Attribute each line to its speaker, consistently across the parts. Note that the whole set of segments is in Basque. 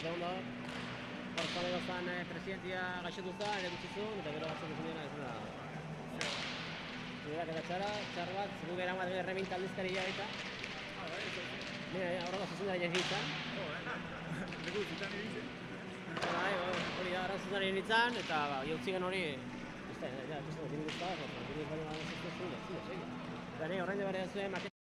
Speaker 1: segundo. Portolego zan presidentia gaixotu zen, ere gutxizun, eta gero batzen duzun dena ez da. Zuberak eta txar bat, zugu gara bat erreminta aldizkaria eta. Horrela zuzendari nintzen.
Speaker 2: Leku zitan nintzen.
Speaker 1: Hori da, ara zuzendari nintzen, eta jautzigen hori, eta horrein de bere zuen maketa.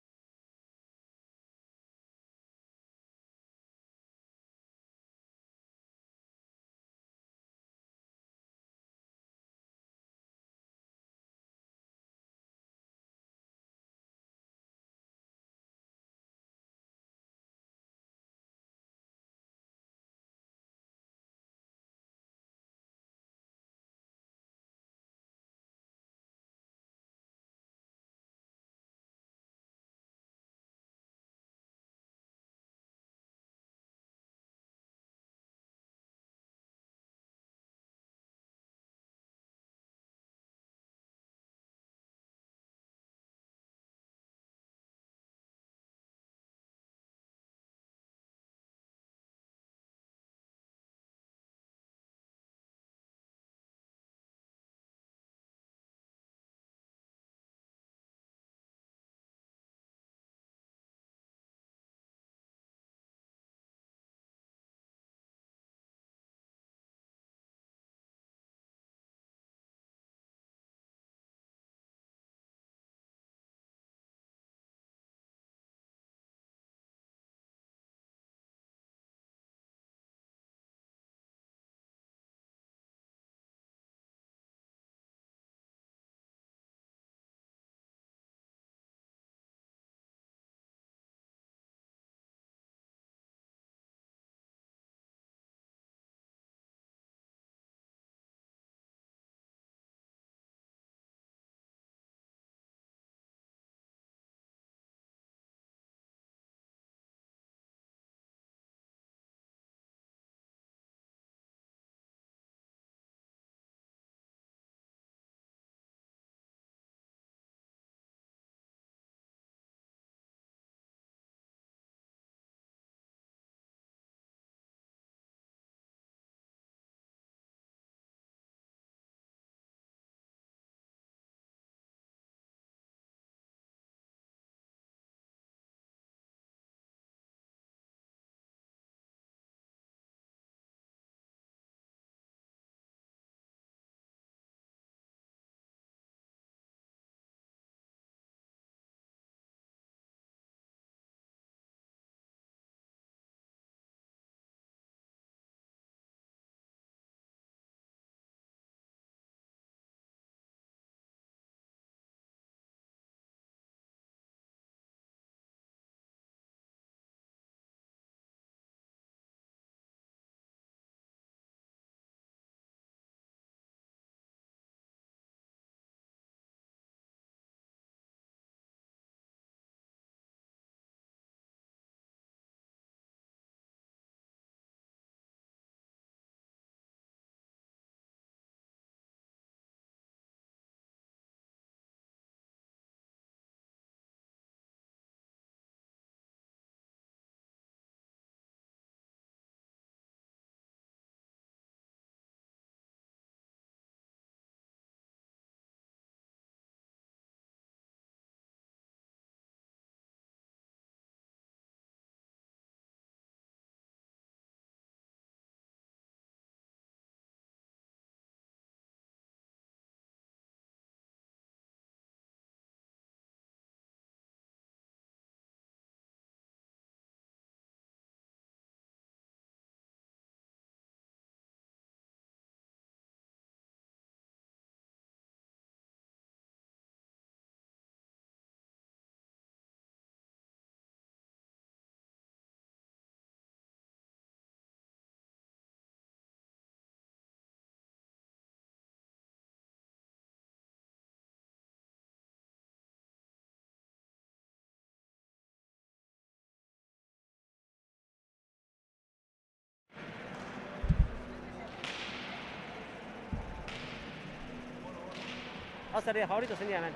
Speaker 1: Hau zer dira favorito zein dira hemen?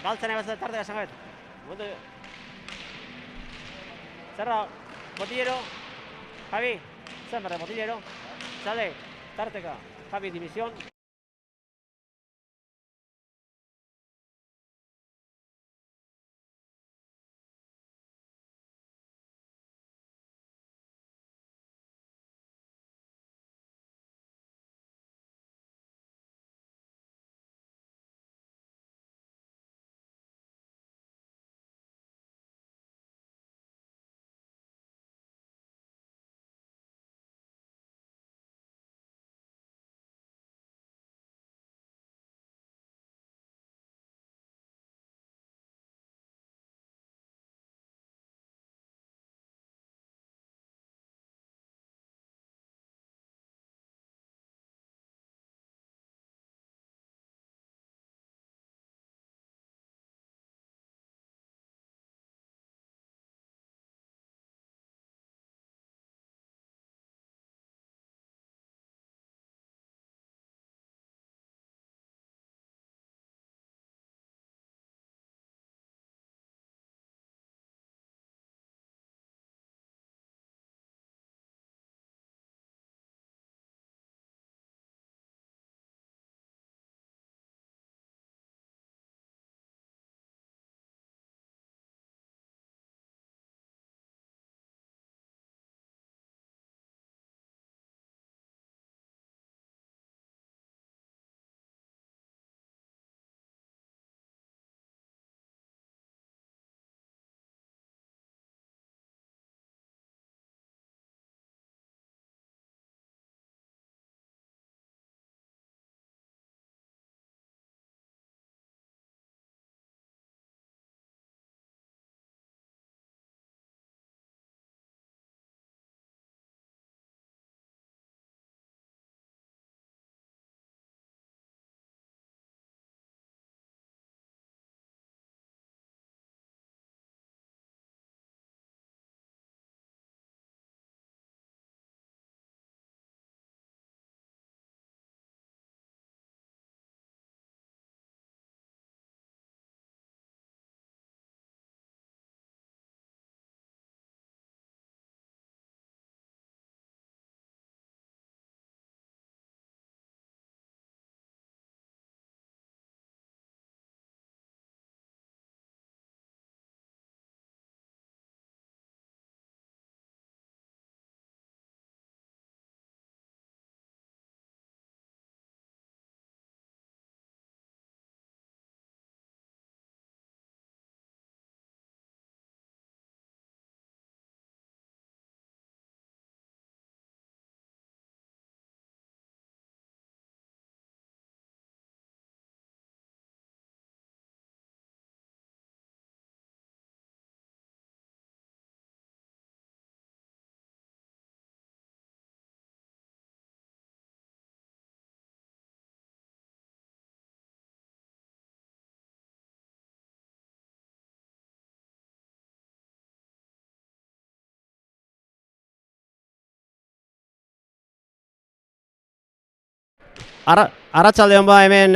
Speaker 1: Galtzen egon tarte esan gabetu. Zerra, Botillero, Javi, zenberre, Botillero, Sade, tarteka, Javi, dimisión. Arratsaldeon ba hemen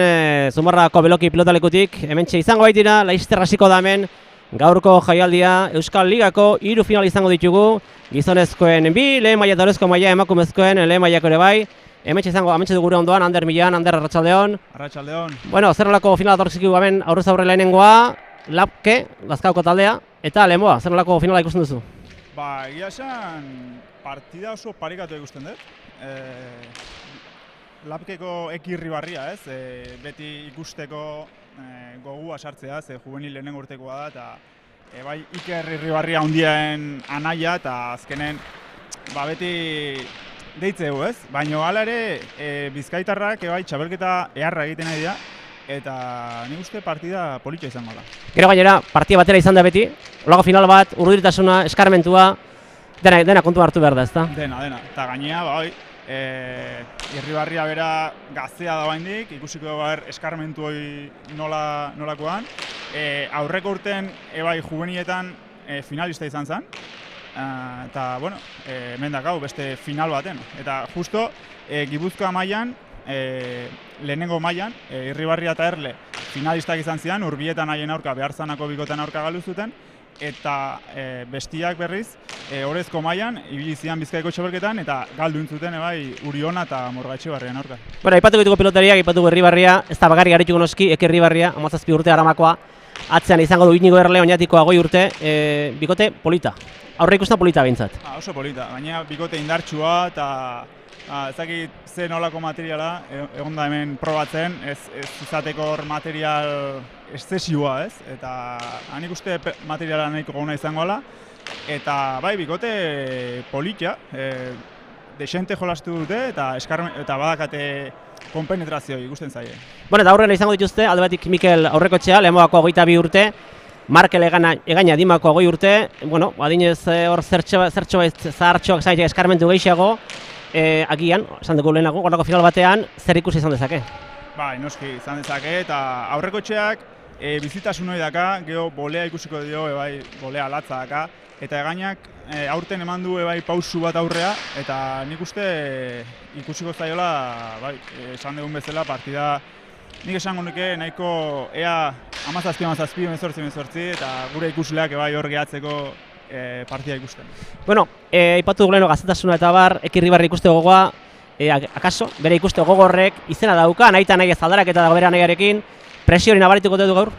Speaker 1: Zumarragako Beloki pilotalekutik, hementxe izango baitira, Laister hasiko da hemen gaurko jaialdia. Euskal Ligako 3 final izango ditugu, gizonezkoen 2, lehen maila eta orezko maila, emakumezkoen lehen mailako ere bai. Hementxe izango, hementxe gure ondoan, Ander Milan, Ander, arratsaldeon.
Speaker 2: Arratsaldeon.
Speaker 1: Bueno, zer nolako finala tortzikigu hemen aurrez aurre lehenengoa, Lapke, Lazkaoko taldea, eta Lemoa, zer nolako finala ikusten duzu?
Speaker 2: Ba, egia esan partida oso parekatu ikusten dut. Lapkeko ekirribarria, ez? Beti ikusteko gogua sartzea, ze juvenil lehenengo urtekoa da, eta bai Iker Irribarria handiaen anaia, eta azkenen beti deitzeu, ez? Baina hala ere bizkaitarrak bai txapelketa eharra egiten ari da, eta nik uste partida politxa izango da.
Speaker 1: Gero gainera, partida batera izan da beti, olago final bat, urduritasuna, eskarmentua, dena kontu hartu behar da, ezta?
Speaker 2: Dena, eta gainea, bai, Irribarria bera gaztea da baindik, ikusiko behar eskarmentu hori nolakoan. Aurreko urten, bai, juvenietan finalista izan zen, eta, bueno, hemen dakau beste final baten. Eta justo, Gipuzkoa mailan, lehenengo mailan, Irribarria eta Erle finalistak izan ziren, Urbietan haien aurka, Beharzanako bikoten aurka galdu zuten, eta bestiak berriz, orezko mailan ibili ziren Bizkaiko txapelketan, eta galdu zuten Uriona eta Morgaetxebarrian aurka.
Speaker 1: Bueno, aipatuko ditugu pilotariak, aipatuko Herribarria, ez da bakarrik arituko noski, Eke Herribarria, 17 urte aramakoa, atzean izango du Inigo Erle, Oñatikoa 20 urte, bikote polita. Aurre ikusten polita behintzat.
Speaker 2: Oso polita, baina bikote indartsua eta ezakit ze nolako materiala egon da hemen probatzen, ez izateko hor material eszesiboa, ez? Eta nik uste materiala nahiko gauna izango ala, eta bai, bikote polita, desente jolastu dute eta badakate konpenetrazio ikusten zaie.
Speaker 1: Bueno, eta aurrena izango dituzte, alde batik Mikel Aurrekoetxea, Lemoako 22 urte, Markel Egaina Dimako 20 urte, bueno, adinez hor zertxo zahartxoak zaitek eskarmentu gehiago, agian, esan dugu lehenago, gorlako final batean, zer ikusi izan dezake?
Speaker 2: Bai, noski izan dezake, eta Aurrekoetxeak bizitasun hori daka, geho bolea ikusiko dio, bolea latza daka, eta Egainak aurten eman du pausu bat aurrea, eta nik uste ikusiko zaiola, esan dugun bezala, partida nik esango nuke nahiko ea 17, 18, eta gure ikusleak hor gehatzeko partida ikusten.
Speaker 1: Bueno, aipatu dugu leheno gaztetasuna eta bar, Eke Herribarri ikuste gogoa, akaso, bere ikuste gogorrek izena dauka, nahita nahi ez aldaraketa dago bere nahiarekin, presio hori nabarituko dut gaur?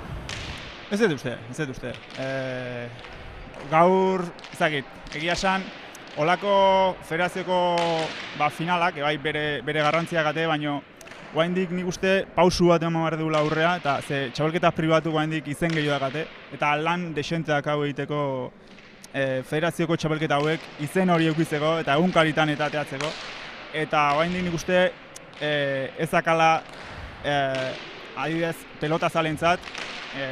Speaker 2: Ez dut uste. Gaur, ezagit, egia esan, olako federazioko finalak, bere garrantzia gate, baino oraindik nik uste pausu bat eman behar dugula aurrea, eta ze txapelketa pribatu oraindik izen gehiago dakate, eta lan desenteak hau egiteko federazioko txapelketa hauek izen hori eukitzeko eta egunkaritan eta ateatzeko. Eta oraindik nik uste ezakala adibidez pelota zalentzat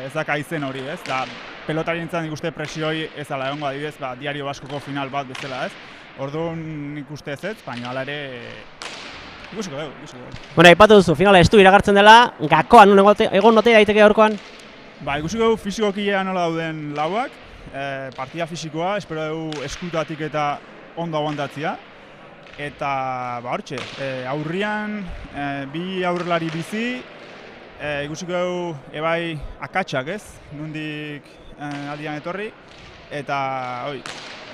Speaker 2: ezaka izen hori, ez? Da pelotarientzat nik uste presioi ez ala egongo adibidez, Diario Baskoko final bat bezala, ez? Orduan nik uste ez, baina hala ere ikusiko dugu.
Speaker 1: Bueno, aipatu duzu, finala estu iragartzen dela, gakoan egon note daiteke gaurkoan?
Speaker 2: Ikusiko dugu fisikoki nola dauden lauak, partida fisikoa, espero dugu eskutatik eta ondo aguantatzea. Eta hortxe, aurrian bi aurrelari bizi, ikusiko dugu akatsak, ez? Nondik aldian etorri, eta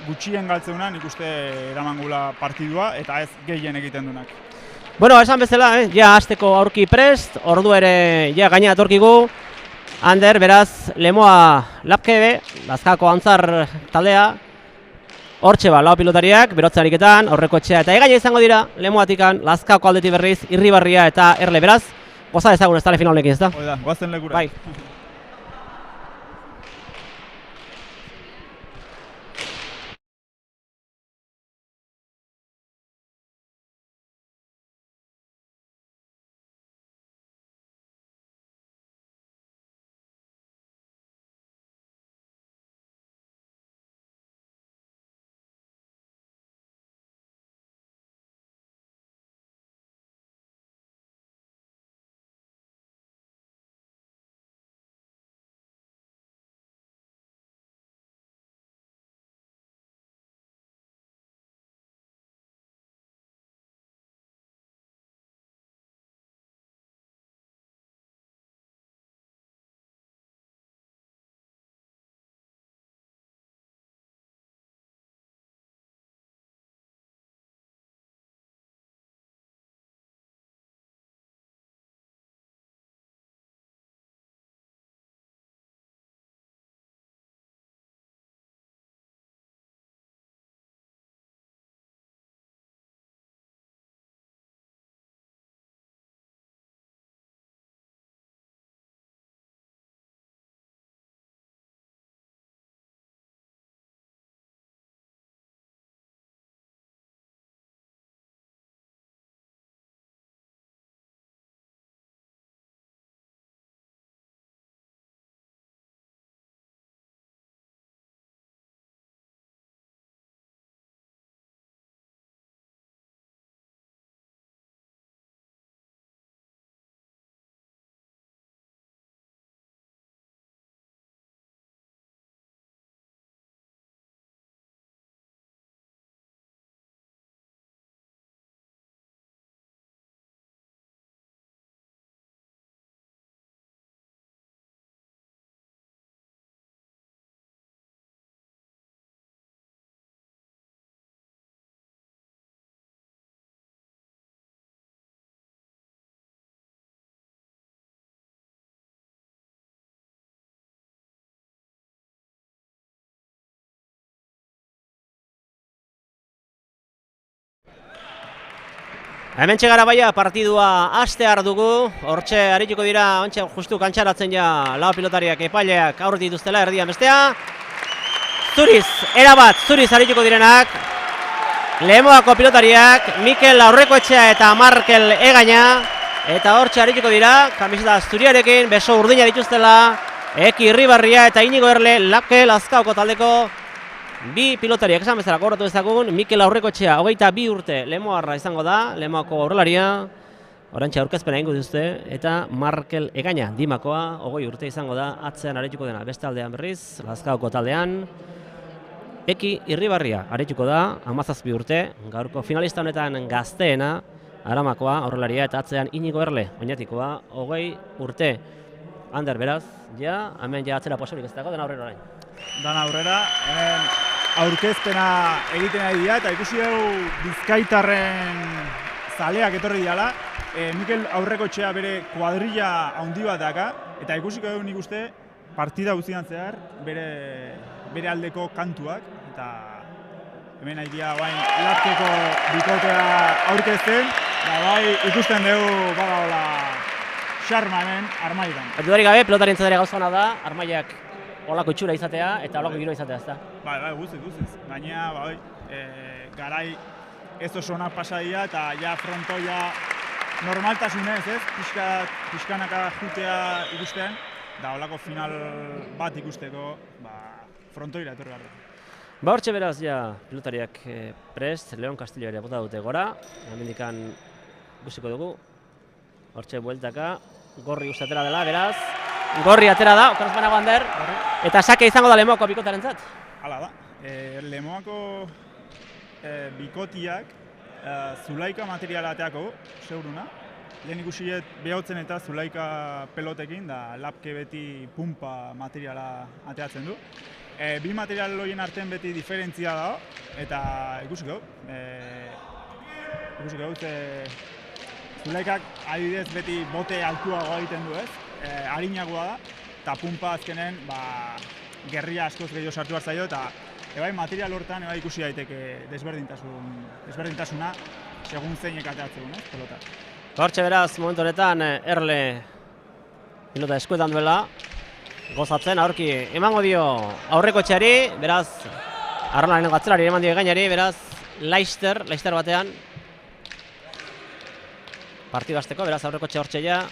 Speaker 2: gutxien galtzeuna nik uste eramangula partidua eta ez gehien egiten dunak.
Speaker 1: Bueno, esan bezala, ja hasteko aurki prest, ordu ere ja gaina atorkigu. Ander, beraz, Lemoa Lapkebe, Lazkako Antzar taldea, hortxe lau pilotariak, berotze ariketan, Aurrekoetxea eta Egaina izango dira, Lemoatikan, Lazkako aldetik berriz, Irribarria eta Erle, beraz, goza dezagun ez tale final honekin, ez da?
Speaker 2: Hoi da, goazen lekura.
Speaker 1: Bai. Hementxe gara baia partidua hastear dugu, hortxe arituko dira, ontxe justu kantxaratzen ja lau pilotariak epaileak aurretik dituztela erdian bestea. Zuriz, erabat, zuriz arituko direnak, Lemoako pilotariak, Mikel Aurrekoetxea eta Markel Egaina, eta hortxe arituko dira, kamiseta zuriarekin, beso urdina dituztela, Eki Irribarria eta Inigo Erle, Lapke Lazkaoko taldeko bi pilotariak esan bezala gogoratu dezagun, Mikel Aurrekoetxea 22 urte Lemoarra izango da, Lemoako aurrelaria, orantxe aurkezpena egingo dituzte, eta Markel Egaina, Dimakoa, 20 urte izango da, atzean arituko dena, beste aldean berriz, Lazkaoko taldean. Eki Irribarria arituko da, 17 urte, gaurko finalista honetan gazteena, Aramakoa, aurrelaria, eta atzean Inigo Erle, oinatikoa, 20 urte. Ander, beraz, ja, hemen ja atzera posorik ez dago, dena aurrera orain.
Speaker 2: Dan aurrera, hemen aurkezpena egiten ari dira, eta ikusi dugu Bizkaitarren zaleak etorri diala. Mikel Aurrekoetxea bere kuadrilla handi bat daka, eta ikusiko dugu nik uste partida guztian zehar bere aldeko kantuak, eta hemen nahi dira bain Lapkeko bikotea aurkezten, da bai ikusten dugu badagoela xarma hemen Armaian.
Speaker 1: Dudarik gabe, pelotaren ere gauzana da, Armaiak olako itxura izatea eta olako giroa izatea, ezta?
Speaker 2: Bai, guztiz. Gaina, bai, garai ez oso onak pasa dira eta ja frontoia normaltasunez, ez? Pixkanaka jutea ikusten, da olako final bat ikusteko, frontoira etorri behar da.
Speaker 1: Hortxe beraz, ja, pilotariak prest, Leon Castillo ere bota dute gora, hemendikan ikusiko dugu. Hortxe bueltaka, gorri uste atera dela, beraz. Gorri atera da, okaraz banago Ander, eta sake izango da Lemoako bikotarentzat.
Speaker 2: Hala da, Lemoako bikotiak Zulaika materiala ateako, seguruna. Lehen ikusiet behotzen eta Zulaika pelotekin, da Lapke beti pumpa materiala ateatzen du. Bi material horien artean beti diferentzia dago, eta ikusiko. Zulaikak adibidez beti bote altuagoa egiten du, ez? Arinagoa da, eta pumpa azkenen gerria askoz gehiago sartu behar zaio, eta ebai material hortan ikusi daiteke desberdintasuna segun zeinek ateatzen du, pelota.
Speaker 1: Hortxe beraz, momentu honetan Erle pilota eskuetan duela, gozatzen, aurki emango dio Aurrekoetxeari, beraz, Arrolaren gatzelari eman dio Egainari, beraz, Leister batean, partidu hasteko, beraz Aurrekoetxea hortxe ja,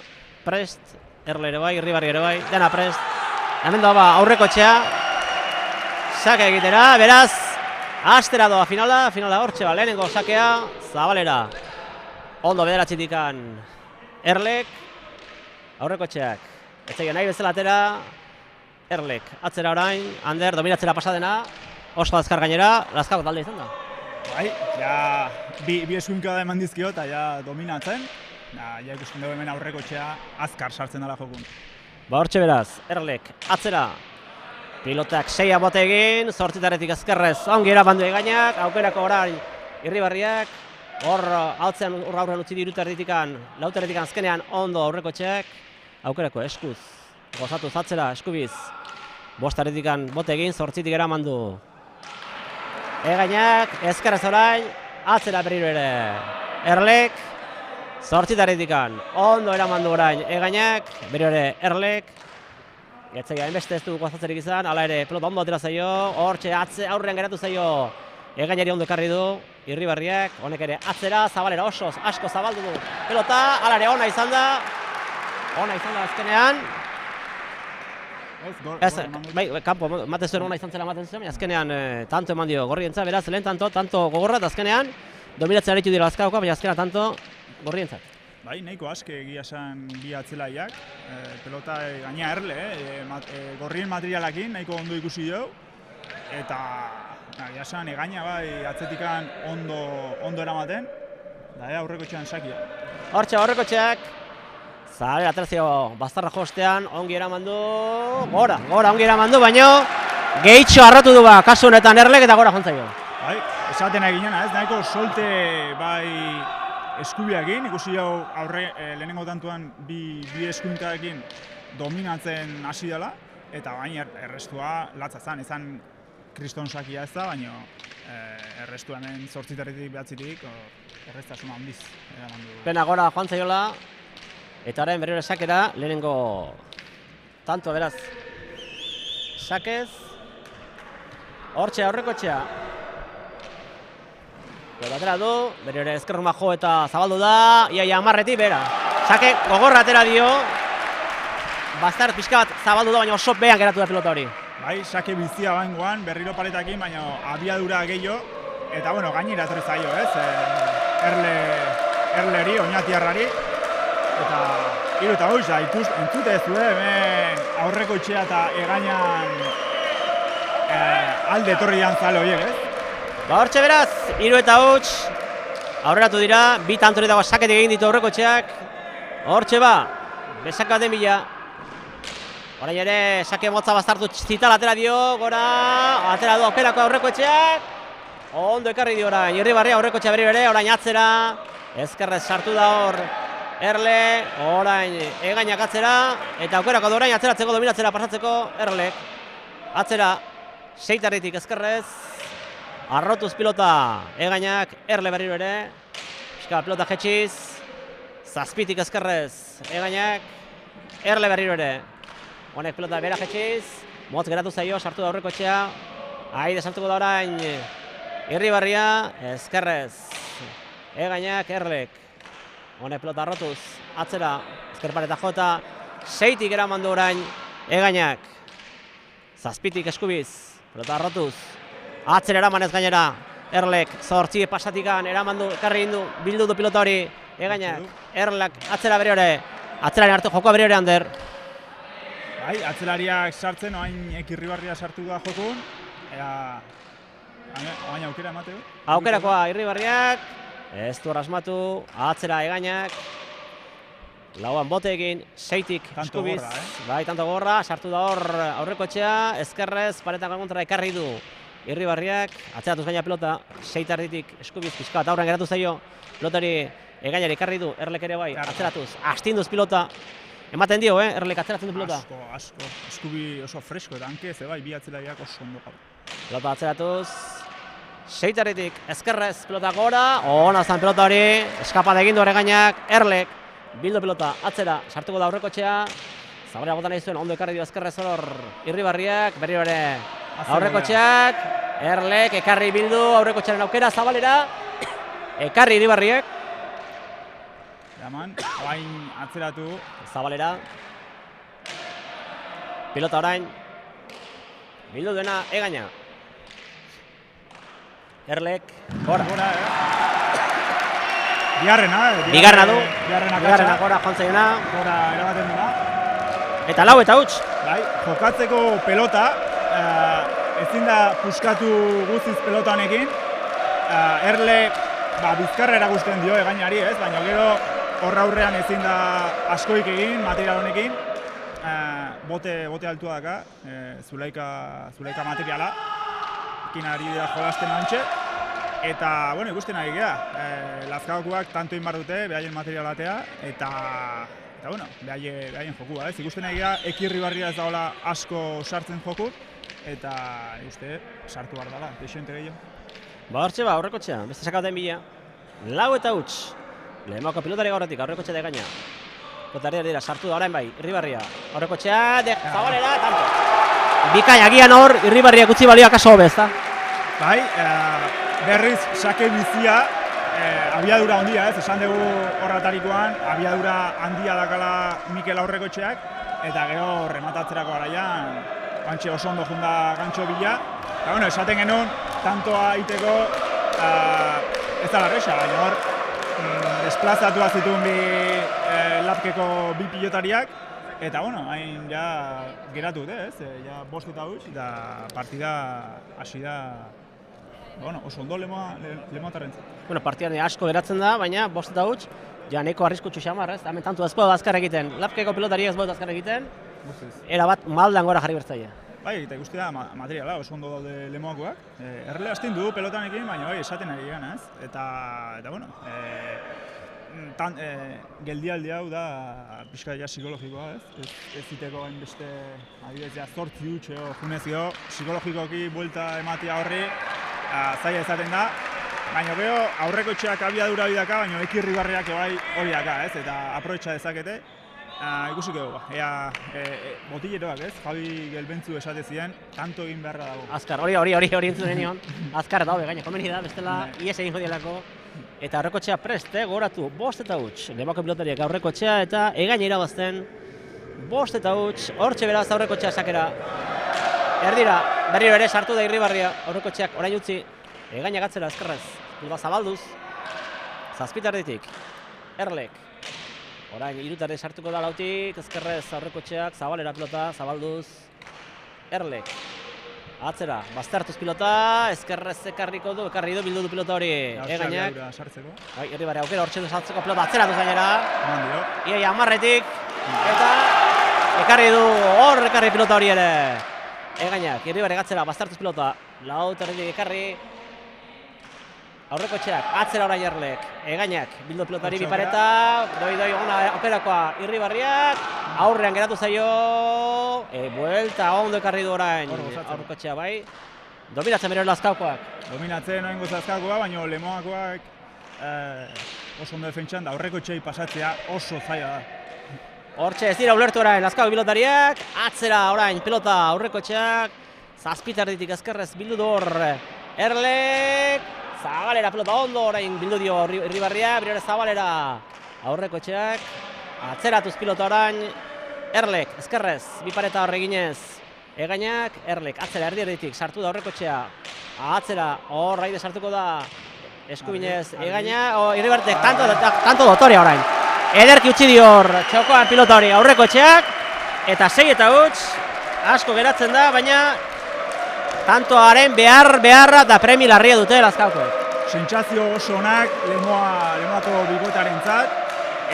Speaker 1: prest, Erle ere bai, Irribarri ere bai, dena prest. Hemen doa Aurrekoetxea, sake egitera, beraz, hastera doa finala hortxe, lehenengo sakea, Zabalera, ondo bederatzitikan Erlek, Aurrekoetxeak, etxegia nahi bezala atera, Erlek, atzera orain, Ander, dominatzera pasadena, oso azkar gainera, Lazkako talde izan da.
Speaker 2: Bai, ja, bi eskuinka da eman dizkio eta ja dominatzen. Ja ikusten dugu hemen Aurrekoetxea azkar sartzen dela jokun.
Speaker 1: Hortxe beraz, Erlek, atzera, pilotak 6 bote egin, 8 ezkerrez ongi erabandu Egainak, aukerako orain Irribarriak, hor aurrean utzi diru erditikan, lau erditikan azkenean ondo Aurrekoetxeak, aukerako eskuz, gozatuz atzera, eskubiz, 5 erditikan bote egin, 8 eramandu Egainak, ezkerrez orain, atzera berriro ere Erlek, 8 erditikan ondo eramandu orain Egainak, berriro ere Erlek, Etzegia, hainbeste ez du gozatzerik izan, hala ere pelota ondo atera zaio, hortxe aurrean geratu zaio Egainari ondo ekarri du, Irribarriak, honek ere atzera, Zabalera oso asko zabaldu du pelota, hala ere ona izan da azkenean. Bai, kanpo, ematen zuen ona izan zela ematen zuen, azkenean tanto eman dio gorrientzat, beraz, lehen tanto gogorra, eta azkenean dominatzen aritu dira Lazkaokoa, baina azkenean tanto gorrientzat.
Speaker 2: Bai, nahiko aske egia esan bi atzelaiak, pelota gaina Erle, gorrien materialakin nahiko ondo ikusi dugu, eta egia esan Egaina bai atzetikan ondo eramaten, da Aurrekoetxean sakia.
Speaker 1: Hortxe Aurrekoetxeak, Zabalera aterazio bazterra jostean, ongi eramandu, gora ongi eramandu, baino gehitxo arrotu du kasu honetan Erlek eta gora jontzaio.
Speaker 2: Bai, esaten eginen, ez nahiko solte bai eskubiakin, ikusi hau lehenengo tantuan bi eskuinkarekin dominatzen hasi dela, eta baina errestua latza zen, kriston sakia ez da, baina errestu hemen 8-tik 9-tik erreztasuna handiz eraman du.
Speaker 1: Pena gora joan zaiola, eta orain berriro sakera, lehenengo tanto beraz. Sakez, hortxe aurrekotxea. Atera du, berriro ezkerruma jo eta zabaldu da, iaia 10-etik bera. Sake gogorra atera dio, Bastard pixka bat zabaldu da, baina oso behan geratu da pilota hori.
Speaker 2: Bai, sake bizia baingoan, berriro paretakin, baina abiadura gehiago, eta bueno, gainera etorri zaio, ez? Erleri, oinatiarrari, eta eta hoxa, entzute ez du, hemen aurreko itxea eta egainan alde etorri dian zale horiek, ez?
Speaker 1: Ba hortxe beraz, 3 eta huts, aurreratu dira, 2 tantori dago saketik egin ditu aurreko itxeak, hortxe ba, besak baten bila. Orain ere, sake motza Bastardu zital atera dio, gora, atera du aukerako aurreko etxeak. Ondo ekarri dio orain, Irribarria aurreko etxea berri bere, orain atzera, ezkerrez sartu da hor, Erle, orain egainak atzera, eta aukerako da orain atzeratzeko, dominatzera pasatzeko, Erlek. Atzera, 6-tik ezkerrez, arrotuz pilota egainak, Erle berri bere, pixka pilota jetxiz, 7-tik ezkerrez egainak, Erle berri bere. Honek pelota bera jetxiz, motz geratu zaio, sartu da aurreko etxea. Aide sartuko da orain Irribarria, ezkerrez. Egainak, Erlek. Honek pelota arrotuz, atzera, ezkerpareta jota. 6-tik eraman du orain egainak. 7-tik eskubiz, pelota arrotuz. Atzera eraman ez gainera, Erlek, 8 pasatikan, eraman du, ekarri indu, bildu du pilota hori. Egainak, Erlek, atzera bere hori. Atzeraren hartu jokoa bere hori hander.
Speaker 2: Bai, atzelariak sartzen, oain Irribarria sartu da jokun, oain aukera emateu.
Speaker 1: Aukerakoa Irribarriak, ez du asmatu, atzera egainak, lauan bote egin, 6-tik eskubiz, bai, tanto gorra, sartu da hor aurreko etxea, ezkerrez, paretan kontra ekarri du Irribarriak, atzeratuz gaina pelota, 6-tik eskubiz, pixka bat aurren geratu zaio, pelotari egainari ekarri du, Erlek ere bai, atzeratuz, astinduz pilota, ematen dio, Erlek atzeratzen du pelota.
Speaker 2: Asko, eskubi oso fresko eta hanke, ze bai, 2 atzelariak oso ondo gau.
Speaker 1: Pelota atzeratuz, 6-tik ezkerrez pelota gora, ona zan pelota hori, eskapata egin du egainak, Erlek, bildu pelota atzera, sartuko da aurreko etxea, zabalea gota nahi zuen, ondo ekarri dio ezkerrez hor Irribarriak, berri bere aurreko etxeak, Erlek, ekarri bildu, aurreko etxearen aukera, zabalera, ekarri Irribarriak.
Speaker 2: Eman, oain atzeratu.
Speaker 1: Zabalera. Pilota orain. Bildu duena egaina. Erlek, gora. Bigarrena du. Bigarrena gora joan zaiona.
Speaker 2: Gora erabaten duna.
Speaker 1: Eta 4 eta huts.
Speaker 2: Bai, jokatzeko pelota, ezin da puskatu guztiz pelota honekin. Erle, bizkarra erakusten dio egainari, ez? Baina gero horra aurrean ezin da askoik egin, material honekin. Bote altua daka, Zulaika materiala. Ekin ari dira jolasten antxe. Eta, bueno, ikusten ari gara. Lazkaokuak tanto inbar dute, behaien materialatea, eta bueno, behaien jokua, ez? Ikusten ari gara, Irribarria ez dagoela asko sartzen joku, eta uste, sartu behar dela, desente gehiago.
Speaker 1: Ba hortxe ba, aurreko txea, beste sakauten bila. 4 eta huts. Lehemako pilotari gaurretik, aurreko txea de gaina. Pilotari dira, sartu da orain bai, Irribarria. Aurreko txea, zabalera, tanto. Bikain, agian hor, Irribarriak utzi balioak aso hobe, ezta?
Speaker 2: Bai, berriz sake bizia, abiadura handia, ez? Esan dugu horratarikoan, abiadura handia dakala Mikel aurreko txeak, eta gero rematatzerako garaian, gantxe oso ondo junda gantxo bila. Eta, bueno, esaten genuen, tantoa iteko, ez da larresa, baina hor, desplazatua zituen lapkeko 2 pilotariak, eta, bueno, hain ja geratu dute, ez? Ja 5 eta huts, eta partida hasi da, bueno, oso ondo lemoatarrentzat.
Speaker 1: Bueno, partidan asko geratzen da, baina 5 eta huts, ja neko arriskutsu xamar, ez? Hemen tantu ezpo da azkar egiten, lapkeko pilotari ez azkar egiten, era bat maldan gora jarri bertzaia.
Speaker 2: Bai, eta ikuste da materiala, oso ondo daude lemoakoak. Erle astin du pelotanekin, baina bai, esaten ari gana, ez? Eta bueno, geldialdi hau da pixka ja psikologikoa, ez ziteko hainbeste, adibidez, 8 huts edo junezio, psikologikoki buelta ematea horri zaila izaten da, baina gero aurreko etxeak abiadura hori daka, baina Eki Irribarreak bai hori daka, eta aprobetxa dezakete. Ikusiko dugu, ea botilleroak, Javi Gelbentzu esate ziren, tanto egin beharra dago.
Speaker 1: Azkar, hori entzunen nion. Azkar dago, gaina, komeni da, bestela ies egin jodielako. Eta aurreko etxea prest, goratu, 5 eta huts. Lemako pilotariak aurreko etxea eta egaina irabazten. 5 eta huts, hortxe beraz aurreko etxea sakera. Erdira, berriro ere sartu da Irribarria, aurreko etxeak orain utzi. Egaina gatzera ezkerrez, da zabalduz. Zazpitarditik, Erlek. Orain, irutare sartuko da lautik, ezkerrez aurreko etxeak, zabalera pilota, zabalduz. Erlek. Atzera, baztertuz pilota, ezkerrez ekarri du, bildu du pilota hori. Egainak. Bai, Irribarre aukera hortxe du saltzeko pilota, atzera duz gainera. Iaia amarretik, eta ekarri pilota hori ere. Egainak, Irribarre gatzera, baztertuz pilota, lautarritik ekarri. Aurreko etxeak, atzera orain Erlek, Egainak, bildu pilotari bipareta, doi ona aukerakoa Irribarriak, aurrean geratu zaio, buelta ondo ekarri du orain, aurreko etxea bai, dominatzen bero Lazkaokoak.
Speaker 2: Dominatzen oingo Lazkaokoa, baina Lemoakoak oso ondo defentsan da, aurreko etxei pasatzea oso zaila da.
Speaker 1: Hortxe ez dira ulertu orain Lazkaoko pilotariak, atzera orain pilota aurreko etxeak, zazpitarditik ezkerrez bildu du hor Erlek, Zabalera pelota ondo orain bildu dio Irribarria, birore Zabalera aurreko etxeak, atzeratuz pilota orain, Erlek, ezkerrez, bipareta horre ginez, Egainak, Erlek, atzera erdierditik, sartu da aurreko etxea, atzera, hor raide sartuko da, eskubinez, Egaina, Irribartek, tanto dotorea orain, ederki utzi dio hor, txokoan pilota hori aurreko etxeak, eta 6 eta huts, asko geratzen da, baina tantoaren beharra eta premi larria dute Lazkaokoek.
Speaker 2: Sentsazio oso onak Lemoako bikotarentzat.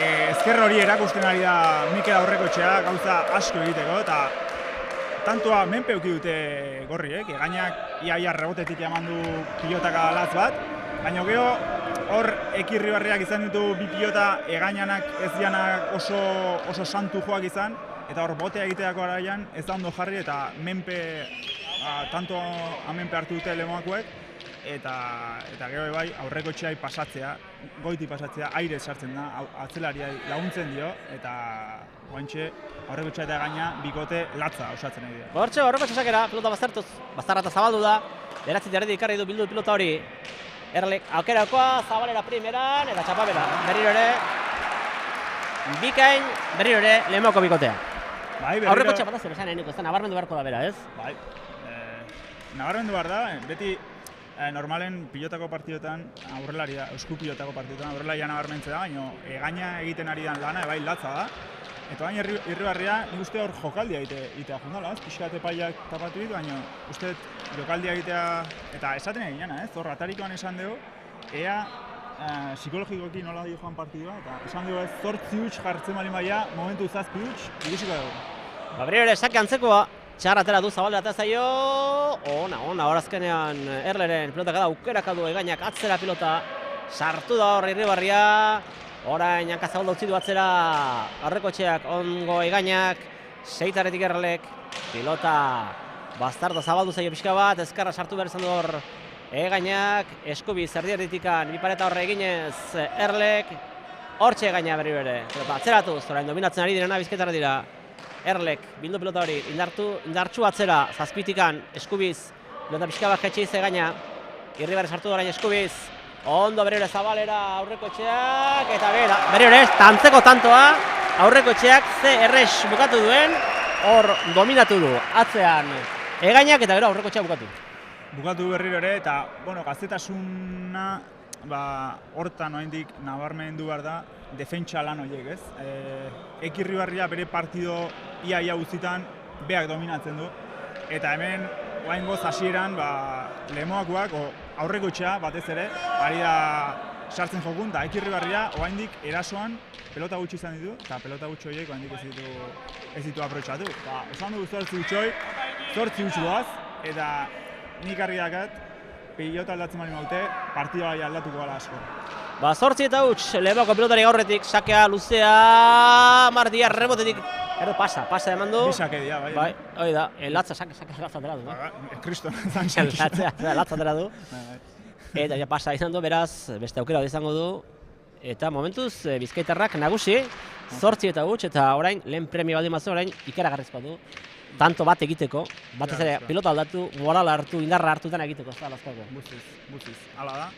Speaker 2: Ezker hori erakusten ari da Mikel aurreko etxea, gauza asko egiteko, eta tantoa menpe eduki dute gorriek. Egainak iaia rebotetik eman du pilotaka latz bat, baina gero hor Eki Irribarriak izan ditu bi pilota Egainanak ez dianak oso santu joak izan, eta hor botea egiteako araian ez da ondo jarri eta tanto amenpe hartu dute Lemoakoek, eta gero bai aurreko etxeai pasatzea, goiti pasatzea, aire sartzen da, atzelariai laguntzen dio, eta guantxe aurreko etxea eta Egaina bikote latza osatzen nahi dira.
Speaker 1: Hortxe, aurreko etxesakera, pilota baztertuz, bazterra eta zabaldu da, beratzit jarretik ikarri du bildu pilota hori, Erlek aukerakoa, Zabalera primeran, eta txapabera, berriro ere, bikain, berriro ere, Lemoako bikotea. Aurreko etxea batazio besan enuko, ez da nabarmendu beharko da bera, ez?
Speaker 2: Bai, nabarmendu behar da, beti normalen pilotako partidotan aurrelaria, esku pilotako partidotan aurrelaria nabarmentzea da, baina Egaina egiten ari dan lana, bai latza da. Eta baina Irribarria, nik uste hor jokaldia egitea jundala, pixkat epaiak tapatu ditu, baina uste jokaldia egitea, eta esaten egin ez, hor atarikoan esan dugu, ea psikologikoki nola dio joan partidua, eta esan dugu ez 8 huts jartzen bali maia, momentu 7 huts, ikusiko dugu.
Speaker 1: Berriro ere sake antzekoa, txarra atera du Zabalera eta zaio, ona, hor azkenean Erleren pilotak da aukerak du Egainak atzera pilota, sartu da hor Irribarria, orain hanka zabalda utzi du atzera aurreko etxeak ongo Egainak, 6 Erlek, pilota bastardo zabaldu zaio pixka bat, ezkarra sartu behar izan du hor Egainak, eskubi zerdierritikan, bipareta horre eginez Erlek, hortxe Egaina berriro ere, pilota atzeratuz, orain dominatzen ari direna bizketara dira. Erlek, bildu pilota hori, indartsu atzera, zazpitikan, eskubiz, pilota pixka bat jetxiz Egaina, Irribarre sartu da orain eskubiz, ondo berriro Zabalera aurreko etxeak, eta berriro ez, tantzeko tantoa, aurreko etxeak ze errex bukatu duen, hor dominatu du, atzean Egainak eta gero aurreko etxeak bukatu.
Speaker 2: Bukatu berriro ere, eta, gaztetasuna, hortan oraindik nabarmendu behar da, defentsa lan horiek, ez? Eki Irribarria bere partido ia guztitan beak dominatzen du, eta hemen oraingoz hasieran Lemoakoak aurreko etxea batez ere, ari da sartzen jokun, eta Eki Irribarria oraindik erasoan pelota gutxi izan ditu, eta pelota gutxi horiek oraindik ez ditu aprobetxatu. Esan dugu 8 gutxoi, 8 gutxi doaz, eta nik argi dakat, pilota aldatzen bali maute, partida bai aldatuko gala asko.
Speaker 1: Ba, 8 eta huts, Lemoako pelotari gaurretik, sakea, luzea, Mardia, rebotetik, erdo pasa eman du.
Speaker 2: Bi sake dira, bai.
Speaker 1: Bai, hori da, latza atera du.
Speaker 2: Kristo, zan
Speaker 1: Latza atera du. Eta ja pasa izan du, beraz, beste aukera izango du. Eta momentuz, bizkaitarrak nagusi, 8 eta huts, eta orain, lehen premio baldin mazu, orain ikaragarrizkoa du. Tanto bat egiteko, batez ere pilota aldatu, morala hartu, indarra hartutan egiteko, ez da, Lazkaoko.
Speaker 2: Buziz, hala da,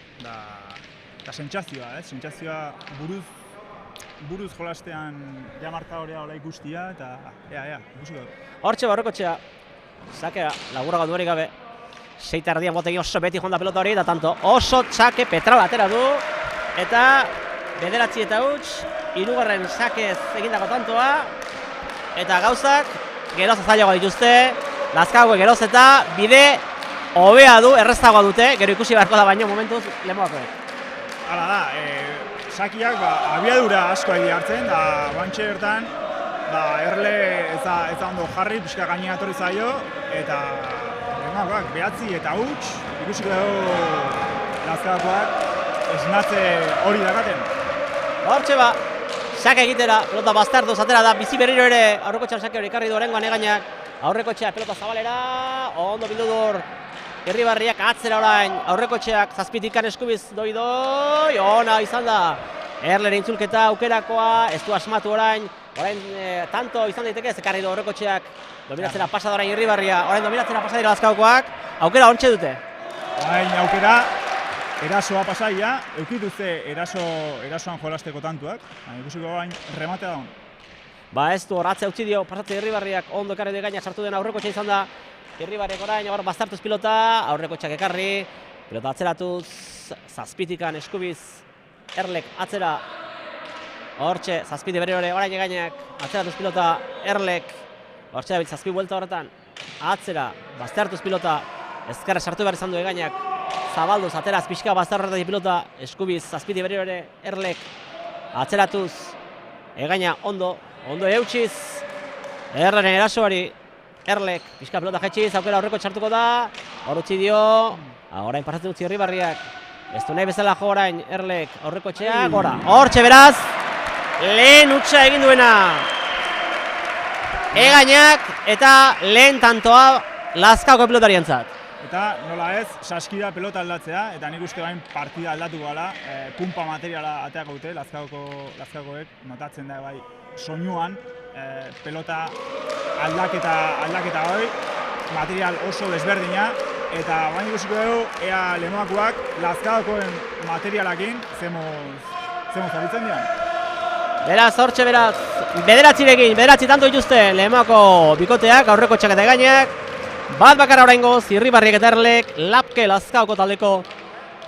Speaker 2: eta sentsazioa, sentsazioa buruz jolastean ja markadorea hola ikustia, eta ikusiko dut.
Speaker 1: Hortxe Aurrekotxea, sakea, laburra galduarik gabe, 6 erdian botegi oso beti joan da pelota hori, eta tanto oso txake Petral atera du, eta 9 eta huts, 3. sakez egindako tantoa, eta gauzak, geroz zailagoa dituzte, Lazkaoko geroz eta bide hobea du, erreztagoa dute, gero ikusi beharko da baino momentuz Lemoakoek.
Speaker 2: Hala da, sakiak abiadura asko hartzen, da bantxe bertan, Erle ez da ondo jarri, pixka gainera etorri zaio, eta Lemoakoak 9 eta huts, ikusiko dugu Lazkaokoak esnatze hori dakaten.
Speaker 1: Hortxe ba, sake egitera, pelota bastardoz atera da, bizi berriro ere Aurrekotxean sake hori ekarri du orengoan egainak, Aurrekotxea pelota zabalera, ondo bildu dur, Irribarriak atzera orain, Aurrekotxeak zazpitikan eskubiz doi, ona izan da, Erleren intzulketa aukerakoa, ez du asmatu orain tanto izan daiteke ez ekarri du Aurrekotxeak, dominatzera pasa da orain Irribarria, orain dominatzera pasa dira Lazkaokoak, aukera ontxe dute.
Speaker 2: Orain aukera, erasoa pasaia, eukituzte erasoan jolasteko tantuak, ikusiko bain rematea da hon.
Speaker 1: Ba ez du horatzea utzi dio, pasatzea Irribarriak ondo ekarri du gaina sartu den Aurrekotxea izan da, Irribarriak orain, gaur bastartuz pilota, Aurrekotxeak ekarri, pilota atzeratuz, zazpitikan eskubiz, Erlek atzera, hortxe, zazpiti berriro ere orain egainak, atzeratuz pilota, Erlek, hortxe dabil zazpi buelta horretan, atzera, bastartuz pilota, ezkerra sartu behar izan du egainak, zabalduz, ateraz, pixka bastarretatik pilota, eskubiz, zazpiti berriro ere, Erlek, atzeratuz, egaina ondo eutxiz, Erleren erasoari, Erlek, pixka pelota jetxiz, aukera Aurreko txartuko da, hor utzi dio, orain pasatzen utzi Irribarriak, ez du nahi bezala jo orain Erlek, Aurrekotxea, gora, hortxe beraz, lehen utxa egin duena, egainak eta lehen tantoa Lazkaoko pelotarientzat.
Speaker 2: Eta nola ez, saskida pelota aldatzea, eta nik uste bain partida aldatuko gala, pumpa materiala ateako dute, Lazkaokoek notatzen da bai soinuan, pelota aldaketa hori, material oso desberdina, eta bain ikusiko dugu, ea Lemoakoak Lazkaokoen materialakin zemo zabitzen dian.
Speaker 1: Beraz, hortxe beraz, 9 tanto dituzte Lemoako bikoteak, Aurrekotxeak eta egainak, bat bakarra oraingoz, Irribarriak eta Erlek, lapke Lazkaoko taldeko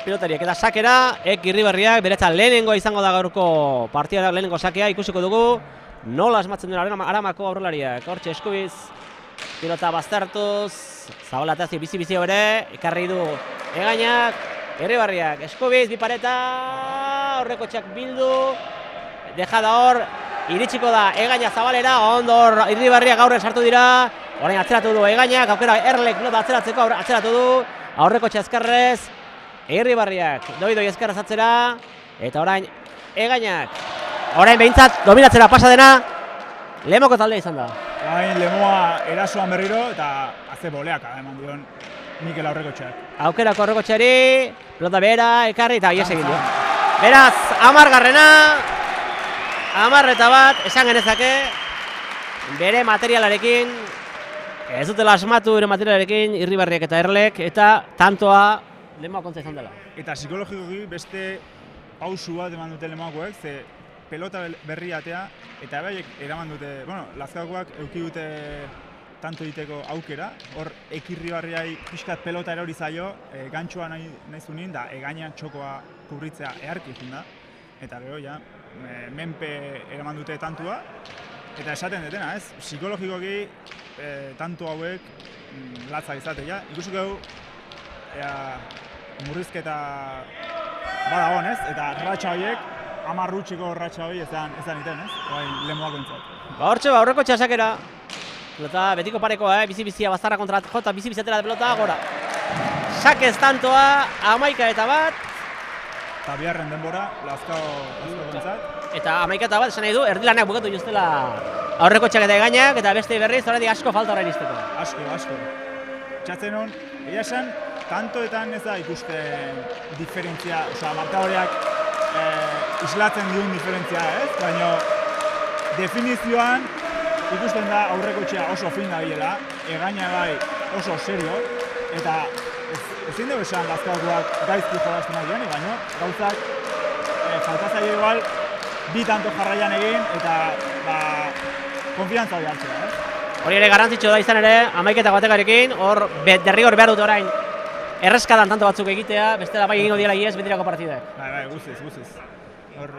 Speaker 1: pilotariak eta sakera, Irribarriak, beretza lehenengoa izango da gaurko partida, lehenengo sakea, ikusiko dugu, nola asmatzen duen Aramako aurrelariak, hortxe eskubiz, pilota bastartuz, zabalatazio bizi-bizi ere, ekarri du egainak, Irribarriak, eskubiz, bi pareta, Aurrekotxeak bildu, deja da hor, iritsiko da egaina zabalera, ondo hor Irribarriak aurren sartu dira, orain atzeratu du egainak, aukera Erlek pilota atzeratzeko atzeratu du, Aurrekotxea ezkerrez, Irribarriak doi ezkerrez atzera, eta orain egainak, orain behintzat dominatzera pasa dena, Lemoko taldea izan da.
Speaker 2: Orain Lemoa erasoan berriro, eta azte boleaka eman dion Mikel Aurrekotxeak.
Speaker 1: Aukerako Aurrekotxeari, pelota behera, ekarri eta ies egin du. Beraz, 10garrena, 10 eta bat, esan genezake, bere materialarekin, ez dutela asmatu bere materialarekin, Irribarriak eta Erlek, eta tantoa Lemoa kontza izan dela.
Speaker 2: Eta psikologikoki beste pausu bat eman dute Lemoakoek, ze pelota berria atea, eta ebaiek eraman dute, Lazkaokoak eduki dute tanto egiteko aukera, hor Irribarriai pixkat pelota erori zaio, gantxoa nahi zunin, da egaina txokoa kubritzea eharki izan da, eta gero ja, menpe eraman dute tantua, eta esaten detena, ez? Psikologikoki tanto hauek latza izatea, ikusiko dugu, murrizketa badagoen, ez? Eta ratxa horiek, 10 rutxiko ratxa hori ezan iten, ez? Lemoako entzat.
Speaker 1: Hortxe, Aurrekotxea sakera. Pelota betiko parekoa, bizi-bizia bazarra kontra jota, bizi-bizi atera de pelota, gora. Sakez tantoa, 11 eta bat.
Speaker 2: eta biharren denbora, Lazkao gontzat.
Speaker 1: Eta 11 esan nahi du, erdilanak bukatu justela aurreko txak eta gainak, eta beste berriz, horretik asko falta horrein izteko.
Speaker 2: Asko. Txatzen hon, egia esan, tantoetan ez da ikusten diferentzia, oza, markadoreak islatzen duen diferentzia, ez? Baina definizioan ikusten da aurreko txea oso fin da bilela, egaina bai oso serio, eta ezin dugu esan Lazkaokoak gaizki jolazten nahi joan, baina gauzak faltazaio igual, bi tanto jarraian egin, eta konfiantza hori hartzea, ez?
Speaker 1: Hori ere garrantzitsua da izan ere, 11 batekarekin, hor derrigor behar dut orain erreskadan tanto batzuk egitea, bestela bai egingo diela iez betirako partidak.
Speaker 2: Bai, guziz. Hor,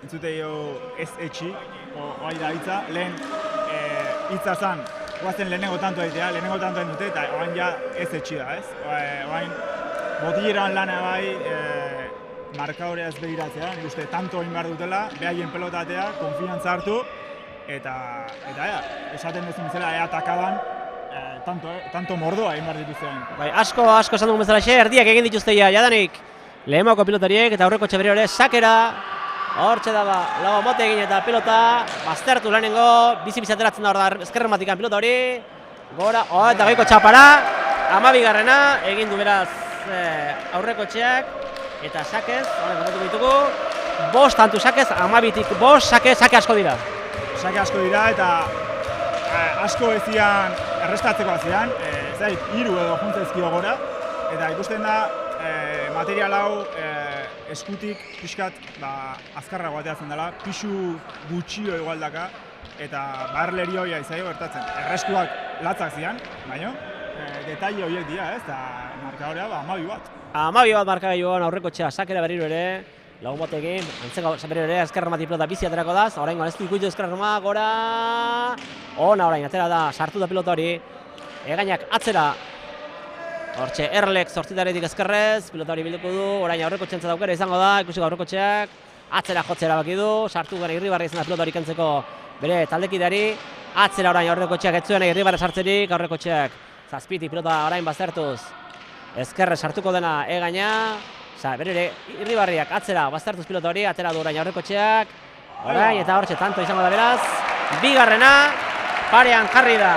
Speaker 2: entzute jo ez etxi, oai da hitza, lehen hitza zan, guazen lehenengo tanto egitea, lehenengo tanto egin dute, eta oain ja ez etxi da, ez? Oain, botileran lana bai, markadorea ez begiratzea, nik uste tanto egin behar dutela, behaien pelotatea, konfiantza hartu, eta esaten duzun bezala, takadan, tanto mordoa egin behar dituzten.
Speaker 1: Bai, asko esan dugun bezala erdiak egin dituzte jadanik lehenbako pilotariek eta aurreko txaberi hori sakera. Hortxe da lau mote egin eta pilota, baztertu lehenengo, bizi ateratzen da hor da ezkerren matikan pilota hori. Gora, eta goiko txapara, 12garrena, egin du beraz aurreko txeak, eta sakez, horrek kontatu ditugu, 5 tantu sakez, 12tik 5 sake asko dira.
Speaker 2: Sake asko dira eta asko ezian errestatzeko azian, 3 edo juntzezkio gora, eta ikusten da material hau eskutik pixkat azkarrago ateatzen dela, pixu gutxio igualdaka, eta barleri hoia izaio gertatzen. Erreskuak latzak zian, baina detaile horiek dira, ez, eta markadorea 12 bat.
Speaker 1: 12 bat markagailuan aurreko txea sakera berriro ere, lagun batekin, antzeko berriro ere ezkerrema pilota bizi aterako da, orain ez du ikutu ezkerrema, gora, ona orain atera da, sartu da pilota hori, egainak atzera, hortxe Erlek zortzitaretik ezkerrez, pilota hori bilduko du, orain aurreko txentza daukera izango da, ikusiko aurreko txeak, atzera jotzera baki du, sartu gara Irribarri izan da pilota hori kentzeko bere taldekidari, atzera orain aurreko txeak etzuen Irribarri sartzerik, aurreko txeak zazpitik pilota orain baztertuz, ezkerrez sartuko dena egaina, berere Irribarriak atzera baztertuz pilota hori, atera du orain aurreko txeak, orain eta hortxe tanto izango da beraz, bigarrena, parean jarri da,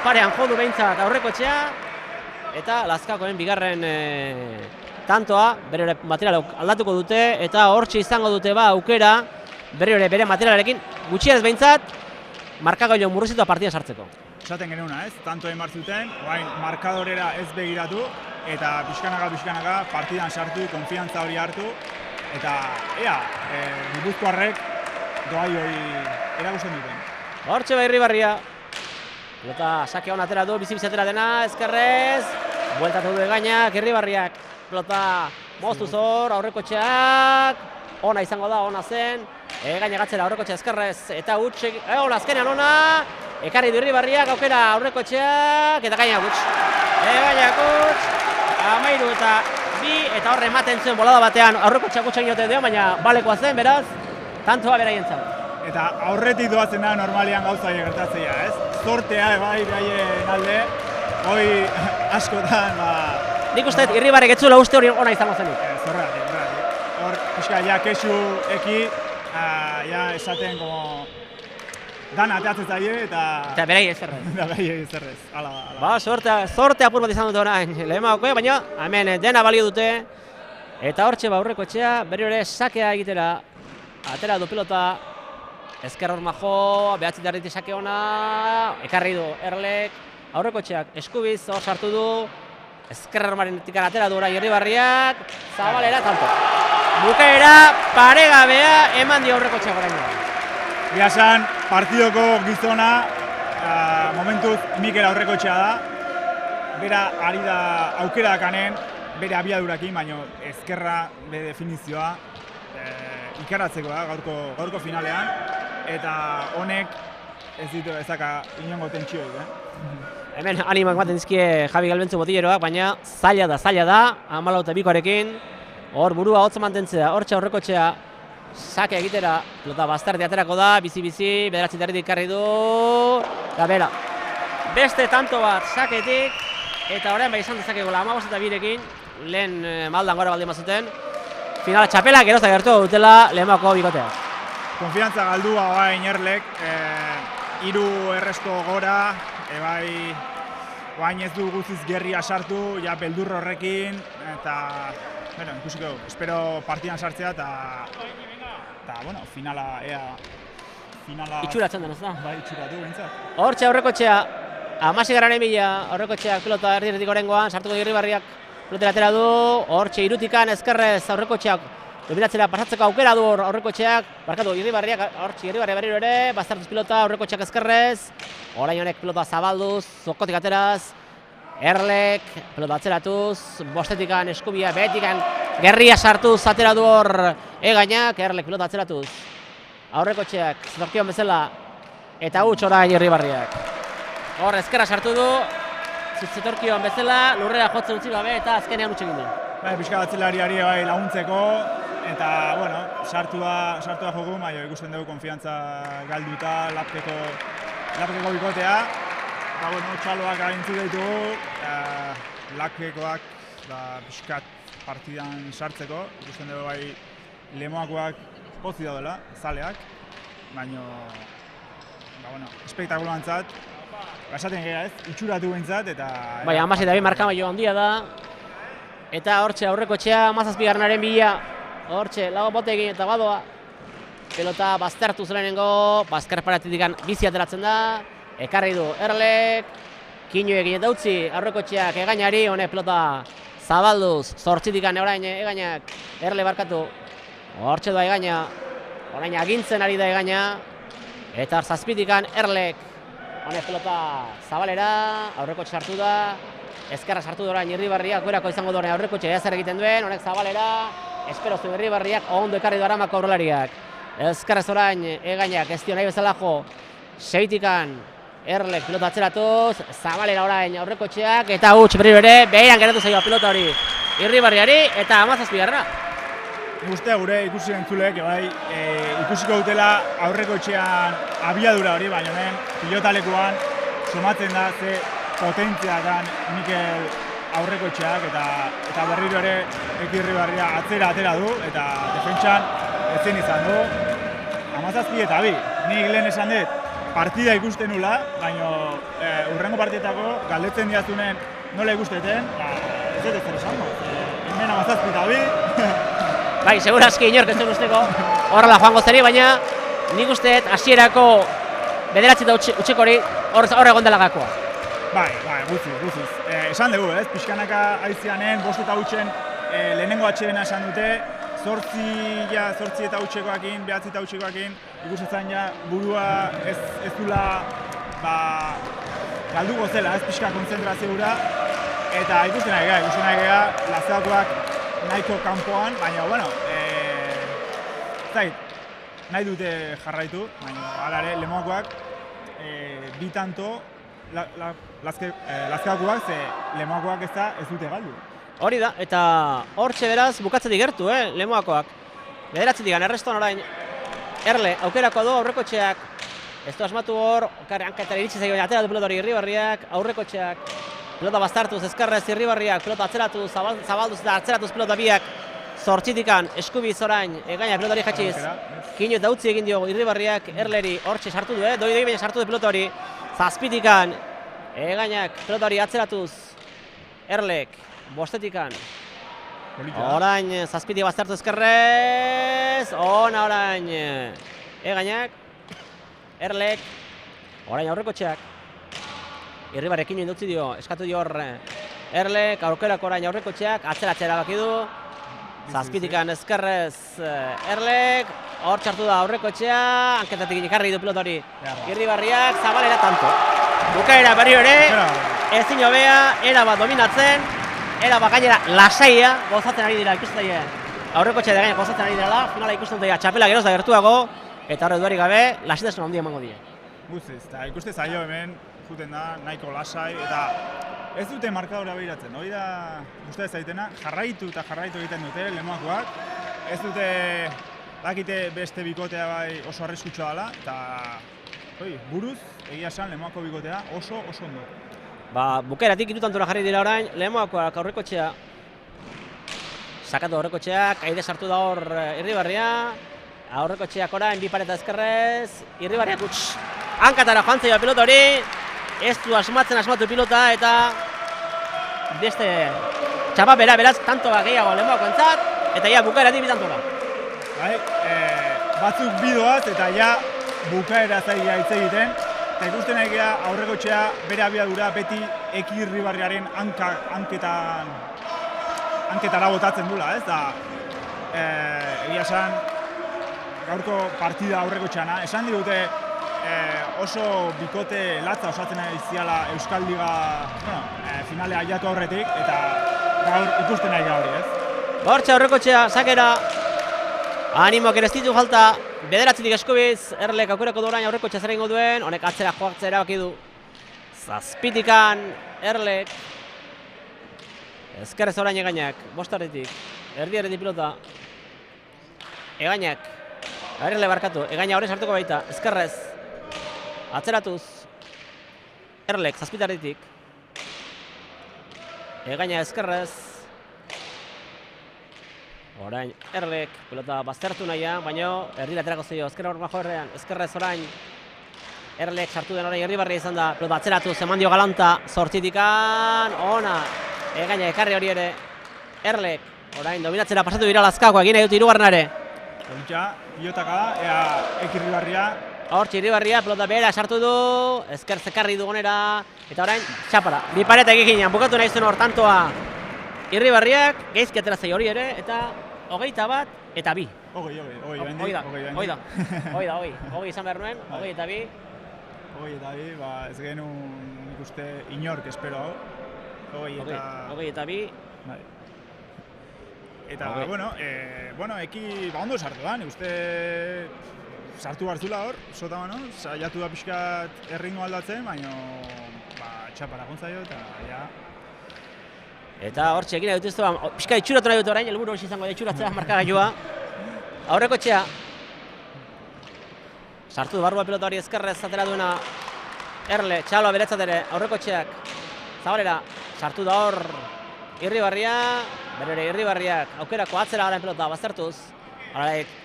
Speaker 1: parean jodu behintzat aurreko txea, eta Lazkaokoen bigarren tantoa, bere materiala aldatuko dute, eta hortxe izango dute aukera, bere materialarekin, gutxienez behintzat, markagailu murriztua partidan sartzeko.
Speaker 2: Esaten genuena, ez? Tanto egin zuten, orain markadorera ez begiratu, eta pixkanaka partidan sartu, konfiantza hori hartu, eta gipuzkoarrek doai hori erakusten duten.
Speaker 1: Hortxe Irribarria. Pelota sake hona atera du, bizi atera dena, ezkerrez, bueltatu du egainak, Irribarriak, pelota moztu zor, aurreko txeak, ona izango da, ona zen, egainak atzera aurreko txea ezkerrez, eta hutsek, azkenean ona, ekarri du Irribarriak, aukera aurreko txeak, eta gainak huts. Egainak huts, 13 eta 2, eta horre ematen zuen bolada batean aurreko txeak hutsak inote dio, baina balekoa zen, beraz, tantoa beraien zau.
Speaker 2: Eta aurretik doazen da normalian gauza gertatzea, ez? Zortea bai beraien alde, hoi askotan,
Speaker 1: Nik uste, Irribarrek etzula uste hori ona izango zenik.
Speaker 2: Zorregatik. Hor, pixka, kesu eki, esaten como dana ateatzen zaie, eta
Speaker 1: berei ezerrez.
Speaker 2: Eta berei ezerrez, ala.
Speaker 1: Sorte apur bat izan dut orain, lehemako, baina hemen dena balio dute, eta hortxe aurreko etxea, berri hori sakea egitera, atera du pilota, ezker hor majo, behatzi darriti sake ona, ekarri du Erlek, aurreko txeak eskubiz hor sartu du, ezker hormarenetik atera du orain Irribarriak, zabalera tanto. Bukaera paregabea eman dio aurreko txeak orain.
Speaker 2: Esan, partidoko gizona, momentuz Mikel aurreko txea da, bera ari da aukera dakanen, bere abiadurakin, baina ezkerra bere definizioa ikaratzeko da gaurko finalean, eta honek ez ditu ezaka inongo tentsioik.
Speaker 1: Hemen animak ematen dizkie Javi Galbentzu botilleroak, baina zaila da, 14-2arekin, hor burua hotza mantentzea, hortxe aurreko txea, sake egitera, pelota bazterdi aterako da, bizi-bizi, bederatzi darritik karri du, eta bera. Beste tanto bat saketik, eta orain bai izan dezakegula 15 eta 2rekin, lehen maldan gora baldin bazuten, final txapela geroz gertu dutela Lemoako bikotea.
Speaker 2: Konfiantza galdua bain Erlek, 3 erresto gora, bain ez du guztiz gerria sartu, ja beldur horrekin, eta, bueno, ikusiko, espero partidan sartzea, eta, bueno, finala,
Speaker 1: Itxuratzen den, ez da?
Speaker 2: Bai, itxuratu bintzat.
Speaker 1: Hortxe aurrekotxea, 16 mila aurrekotxeak pelota erdi gorengoan, sartuko Irribarriak pelotera atera du, hortxe irutikan ezkerrez aurrekotxeak dominatzera pasatzeko aukera du aurrekotxeak, barkatu Irribarriak, hortxe Irribarria berriro ere, baztertuz pilota aurrekotxeak ezkerrez, orain honek pelota zabalduz, zokotik ateraz, Erlek pelota atzeratuz, bostetikan eskubia, behetikan gerria sartuz atera du hor Egainak, Erlek pelota atzeratuz. Aurrekotxeak, zetorkion bezala, eta huts orain Irribarriak. Hor, ezkerra sartu du, zetorkion bezala, lurrera jotzen utzi gabe eta azkenean utzi egin du.
Speaker 2: Bai, pixka batzelariari laguntzeko, eta, bueno, sartua joku, ikusten dugu konfiantza galduta, lapkeko bikotea. Eta, bueno, txaloak agintzu ditugu, lapkekoak pixkat partidan sartzeko, ikusten dugu bai Lemoakoak pozi daudela, zaleak, baina, bueno, espektakulantzat, esaten gara ez, itxuratu bintzat, eta...
Speaker 1: Bai, 16 markamailo handia da, eta hortxe aurrekotxea 17 bila, hortxe, lago botekin eta badoa, pelota baztertu zelenengo, bazkarparatitik bizi ateratzen da, ekarri du Erlek, Kinu egin eta utzi, aurrekotxeak Egainari, honek pelota zabalduz, 8tik orain Egainak, Erle barkatu, hortxe doa Egaina, orain agintzen ari da Egaina, eta 7tikan Erlek, honek pelota zabalera, aurrekotxe sartu da, ezkerra sartu da orain Irribarriak, berako izango duen aurrekotxe zer egiten duen, honek zabalera, espero zuen Irribarriak, ondo ekarri du Aramako aurrelariak. Ezkerrez orain Egainak, ez dio nahi bezala jo, 6tikan Erlek pelota atzeratuz, zabalera orain aurrekotxeak, eta huts berriro ere, behiran geratu zaioa pelota hori Irribarriari, eta 17.
Speaker 2: Uste gure ikusi entzulek, ikusiko dutela aurrekotxean abiadura hori, baina hemen pilotalekuan somatzen da ze potentziakan Mikel aurrekotxeak eta berriro ere Irribarria atera du eta defentsan ezin izan du. 17-2, nik lehen esan dut partida ikusten nula, baina hurrengo partidetako galdetzen diazunen nola ikusteten, ez dut ez esango. Hemen 17-2.
Speaker 1: Bai, segurazki inork ez dut usteko horrela joango zeri, baina nik usteet hasierako 9 eta utxeko hori hor egon dela gakoa.
Speaker 2: Bai, guziz. Esan dugu, ez? Pixkanaka aizianen, 5 eta utxen lehenengo atxedena esan dute, 8 eta utxekoakin, 9 eta utxekoakin, ikusetzen ja burua ez dula galduko zela, ez pixka konzentrazioa, eta ikusten nahi gara, Lazeakoak nahiko kanpoan, baina, bueno, nahi dute jarraitu, baina, alare, Lemoakoak, bi tanto, Lazeakoak, ze Lemoakoak ez dute galdu.
Speaker 1: Hori da, eta hortxe beraz bukatzetik gertu, Lemoakoak. 9-tik errestoan orain, Erle, aukerako du aurrekotxeak, ez du asmatu hor, hanketara iritsi zaio atera du pelota hori Irribarriak, aurrekotxeak, pelota baztartuz, ezkerrez Irribarriak, pelota atzeratuz, zabalduz eta atzeratuz pelota biak, 8tikan eskubiz orain, Egainak pelota hori jatxiz, Kinu eta utzi egin diogu Irribarriak, Erleri hortxe sartu du, doi baina sartu du pelota hori, 7tikan, Egainak pelota hori atzeratuz, Erlek, 5tikan, orain 7tik baztertu ezkerrez, ona orain Egainak, Erlek, orain aurrekotxeak, Irribarriak Kinu utzi dio, eskatu dio hor Erlek, aurkerako orain aurrekotxeak, atzeratzera baki du, 7tikan ezkerrez Erlek, hor txartu da aurrekotxea, hanketatik ikarri du pelota hori Irribarriak, zabalera tanto. Bukaera berriro ere, ezin hobea, erabat dominatzen, erabat gainera lasaia, gozatzen ari dira ikusten aurrekotxea gaina gozatzen ari dira, finala ikusten dira txapela geroz da gertuago, eta horre duarik gabe, lasitasun handia emango dira.
Speaker 2: Guztiz, eta ikuste zaio hemen, juten da, nahiko lasai, eta ez dute markadora behiratzen, hori da guztia zaitena, jarraitu egiten dute Lemoakoak, ez dute dakite beste bikotea bai oso arriskutsua dela, eta buruz, egia esan Lemoako bikotea oso ondo.
Speaker 1: Bukaeratik irutantora jarri dira orain, Lemoakoak aurrekotxea sakatu aurrekotxeak, Aide sartu da hor Irribarria, aurrekotxeak orain bi pareta ezkerrez, Irribarriak hankatara joan zaio pilota hori, ez du asmatu pilota eta beste txapa beraz tantoa gehiago lehenbako entzat, eta ja bukaeratik bitantola.
Speaker 2: Bai, batzuk bidoaz eta ja bukaera zaila hitz egiten, eta ikusten nahi gara aurrekotxea bere abiadura beti Eki Irribarriaren hanketara botatzen dula, ez da, egia esan gaurko partida aurrekotxeana, esan digute oso bikote latza osatzen ari ziala Euskal Liga finalea aiatu aurretik, eta gaur ikusten nahi gara hori, ez?
Speaker 1: Hortxe aurrekotxea, sakera, animoak ere ez ditu falta, bederatzitik eskubiz, Erlek aukerako du orain aurrekotxea zer egingo duen, honek atzera joatzea erabaki du. Zazpitikan Erlek, ezkerrez orain Egainak, bostaretik, erdi pilota, Egainak, Erle barkatu, Egaina horren sartuko baita, ezkerrez, atzeratuz, Erlek, zazpitaretik, Egaina ezkerrez, orain Erlek, pilota baztertu nahian, baina erdi laterako zeio, ezkerra hor bajo errean, ezkerrez orain, Erlek sartu den orain Irribarria izan da, pilota atzeratuz, eman dio galanta, zortzitikan, ona, Egaina ekarri hori ere, Erlek, orain dominatzera pasatu dira Lazkakoa, egin nahi dut hirugarrenare.
Speaker 2: Hontxa, pilotaka da, ea Eki Irribarria.
Speaker 1: Hortxe Irribarria, pelota behera sartu du, ezker zekarri dugunera, eta orain txapara. Bi pareta egikinean, bukatu nahi zuen hor tantoa Irribarriak, geizki atera zei hori ere, eta 21 eta 2.
Speaker 2: Hogei
Speaker 1: izan behar nuen, 20 eta 2.
Speaker 2: 20 eta 2, ez genuen ikuste inork espero hau.
Speaker 1: 20 eta 2.
Speaker 2: Eta, bueno, Eki ondo sartu da, uste sartu hartzula hor, sota bano, saiatu da pixkat erritmo aldatzen, baina txapara gontzaio eta ja.
Speaker 1: Eta hortxe egin nahi dut ez da, pixka itxuratu nahi dut orain, helburu hori izango da itxuratzea markagailua. Aurrekotxea. Sartu du barrua pilota hori ezkerrez atera duena Erle, txaloa beretzat ere, aurrekotxeak. Zabalera, sartu da hor Irribarria, berere Irribarriak aukerako atzera garen pelota baztertuz.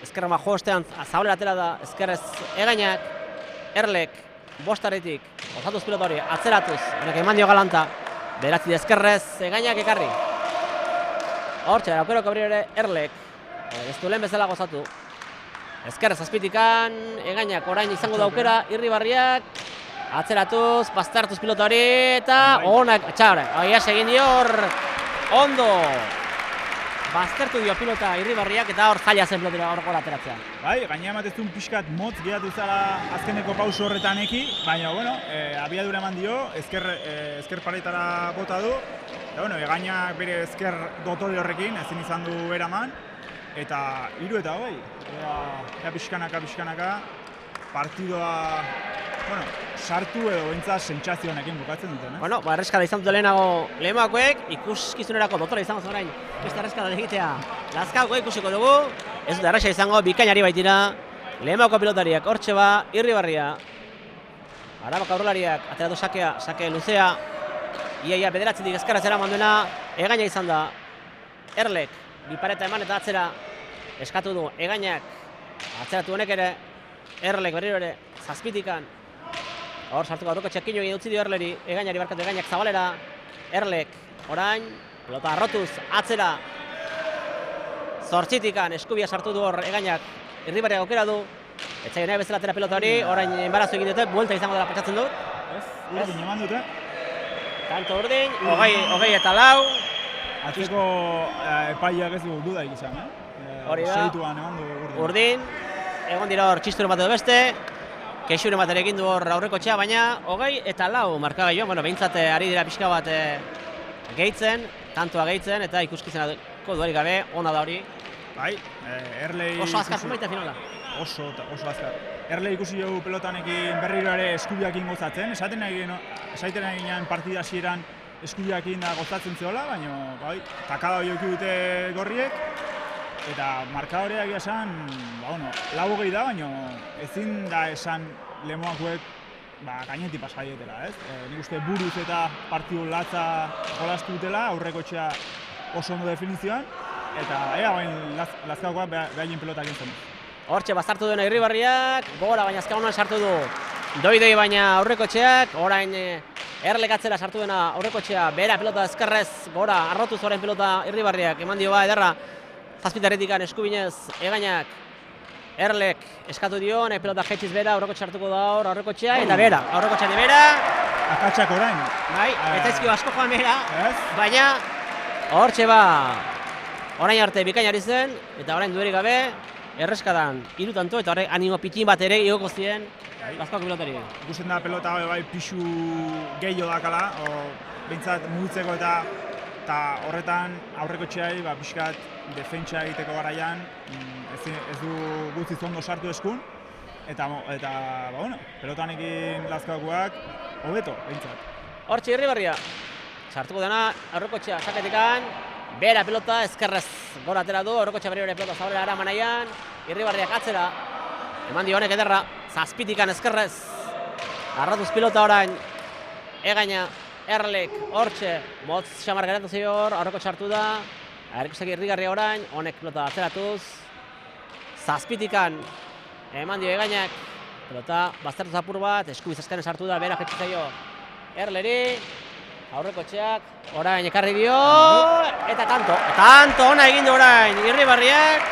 Speaker 1: Ezkerra jo ostean Zabalera atera da ezkerrez Egainak, Erlek, bostaretik, osatuz pilota hori, atzeratuz, honek eman dio galanta, beratzi ezkerrez Egainak ekarri. Hortxe, aukerako abri ere Erlek, ez du lehen bezala gozatu. Ezkerrez azpitikan, Egainak orain izango da aukera, Irribarriak, atzeratuz, baztertuz pilota hori, eta onak, txabre, aiaz egin dio hor, ondo, baztertu dio pilota Irribarriak eta hor zaila zen pilotera hor gola ateratzea.
Speaker 2: Bai, gaina ematezun pixkat motz geratu zara azkeneko pauso horretan Eki, baina, abiadura eman dio, ezker paretara bota du, eta, Egainak bere ezker dotore horrekin, ezin izan du eraman, eta 3 eta 20, ea pixkanaka, partidoa, sartu edo behintzat sentsazio honekin bukatzen duten, ez?
Speaker 1: Erreskada izan dute lehenagoek, ikuskizunerako dotora izango zen orain, beste erreskada egitea Lazkaoko ikusiko dugu, ez dute erresa izango, bikainari baitira, lehenagoko pilotariak, hortxe ba, Irribarria, Arabako aurrelariak, ateratu sake luzea, iaia bederatzitik ezkerra zera manduena, Egaina izan da, Erlek, bi pareta eman eta atzera, eskatu du, Egainak, atzeratu honek ere, Erlek berriro ere, zazpitikan, hor sartuko aurreko txekino egin utzi dio Erleri, Egainari barkatu Egainak Zabalera, Erlek, orain, pelota arrotuz, atzera, zortzitikan, eskubia sartu du hor Egainak, Irribarriak aukera du, etzaio nahi bezala atera pelota hori, orain enbarazu egin dute, buelta izango dela pentsatzen dut.
Speaker 2: Urdin eman dute.
Speaker 1: Tanto urdin, 20 eta 4.
Speaker 2: Atzeko epaiak ez du dudaik izan,
Speaker 1: Hori da.
Speaker 2: Segituan eman du
Speaker 1: Urdin, egon dira hor txisturo bat edo beste, kexure bat ere egin du hor aurrekotxea, baina 20 eta 4 markagailua, behintzat ari dira pixka bat gehitzen, tantoa gehitzen, eta ikuskizenako duari gabe, ona da hori.
Speaker 2: Bai, Erlei...
Speaker 1: Oso azkar zumaita finala.
Speaker 2: Oso azkar. Erlei ikusi dugu pelotanekin berriro ere eskubiakin gozatzen, esaten eginean partida hasieran eskubiakin da gozatzen zehola, baina bai, takada hori dute gorriek, eta markadorea egia esan, 4-20 da, baina ezin da esan lemoakoek gainetik pasa dietela, ez? Nik uste buruz eta partidu latza jolastu dutela, aurrekotxea oso ondo definizioan, eta ea bain Lazkaokoak behaien pelotak entzen.
Speaker 1: Hortxe bazartu duena Irribarriak, gora baina azka honan sartu du doi baina aurrekotxeak, orain Erlek atzera sartu duena aurrekotxea, bera pelota ezkerrez, gora arrotu zoren pelota Irribarriak, eman dio ederra, zazpitarretikan eskubinez egainak, Erlek eskatu dio, nahi pelota jetxiz bera, aurrekotxe hartuko da hor, aurrekotxea, eta bera, aurrekotxean bera.
Speaker 2: Akatsak orain.
Speaker 1: Bai, eta ezkio asko joan bera,
Speaker 2: Ez?
Speaker 1: baina hortxe orain arte bikainari zen, eta orain duerik gabe, erreskadan hiru tanto, eta horrek animo pitin bat ere igoko zien Lazkaoko pilotari.
Speaker 2: Ikusten da pelota bai pixu gehiago dakala, behintzat mugitzeko eta horretan aurrekotxeai pixkat defentsa egiteko garaian ez du guztiz ondo sartu eskun, eta pelotan ekin Lazkaokoak hobeto, behintzat.
Speaker 1: Hortxe Irribarria, sartuko dena aurrekotxea saketikan, bera pelota ezkerrez gora atera du, aurrekotxea berri pelota zabalera ara manaian, Irribarriak atzera, eman dio honek ederra, zazpitikan ezkerrez, arratuz pilota orain, egaina, Erlek, hortxe, motz xamar geratu zior, aurrekotxe hartu da, aurrekotxeak Irrigarria orain, honek pelota atzeratuz, zazpitikan, eman dio egainak, pelota baztertu zapur bat, eskubiz azkenez hartu da, bera jetxu zaio Erleri, aurrekotxeak, orain ekarri dio, eta tanto ona egin du orain Irribarriak,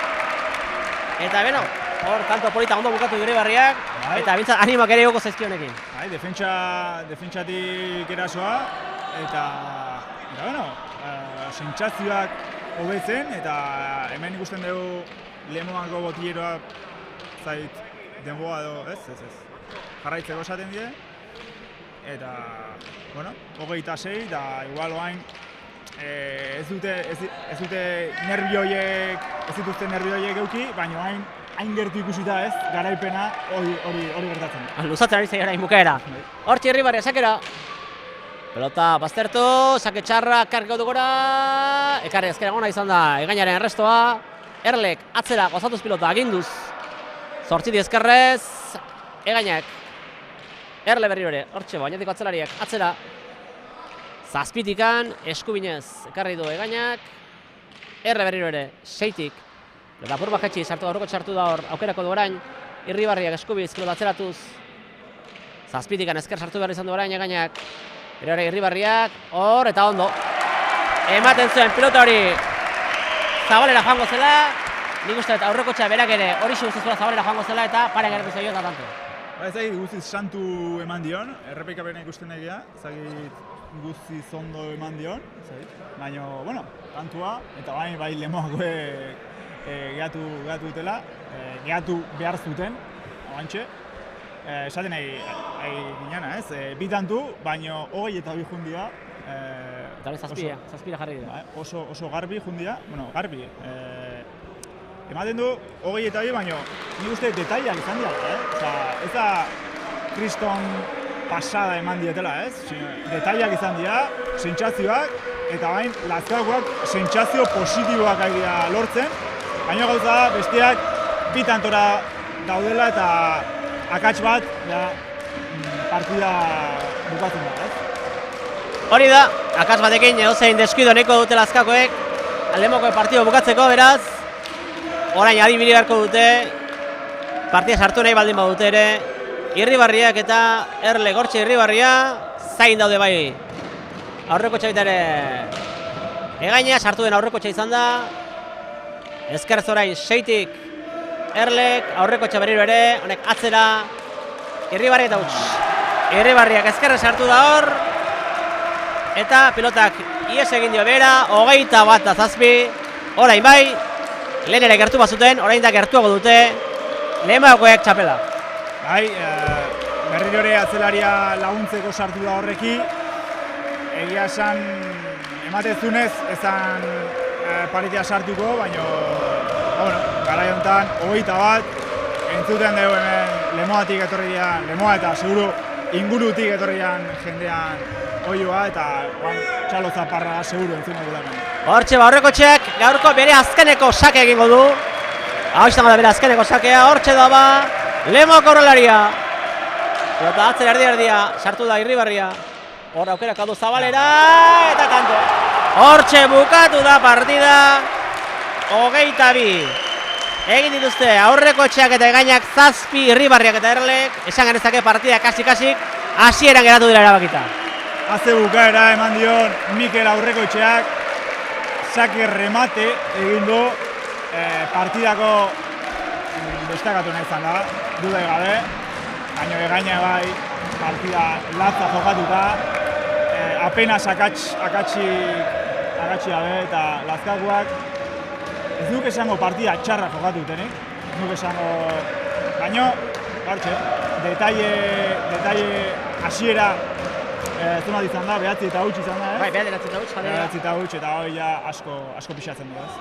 Speaker 1: eta beno, hor tanto polita ondo bukatu Irribarriak, eta bintzat animak ere goko zaizkionekin.
Speaker 2: Defentsatik erasoa, eta sentsazioak hobetzen, eta hemen ikusten dugu Lemoako botilleroa zait denboa edo ez, jarraitzeko esaten die, eta, 26, eta igual oain ez dituzte nervio horiek euki, baina oain hain gertu ikusita ez, garaipena hori gertatzen.
Speaker 1: Luzatzen ari zaila bukaera. Hortxe Irribarria sakera. Pelota baztertu, sake txarra, karriko du gora, ekarri ezkera gona izan da, egainaren errestoa, Erlek atzera gozatuz pilota aginduz, zortziti ezkerrez, egainak, Erle berriro ere, hortxe bainatiko atzelariak, atzera, zazpitikan, eskubinez, ekarri du egainak, Erle berriro ere, seitik, eta apur bat jetxi, sartu aurreko txartu da hor, aukerako du orain, Irribarriak eskubiz, pilota atzeratuz, zazpitikan esker sartu behar izan du orain egainak, ere Irribarriak, hor eta ondo. Ematen zuen pilota hori zabalera joango zela, nik uste aurrekotxea berak ere hori xeuzuzua zabalera joango zela eta pare geratu zaio eta tanto.
Speaker 2: Ez guztiz santu eman dion, errepikapena ikusten egia, ezagit guztiz ondo eman dion, baina, tantua, eta bai Lemoakoek gehatu dutela, gehatu behar zuten, abantxe. Esaten nahi ginena, ez? Bi tantu, baina 22 jundia.
Speaker 1: Eta hori zazpira jarri dira.
Speaker 2: Oso garbi jundia, garbi. Ematen du 22, baina nik uste detailak izan dira, ez da kriston pasada eman dietela, ez? Detailak izan dira, sentsazioak, eta bain Lazkaokoak sentsazio positiboak ari dira lortzen, baina gauza besteak bi tantora daudela eta akats bat, partida bukatzen da, ez?
Speaker 1: Hori da, akats batekin edozein deskuido neko dute Lazkaokoek, Lemoakoek partido bukatzeko, beraz, orain adibili beharko dute, partida sartu nahi baldin badute ere, Irribarriak eta Erle Gortxe Irribarria, zain daude bai. Aurrekotxa baita ere, egaina sartu den aurrekotxa izan da, ezkerrez orain seitik, Erlek, aurrekotxa berriro ere, honek atzera, Irribarriak eta huts. Irribarriak ezkerrez sartu da hor, eta pilotak ies egin dio bera, 21-7, orain bai, lehen ere gertu bazuten, orain da gertuago dute, Lemoakoek txapela.
Speaker 2: Bai, berriro ere atzelaria laguntzeko sartu da horreki, egia esan ematezunez ezan paritea sartuko, baina garai honetan 21, entzuten dugu hemen Lemoatik etorri dian, Lemoa eta seguru ingurutik etorri dian jendean oioa, eta txalo zaparra seguru entzuna gula hemen.
Speaker 1: Hortxe aurrekotxeak gaurko bere azkeneko sake egingo du. Hau izango da bere azkeneko sakea, hortxe da Lemoako horrelaria. Eta atzera erdia, sartu da Irribarria. Hor aukerak du zabalera, eta tanto. Hortxe bukatu da partida. 22. Egin dituzte aurreko etxeak eta egainak 7 Irribarriak eta Erlek, esan genezake partida kasik hasieran geratu dira erabakita.
Speaker 2: Haze bukaera eman dion Mikel aurreko etxeak, sake remate egin du partidako destakatu nahi izan da, dudai gabe, baina egaina bai partida latza jokatuta, apenas akatsi gabe eta lazkakuak. Ez nuke esango partida txarra jokatu dutenik, ez nuke esango, baina, bartxe, detalle hasiera zona izan da, 9 eta huts izan da,
Speaker 1: Bai, 9 eta huts,
Speaker 2: 9 eta huts, eta hori ja asko pixatzen du, ez?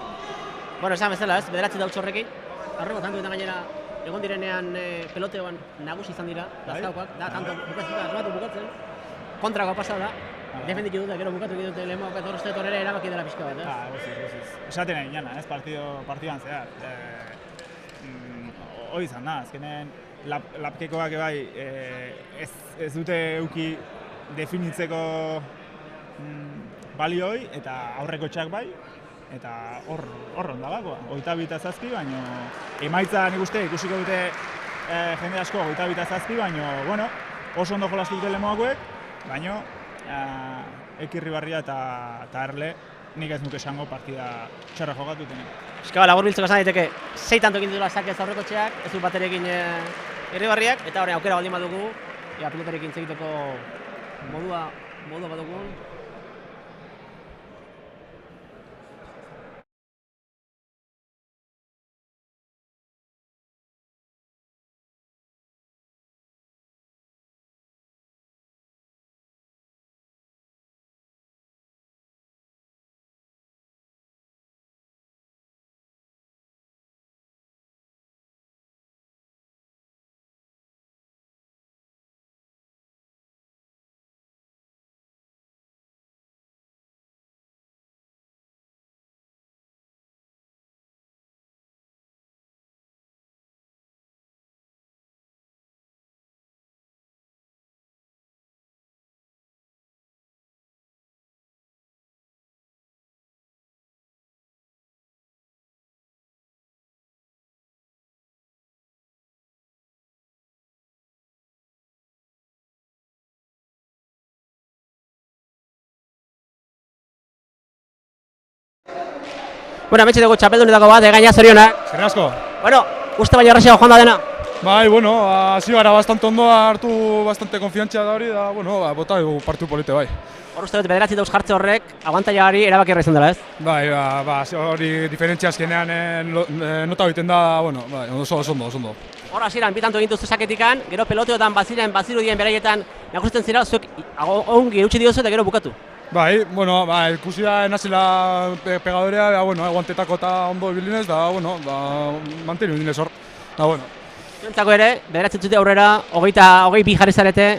Speaker 1: Bueno, esan bezala, ez, 9 eta huts horrekin, arrego tantuetan gainera, egon direnean peloteoan nagusi izan dira, lazkaukoak, da, tanto bukatzen, kontrakoa pasa da, defendik dut, gero bukatu dute lehemoak eta horrezte torrera erabaki dela pixka bat,
Speaker 2: Goziz. Esaten nahi jana, ez, partidan zehar. Hori izan da, azkenen lapkekoak bai ez dute euki definitzeko balioi eta aurreko txak bai, eta hor ondalakoa, 22 eta 7, baina emaitza nik uste ikusiko dute jende asko 22 eta 7, baina, bueno, oso ondo jolastu dute lemoakoek, baina Irribarria eta Erle nik ez nuke esango partida txarra jokatu denik.
Speaker 1: Eskaba, labur biltzeko esan daiteke, 6 tanto egin dutela sakez aurreko txeak, ez du baterekin Irribarriak, eta horrein aukera baldin badugu, pilotarekin egiteko modua badugu. Bueno, ametxe dugu txapeldunetako bat, egaina zorionak.
Speaker 3: Eskerrik asko.
Speaker 1: Bueno, uste baino erraxeago joan da dena.
Speaker 3: Bai, bueno, hasi gara bastante ondo, hartu bastante konfiantzia da hori, da, bueno, bota dugu partidu polite bai.
Speaker 1: Hor uste dut, 9 dauz jartze horrek, abantailagari erabakiarra izan dela, ez?
Speaker 3: Bai, hori diferentzia azkenean nota egiten da, bueno, bai, oso ondo.
Speaker 1: Hor hasieran bi tanto egin duzu saketikan, gero peloteotan bazirudien beraietan nagusitzen zira, zuek ongi eutxi diozu eta gero bukatu.
Speaker 3: Bai, bueno, ikusi da nazila pegadorea, bueno, guantetako eta ondo ibilinez, da, bueno, mantenu dinez hor, da, bueno.
Speaker 1: Zuentzako ere, 9 zute aurrera, 22 jarri zarete,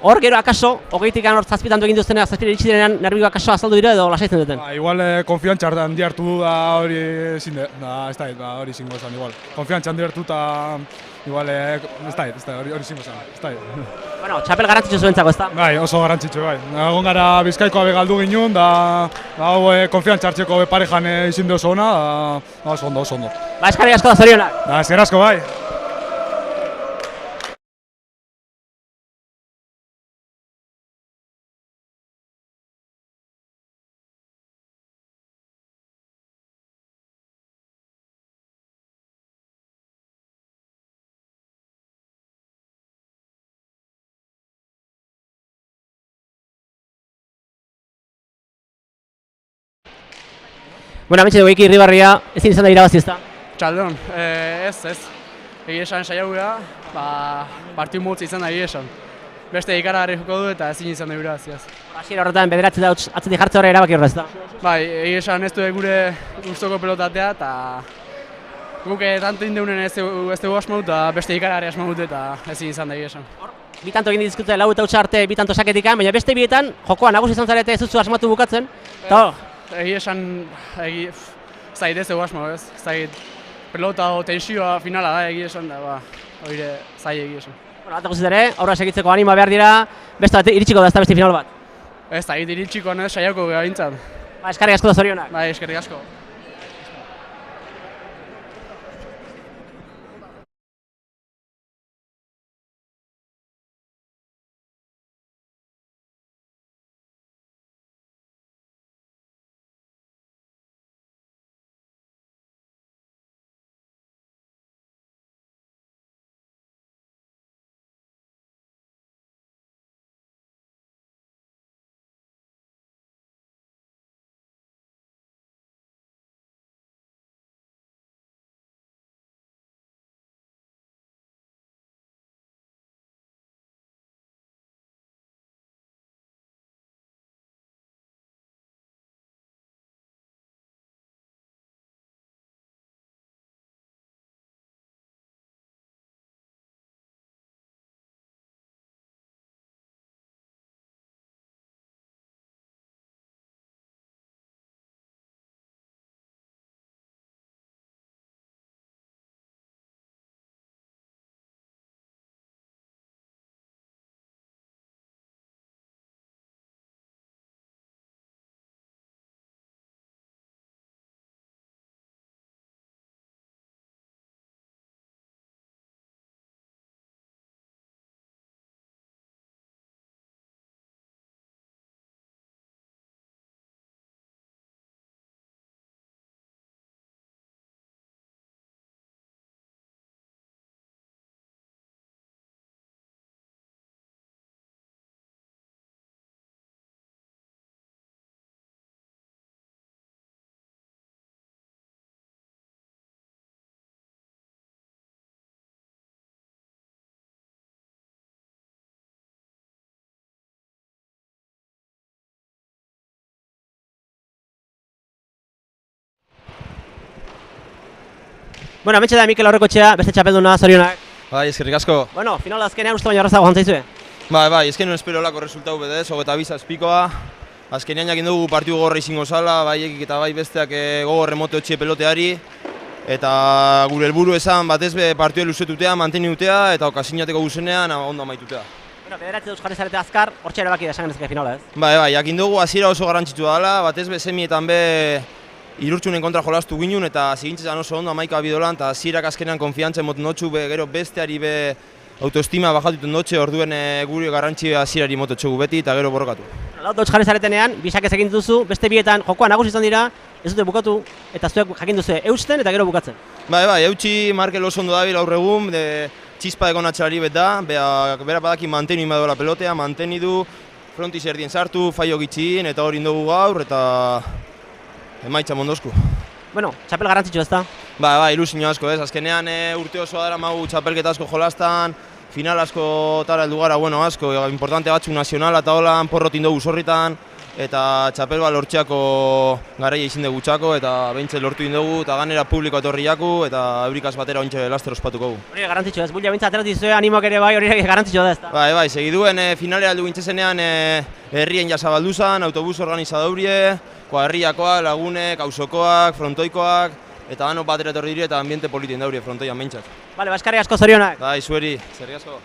Speaker 1: hor gero akaso, 20tik hor 7 tanto egin duztenean, 7 iritsi direnean nerbiko akaso azaldu dira edo lasaitzen duten?
Speaker 3: Igual konfiantza handi hartu da hori ezin da, ez da, hori zingo esan, igual. Konfiantza handi hartu eta igual, ez da, hori zingo esan, ez da.
Speaker 1: Bueno, txapel garrantzitsu zuentzako, ez da?
Speaker 3: Bai, oso garrantzitsu, bai. Egon gara Bizkaikoa begaldu ginen, da konfiantza hartzeko parejan izin oso ona, da oso ondo.
Speaker 1: Ba, eskarrik asko da zorionak.
Speaker 3: Da, eskerrik asko, bai.
Speaker 1: Bueno, ametxe dugu Irribarria, ezin izan da irabazi, ezta?
Speaker 4: Txaldon, ez. Egia esan saiagura, partiu motz izan da egia esan. Beste ikaragarri joko du eta ezin izan da irabazi.
Speaker 1: Hasiera horretan 9 da atzetik jartze horre erabaki horrez da.
Speaker 4: Bai, egia esan ez du gure gustoko pelotatea eta guk tanto indeunen ez dugu asmau eta beste ikaragarri asmau dute eta ezin izan da egia esan.
Speaker 1: Bi tanto egin dizkute 4 eta huts arte, bi tanto saketikan, baina beste bietan jokoa nagusi izan zarete ez duzu asmatu bukatzen.
Speaker 4: Egia esan, zait ez dugu asmau ez, zait pelota o tensioa finala da egia esan da, hori zai egia esan.
Speaker 1: Bueno, bat guztiz ere, aurra segitzeko anima behar dira, beste bat iritsiko da ez da beste final bat.
Speaker 4: Ez da, iritsiko ez saiako gara bintzat.
Speaker 1: Ba, eskarrik asko da zorionak.
Speaker 4: Bai, eskerrik asko.
Speaker 1: Bueno, hementxe da Mikel Aurrekotxea, beste txapelduna, zorionak.
Speaker 5: Bai, eskerrik asko.
Speaker 1: Bueno, final azkenean uste baino errazago jantzaizue.
Speaker 5: Bai, ezken espero lako resultatu bedez, 22-azpikoa. Azkenean jakin dugu partidu gogorra izango zala, bai ekik eta bai besteak gogor remote hotxie peloteari. Eta gure helburu esan batez be partidu luzetutea, mantenidutea eta okasinateko guzenean ondo amaitutea.
Speaker 1: Bueno, bederatzi duz jarri zarete azkar, hortxe erabaki da esan genezake finala, ez?
Speaker 5: Bai, jakin dugu hasiera oso garrantzitsua dela, batez be semietan be Irurtxunen kontra jolastu ginen eta zigintzezan oso ondo amaika bidolan eta hasierak azkenean konfiantza emoten dutxu, gero besteari be autoestima bajatuten dutxe, orduen guri garrantzi hasierari mototxegu beti eta gero borrokatu.
Speaker 1: Lau dutx jarri zaretenean, bisak ez egin duzu, beste bietan jokoa nagusi izan dira, ez dute bukatu eta zuek jakin duzu eusten eta gero bukatzen.
Speaker 5: Bai, eutxi Markel oso ondo dabil aurre egun, txispa egon atxalari bet da, bera badaki mantenu inba dola pelotea, mantenidu, frontiz erdien sartu, faio gitxin eta hori indogu gaur eta emaitza mondosku.
Speaker 1: Bueno, txapel garrantzitsu ez da?
Speaker 5: Bai, ilusio asko ez, azkenean urte oso dara magu txapelketa asko jolastan, final asko tara heldu gara, bueno, asko, importante batzuk nazionala eta holan, porrotin dugu zorritan, eta txapel bat lortxeako garaia izin dugu txako, eta behintzen lortu dugu, eta ganera publiko etorri jaku, eta eurikaz batera ointxe laster ospatuko gu.
Speaker 1: Hori garrantzitsu ez, bulia bintzat ateratu dizue, animoak ere bai, hori garrantzitsu da ez da?
Speaker 5: Bai, segiduen finalera heldu gintzezenean herrien jasabalduzan, autobus organizadaurie, herriakoak, lagunek, auzokoak, frontoikoak, eta dano batera etorri dire eta ambiente politien daurie frontoian behintzat.
Speaker 1: Bale, eskerrik asko, zorionak.
Speaker 5: Bai, zueri, eskerrik asko.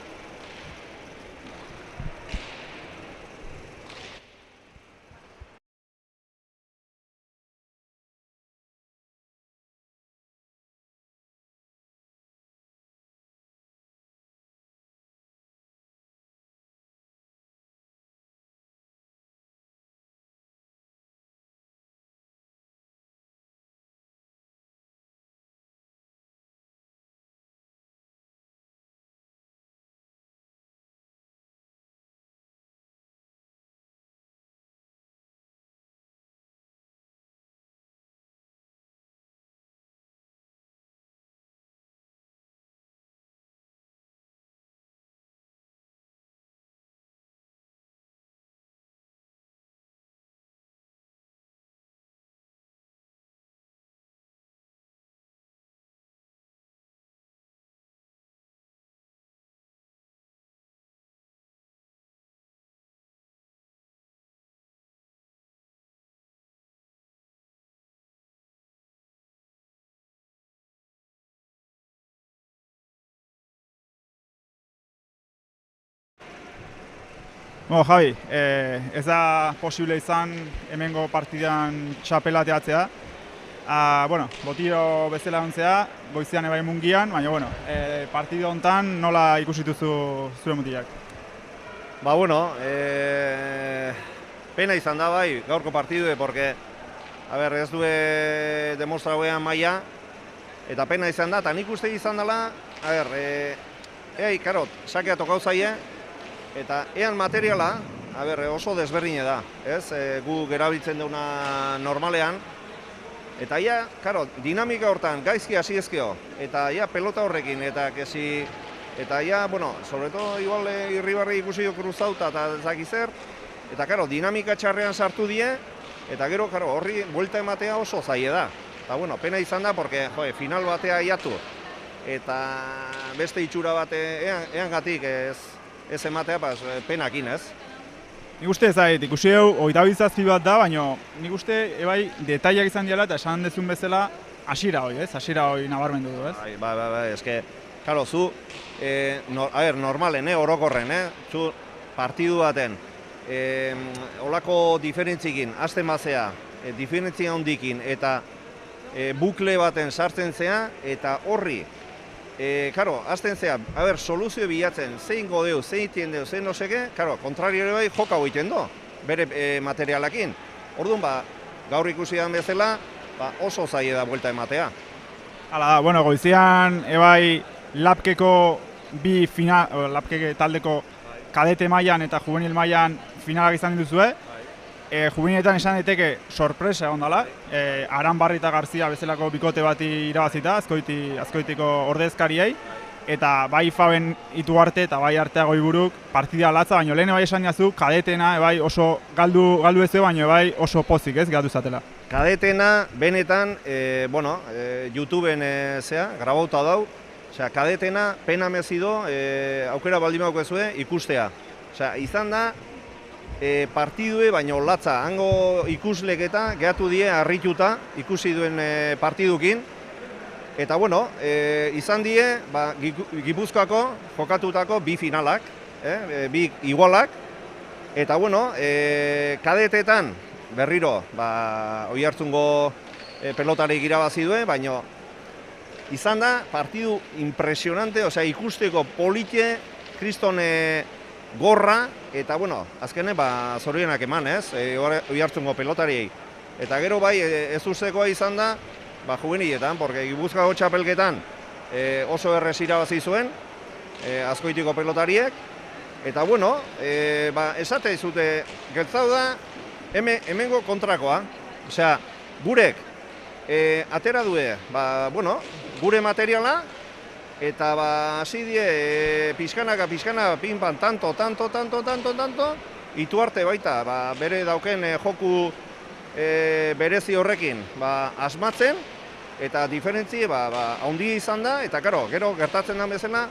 Speaker 2: Bueno, Javi, ez da posible izan hemengo partidan txapela teatzea. Bueno, botiro bezala ontzea, goizean ebai mungian, baina bueno, partidu honetan nola ikusituzu zure mutilak?
Speaker 6: Bueno, pena izan da bai, gaurko partidue, porque ez du demostrauean maila, eta pena izan da, eta nik uste izan dela, karot, sakea tokau zaie, eta ean materiala, oso desberdine da, ez? Gu gerabiltzen duguna normalean, eta ia, dinamika hortan gaizki hasi ezkeo, eta ia pelota horrekin, eta kesi, eta ia, bueno, sobreto igual Irribarri ikusi jo kruzauta eta zaki zer, eta dinamika txarrean sartu die, eta gero, horri buelta ematea oso zaie da. Eta, bueno, pena izan da, porque, final batea iatu, eta beste itxura bate, ean gatik ez ematea, penakin, ez?
Speaker 2: Nik uste ez zait, ikusi dugu, 27 bat da, baina nik uste ebai detaiak izan diala eta esan dezun bezala hasiera hoi, ez? Hasiera hoi nabarmendu du, ez?
Speaker 6: Bai, eske, zu, normalen, orokorren, zu partidu baten, olako diferentzikin, hasten bazea, diferentzia hondikin eta bukle baten sartzen zea, eta horri, hasten zea, soluzio bilatzen, zein godeu, zein itien deu, zein noseke, kontrario ere bai joka hoiten do, bere materialakin. Orduan, gaur ikusi dan bezala, oso zaila da buelta ematea.
Speaker 2: Hala da, bueno, goizean, ebai, Lapkeko Lapkeke taldeko kadete mailan eta juvenil mailan finalak izan dituzue. Juveniletan esan daiteke sorpresa egon dela. Aranbarri eta Garzia bezalako bikote bati irabazita, Azkoitiko ordezkariei. Eta bai Faben Ituarte eta bai Artea Goiburuk partida latza, baina lehen bai esan jazu kadetena bai oso galdu ez baina bai oso pozik ez gatu zatela.
Speaker 6: kadetena benetan, YouTubeen grabauta dau, osea, kadetena pena mezido, aukera baldin baukezue ikustea. Osea, izan da, partidue, baina latza, hango ikuslek eta gehatu die harrituta ikusi duen partidukin. Eta, izan die, Gipuzkoako jokatutako bi finalak, bi igualak. Eta, kadetetan, berriro, Oiartzungo pelotarik irabazi due, baina izan da partidu impresionante, osea, ikusteko polite, kriston gorra, eta, azkenen, zorionak eman, Oiartzungo pelotariei. Eta gero bai, ez ustekoa izan da, juveniletan, porque Gipuzkoako txapelketan oso errez irabazi zuen, Azkoitiko pelotariek, eta, esate izute, gertzau da, hemengo kontrakoa, osea, gurek atera due, gure materiala, eta hasi die pixkanaka, pinpan, tanto, Ituarte baita, bere dauken joku berezi horrekin asmatzen, eta diferentzi haundi izan da, eta gero gertatzen da bezala,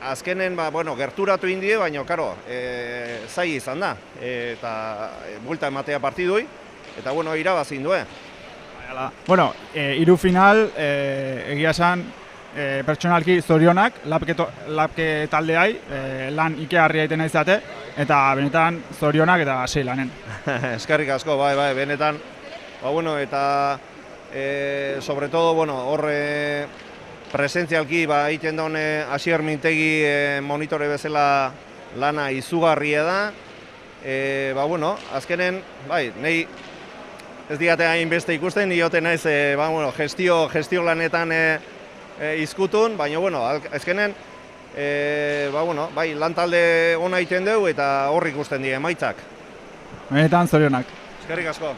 Speaker 6: azkenen gerturatu indie, baina zai izan da, eta buelta ematea partidui, eta irabazin due.
Speaker 2: Hiru final, egia esan, pertsonalki zorionak, lapke taldeai, lan ikeharria egiten izate, eta benetan zorionak eta sei lanen.
Speaker 6: Eskerrik asko, bai, benetan, eta sobre todo, horre presentzialki egiten daun Asier Mintegi monitore bezala lana izugarria da. Azkenen, nahi ez diate hainbeste ikusten, niote naiz gestio lanetan izkutun, baina azkenen lan talde ona egiten dugu eta hor ikusten die emaitzak.
Speaker 2: Benetan zorionak.
Speaker 6: Eskerrik asko.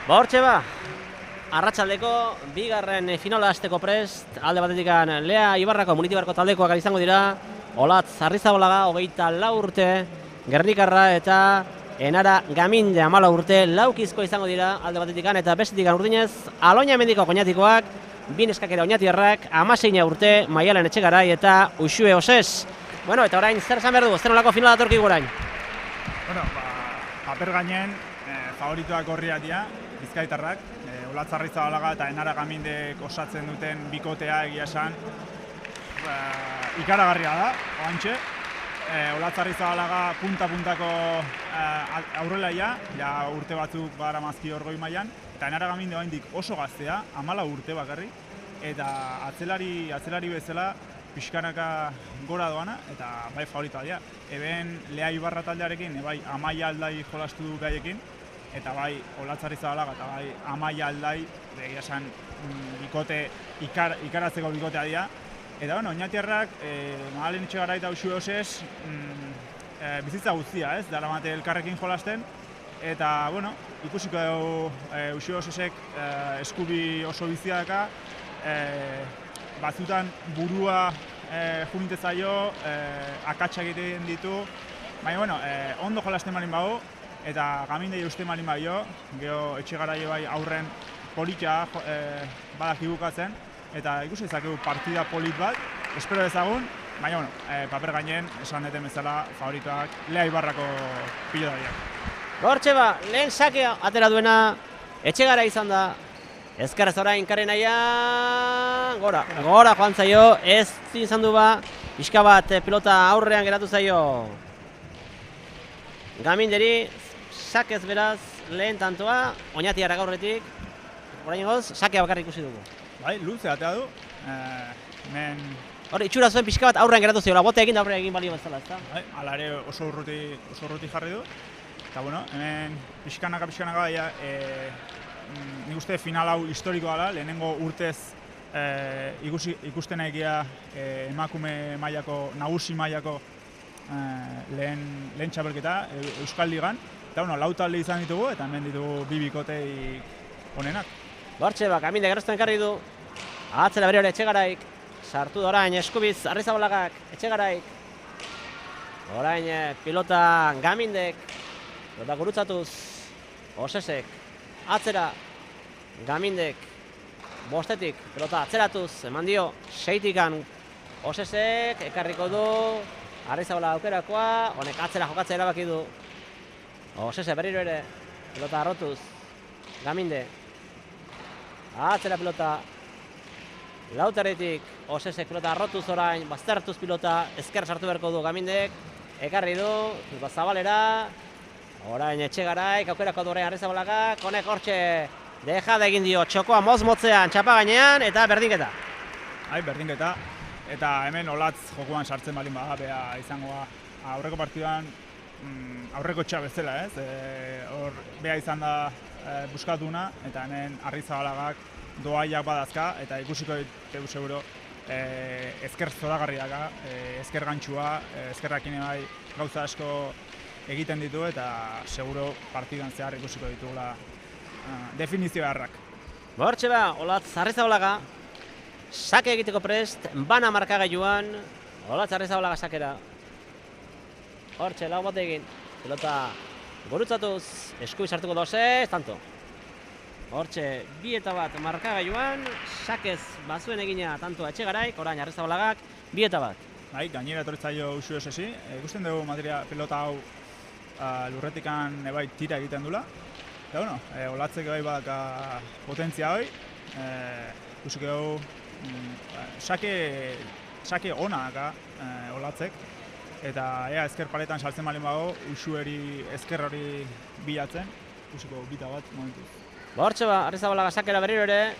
Speaker 1: Hortxe arratsaldeko bigarren finala hasteko prest, alde batetik Lea Ibarrako Munitibarko taldekoak izango dira, Olatz Arrizabalaga 24 urte, Gernikarra eta Enara Gaminde 14 urte, laukizko izango dira alde batetik eta bestetik urdinez, Aloña Mendiko Koñatikoak, bin eskakera oñatiarrak, 16 urte, Maialen Etxegarai eta Uxue Osez. Eta orain zer esan behar dugu, zer nolako finala datorki gurain?
Speaker 2: Paper gainen, favoritoak horriatia, Bizkaitarrak, Olatz Arrizabalaga eta Enara Gamindek osatzen duten bikotea egia esan ikaragarria da, oantxe. Olatz Arrizabalaga punta-puntako aurrelaia, urte batzuk baramazki orgoi mailan, eta Enara Gaminde oraindik oso gaztea, 14 urte bakarrik, eta atzelari bezala pixkanaka gora doana, eta bai favoritoa dira. Eben Lea Ibarra taldearekin, bai Amaia Aldai jolastu du gaiekin, eta bai Olatz Arrizabalaga eta bai Amaia Aldai, egia esan bikote ikaratzeko bikotea dira. Eta oñatiarrak, Maialen Etxegarai eta Uxue Osez, bizitza guztia, daramate elkarrekin jolasten, eta ikusiko dugu Uxue Osezek eskubi oso bizia daka, batzutan burua juninte zaio, akatsak egiten ditu, baina ondo jolasten marin bago, eta gamindei uste malin baio, geho Etxegaraia bai aurren politia badak ibukatzen, eta ikusi ezakegu partida polit bat, espero ezagun, baina paper gainen, esan deten bezala, favoritoak Lea Ibarrako pilotariak.
Speaker 1: Hortxe ba, lehen sakea atera duena Etxegara izan da. Ezkerrez orain Karenaia, gora joan zaio, ez izan du ba, pixka bat pilota aurrean geratu zaio Gaminderi, sakez beraz, lehen tantoa, Oñatiarrak aurretik, oraingoz, sakea bakarrik ikusi dugu.
Speaker 2: Bai, luze atea du,
Speaker 1: Hor, itxura zuen pixka bat aurrean geratu zaio, bote egin da aurrean egin balio bezala, ezta?
Speaker 2: bai, ala ere oso urruti jarri du, eta bueno, hemen pixkanaka daia, nik uste final hau historikoa da, lehenengo urtez ikusten egia emakume mailako, nagusi mailako lehen txapelketa Euskal Ligan. Eta bueno, lau talde izan ditugu eta hemen ditugu bi bikotei onenak.
Speaker 1: Bortxe bak, Gamindek errezten karri du, atzera bere hori Etxegaraik, sartu da orain Eskubiz, Arrizabalagak, Etxegaraik. Orain pilota Gamindek, pilota gurutzatuz, Osesek, atzera, Gamindek, bostetik, pelota atzeratuz, eman dio, seitikan, Osesek, ekarriko du, Arrizabala aukerakoa, honek atzera jokatzea erabaki du. Osesek berriro ere, pelota arrotuz, Gaminde, atzera pelota, Lauterretik, Osesek pelota arrotuz orain, baztertuz pilota, ezker sartu beharko du Gamindek, ekarri du, Zabalera, orain Etxegaraik, aukerako du orain Arrizabalaga, honek hortxe dejada egin dio txokoa motz-motzean, txapa gainean, eta berdinketa.
Speaker 2: Berdinketa, eta hemen olatz jokuan sartzen balin bada, bea izangoa aurreko partiduan aurreko txa bezala, ez? Hor bea izan da buskatuna, eta hemen Arrizabalagak doaiak badazka, eta ikusiko ditu seguro ezker zoragarriaka, ezker gantxua, ezkerrakin bai gauza asko egiten ditu, eta seguro partidan zehar ikusiko ditugula definizio beharrak.
Speaker 1: Hortxe ba, Olatz Arrizabalaga, sake egiteko prest, bana markagailuan, Olatz Arrizabalaga sakera. Hortxe, lau bote egin, pilota gurutzatuz, Eskubiz hartuko dozez, tanto. Hortxe, 2-1 markagailuan, sakez bazuen egina tanto Etxegaraik, orain Arrizabalagak, 2-1.
Speaker 2: Bai, gainera etorritzaio Uxu Osesi, ikusten dugu pelota hau lurretikan bai tira egiten dula. Eta bueno, Olatzek bai badaka potentzia hoi, ikusiko dugu sake ona daka Olatzek, eta ea ezker paletan saltzen balin bago, Uxueri ezker hori bilatzen, ikusiko 2-1 momentuz.
Speaker 1: Hortxe ba, Arrizabalaga sakera berriro ere,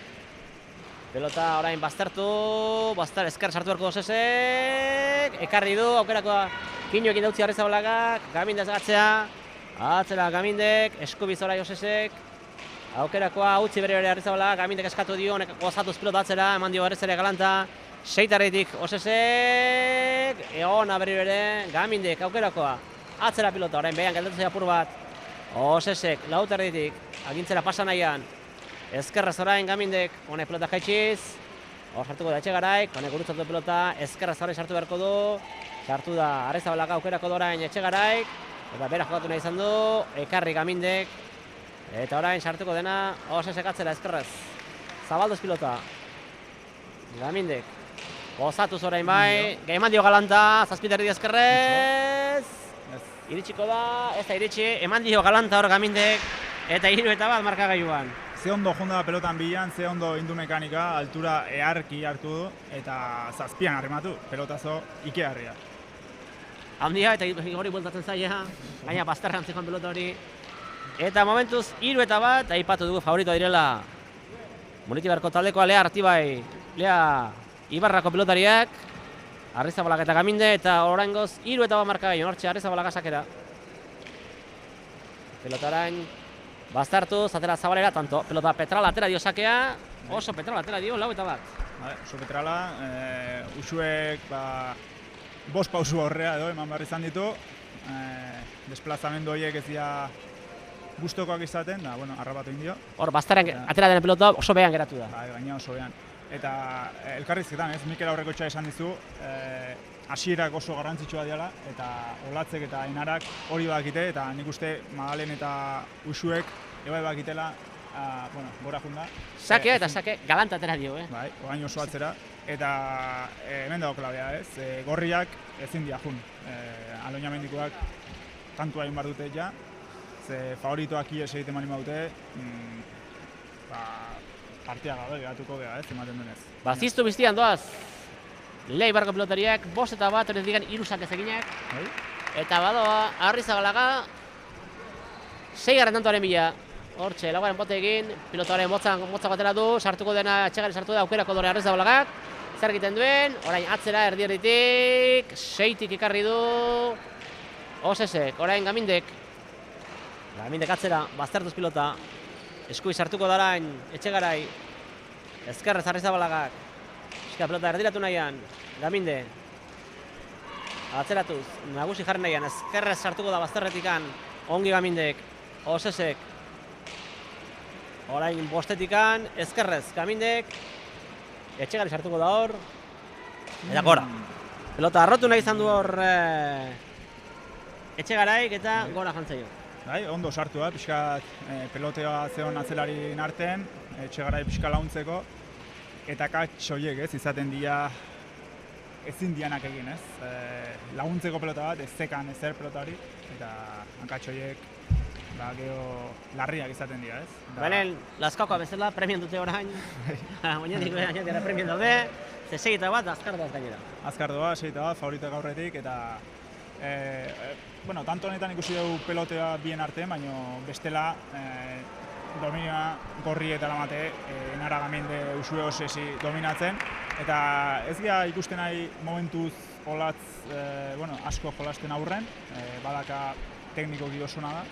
Speaker 1: pelota orain baztertu, ezker sartu beharko Osesek, ekarri du, aukerakoa Kiñoekin dautzi Arrizabalagak, Gamindez gatzea, atzera Gamindek, Eskubiz orai Osesek, aukerakoa utzi berriro ere Arrizabalaga, Gamindek eskatu dio, honek gozatuz pilota atzera, eman dio berriz ere galanta, seitarretik Osesek, eona berriro ere, Gamindek aukerakoa, atzera pilota, orain behan geldatu zaia apur bat, Osesek, Lauterretik, agintzera pasa nahian, ezkerrez orain Gamindek, honek pelota jaitxiz, hor sartuko da Etxegaraik, honek gurutzatu pelota, ezkerrez orain sartu beharko du, sartu da Arrizabalaga aukerako da orain Etxegaraik, eta bera jokatu nahi izan du, ekarri Gamindek, eta orain sartuko dena, Osesek atzera ezkerrez, zabalduz pilota, Gamindek, gozatuz orain bai, eman dio galanta, zazpiterri ezkerrez, iritsiko da, ez da iritsi, eman dio galanta hor Gamindek, eta 3-1 markagailuan.
Speaker 2: Ze ondo jonda pelotan bilan, ze ondo indu mekanika, altura eharki hartu du, eta zazpian arrimatu, pelotazo ikeharria.
Speaker 1: Handia eta hori bueltatzen zaila, gaina bazterran zikoan pelota hori. Eta momentuz 3-1, aipatu dugu favoritoa direla Munitibarko taldekoa Lea Artibai, Lea Ibarrako pelotariak, Arrizabalaga eta Gaminde, eta oraingoz 3-1 markagailuan, hortxe Arrizabalaga sakera. Pelota orain baztertuz, atera Zabalera, tanto, pelota Petrala atera dio sakea, oso Petrala atera dio, 4-1.
Speaker 2: Oso Petrala, Uxuek 5 pausu aurrea edo eman behar izan ditu, desplazamendu horiek ez dira gustokoak izaten, da, bueno, harrapatu indio.
Speaker 1: Hor, bazterren atera den pelota oso behan geratu da.
Speaker 2: Gaina oso behan. Eta elkarrizketan, ez, Mikel Aurrekoetxea esan dizu, hasierak oso garrantzitsua diala, eta Olatzek eta Ainarak hori badakite, eta nik uste Magalen eta Uxuek ebai badakitela, gora junda.
Speaker 1: Sakea eta sake galanta atera dio,
Speaker 2: Bai, orain oso atzera, eta hemen dago klabea, ez? Gorriak ezin dia jun. Aloinamendikoak kantua egin behar dute ja, ze favoritoak ies egiten mani baute, partia gabe geratuko gea, ez, ematen denez.
Speaker 1: Ziztu biztian doaz, Leibarko pilotariak, 5-1, horrez digan 3 sakez eginak. Eta badoa, Arrizabalaga, 6. tantoaren bila. Hortxe, laugarren bote egin, pilotaren motza batera du, sartuko dena, Etxegari sartu da, aukerako dore Arrizabalagak. Zer egiten duen, orain atzera erdi-erditik, 6-tik ikarri du, Osesek, orain Gamindek. Gamindek atzera, baztertuz pilota, eskui sartuko da orain, Etxegarai, ezkerrez Arrizabalagak. Eska pelota erdiratu nahian, Gaminde. Atzeratuz, nagusi jarri nahian, ezkerrez sartuko da bazterretikan, ongi Gamindek, Osesek. Orain bostetikan, ezkerrez, Gamindek. Etxegari sartuko da hor. Eta gora. Pelota arrotu nahi izan du hor Etxegaraik eta gora jantzaio.
Speaker 2: Bai, ondo sartu da, pixkat pelotea zeon atzelarien artean, Etxegarai pixka launtzeko. Eta katxoiek, ez, izaten dira ezin dianak egin, ez. Laguntzeko pelota bat, ez zekan ezer pelota hori, eta hankatxoiek geho larriak izaten dira, ez.
Speaker 1: Benen, laskakoa bezala, premian dute orain. Oinatik gara premian daude, ze 6-1, azkar doaz gainera.
Speaker 2: Azkar doa, 6-1, favoritoak aurretik, eta tanto honetan ikusi dugu pelotea bien artean, baina bestela dominioa Gorri eta Lamate, Enara Gaminde Usue Osesi dominatzen, eta ez gara ikusten nahi momentuz Olatz asko jolasten aurren, badaka teknikoki osuna da,